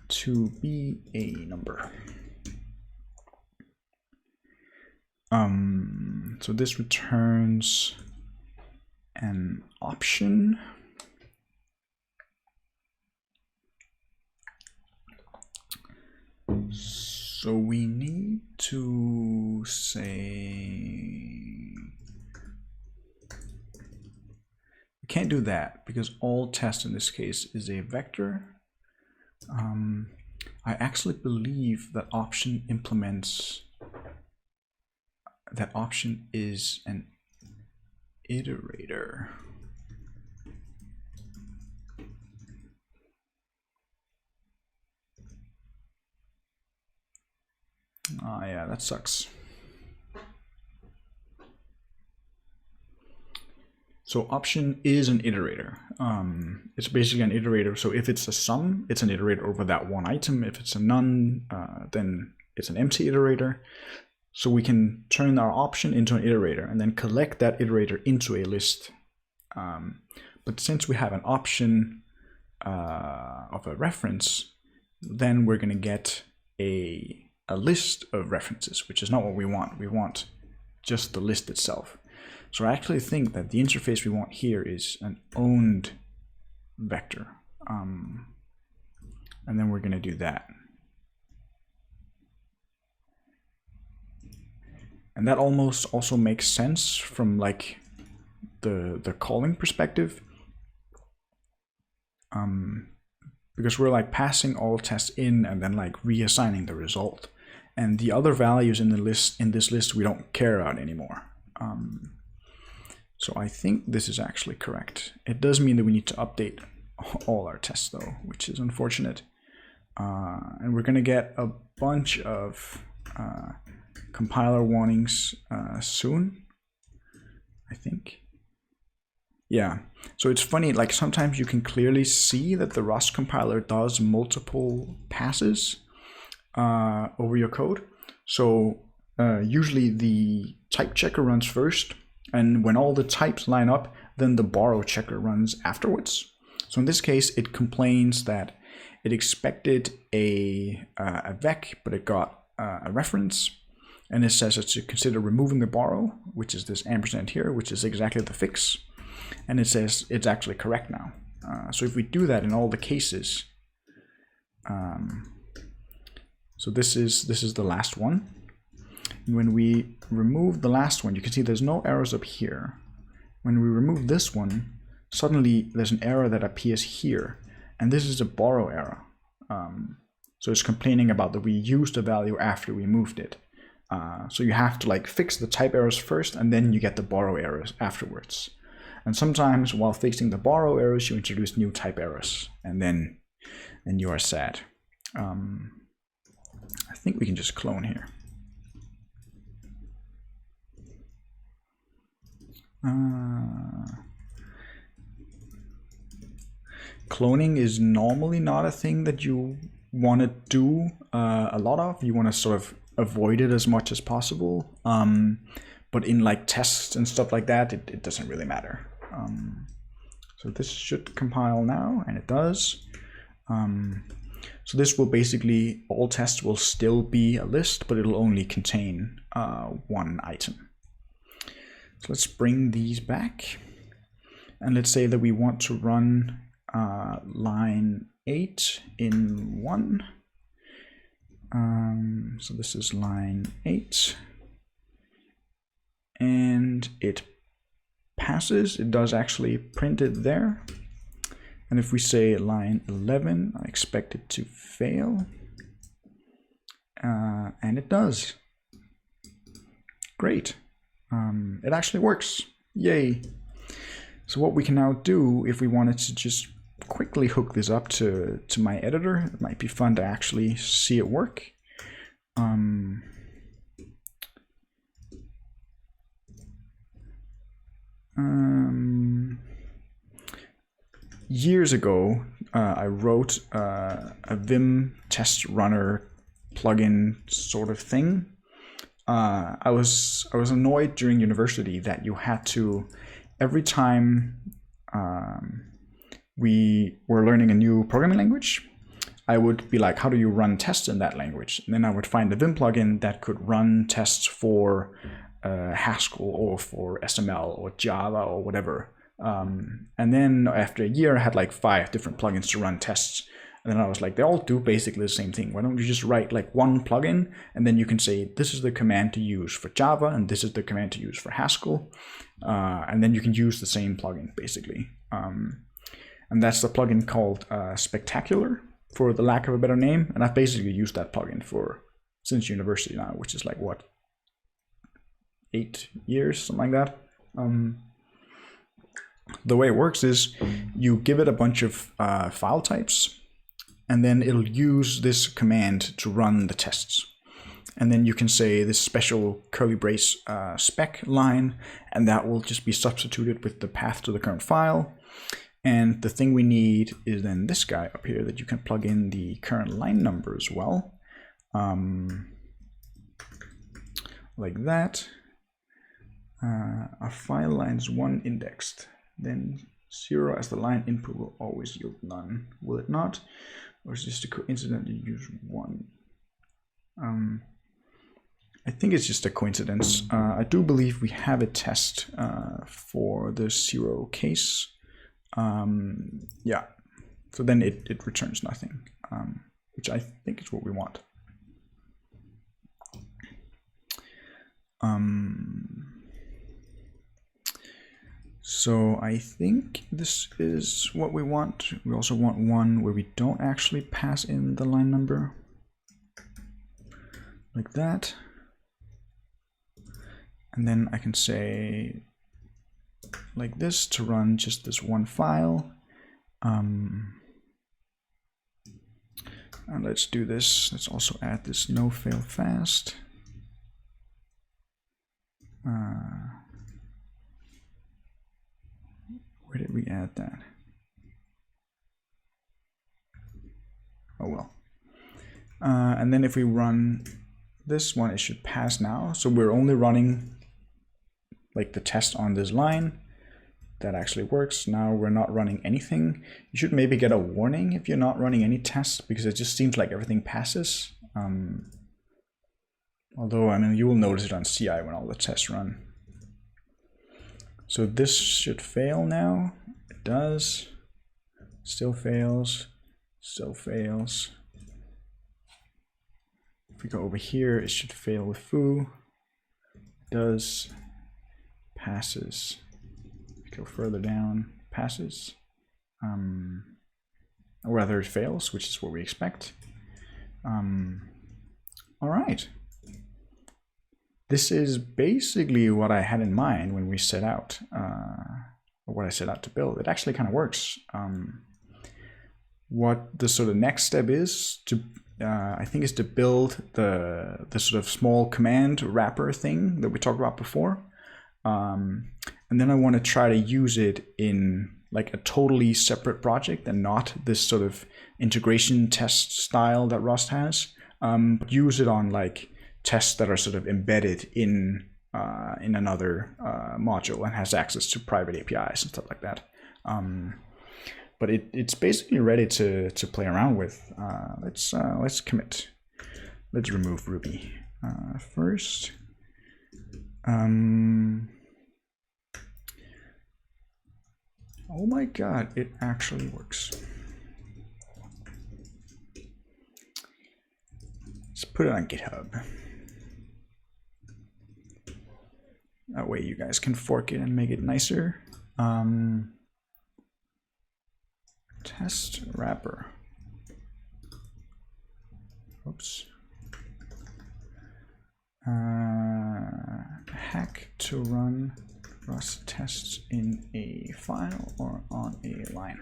to be a number. So this returns an option. So we need to say, we can't do that because all test in this case is a vector. I actually believe that option implements, that option is an iterator. Oh yeah, that sucks. So option is an iterator. It's basically an iterator. So if it's a sum, it's an iterator over that one item. If it's a none, then it's an empty iterator. So we can turn our option into an iterator and then collect that iterator into a list. But since we have an option of a reference, then we're going to get a list of references, which is not what we want. We want just the list itself. So I actually think that the interface we want here is an owned vector. And then we're going to do that. And that almost also makes sense from like the calling perspective. Because we're like passing all tests in and then like reassigning the result. And the other values in the list, in this list, we don't care about anymore. So I think this is actually correct. It does mean that we need to update all our tests though, which is unfortunate. And we're gonna get a bunch of compiler warnings soon, I think. Yeah, so it's funny, like sometimes you can clearly see that the Rust compiler does multiple passes over your code. So usually the type checker runs first, and when all the types line up, then the borrow checker runs afterwards. So in this case, it complains that it expected a vec, but it got a reference, and it says it should consider removing the borrow, which is this ampersand here, which is exactly the fix, and it says it's actually correct now. So if we do that in all the cases, so this is the last one. And when we remove the last one, you can see there's no errors up here. When we remove this one, suddenly there's an error that appears here, and this is a borrow error. So it's complaining about that we used a value after we moved it. So you have to like fix the type errors first, and then you get the borrow errors afterwards. And sometimes while fixing the borrow errors, you introduce new type errors, and then you are sad. I think we can just clone here. Cloning is normally not a thing that you want to do a lot of. You want to sort of avoid it as much as possible. But in like tests and stuff like that, it doesn't really matter. So this should compile now, and it does. So this will basically, all tests will still be a list, but it'll only contain one item. So let's bring these back, and let's say that we want to run line 8 in 1. So this is line 8, and it passes. It does actually print it there. And if we say line 11, I expect it to fail, and it does. Great. It actually works. Yay. So what we can now do, if we wanted to just quickly hook this up to my editor, it might be fun to actually see it work. Years ago, I wrote a Vim test runner plugin sort of thing. I was annoyed during university that you had to, every time we were learning a new programming language, I would be like, how do you run tests in that language? And then I would find a Vim plugin that could run tests for Haskell or for SML or Java or whatever. And then after a year, I had like 5 different plugins to run tests. And then I was like, they all do basically the same thing. Why don't you just write like one plugin, and then you can say, this is the command to use for Java, and this is the command to use for Haskell. And then you can use the same plugin, basically. And that's the plugin called Spectacular, for the lack of a better name. And I've basically used that plugin since university now, which is like, what, 8 years, something like that. The way it works is you give it a bunch of file types, and then it'll use this command to run the tests. And then you can say this special curly brace spec line, and that will just be substituted with the path to the current file. And the thing we need is then this guy up here that you can plug in the current line number as well. Like that. Our file lines 1 indexed. Then 0 as the line input will always yield none. Will it not? Or is this a coincidence you use 1? I think it's just a coincidence. I do believe we have a test for the 0 case. Yeah, so then it returns nothing, which I think is what we want. So I think this is what we want. We also want one where we don't actually pass in the line number, like that. And then I can say like this to run just this one file. And let's do this. Let's also add this no fail fast. Where did we add that? Oh well. And then if we run this one, it should pass now. So we're only running like the test on this line. That actually works. Now we're not running anything. You should maybe get a warning if you're not running any tests, because it just seems like everything passes. Although, I mean, you will notice it on CI when all the tests run. So this should fail now. It does. Still fails. Still fails. If we go over here, it should fail with foo. It does. Passes. Go further down, passes, or rather it fails, which is what we expect. All right. This is basically what I had in mind when we set out, or what I set out to build. It actually kind of works. What the sort of next step is to, I think, is to build the sort of small command wrapper thing that we talked about before. And then I want to try to use it in like a totally separate project and not this sort of integration test style that Rust has. But use it on like tests that are sort of embedded in another module and has access to private APIs and stuff like that. But it's basically ready to play around with. Let's commit. Let's remove Ruby first. Oh my god, it actually works. Let's put it on GitHub. That way you guys can fork it and make it nicer. Test wrapper. Oops. Hack to run Rust tests in a file or on a line.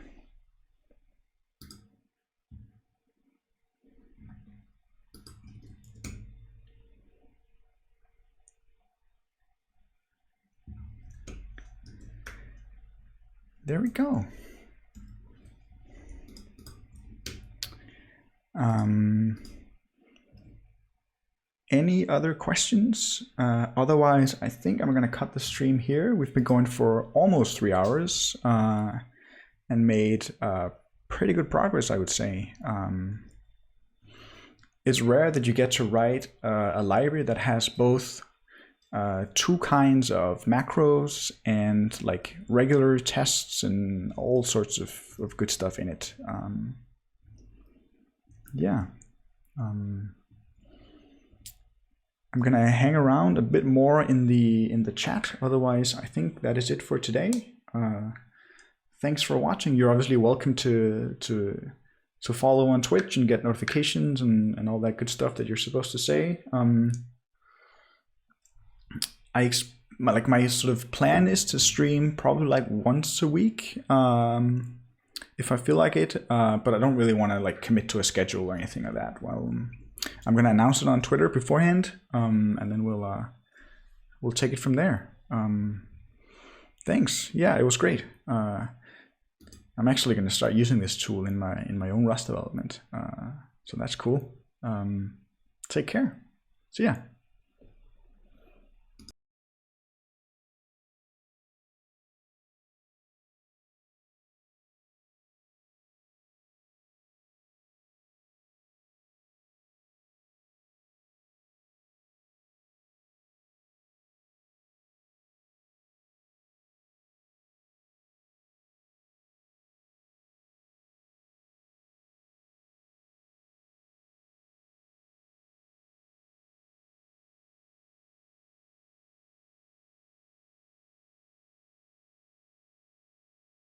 There we go. Any other questions? Otherwise, I think I'm going to cut the stream here. We've been going for almost 3 hours and made pretty good progress, I would say. It's rare that you get to write a library that has both two kinds of macros and like regular tests and all sorts of good stuff in it. Yeah. I'm gonna hang around a bit more in the chat. Otherwise, I think that is it for today. Thanks for watching. You're obviously welcome to follow on Twitch and get notifications and all that good stuff that you're supposed to say. My sort of plan is to stream probably like once a week if I feel like it, but I don't really want to like commit to a schedule or anything like that. Well, I'm gonna announce it on Twitter beforehand, and then we'll take it from there. Thanks. Yeah, it was great. I'm actually gonna start using this tool in my own Rust development, so that's cool. Take care. See ya.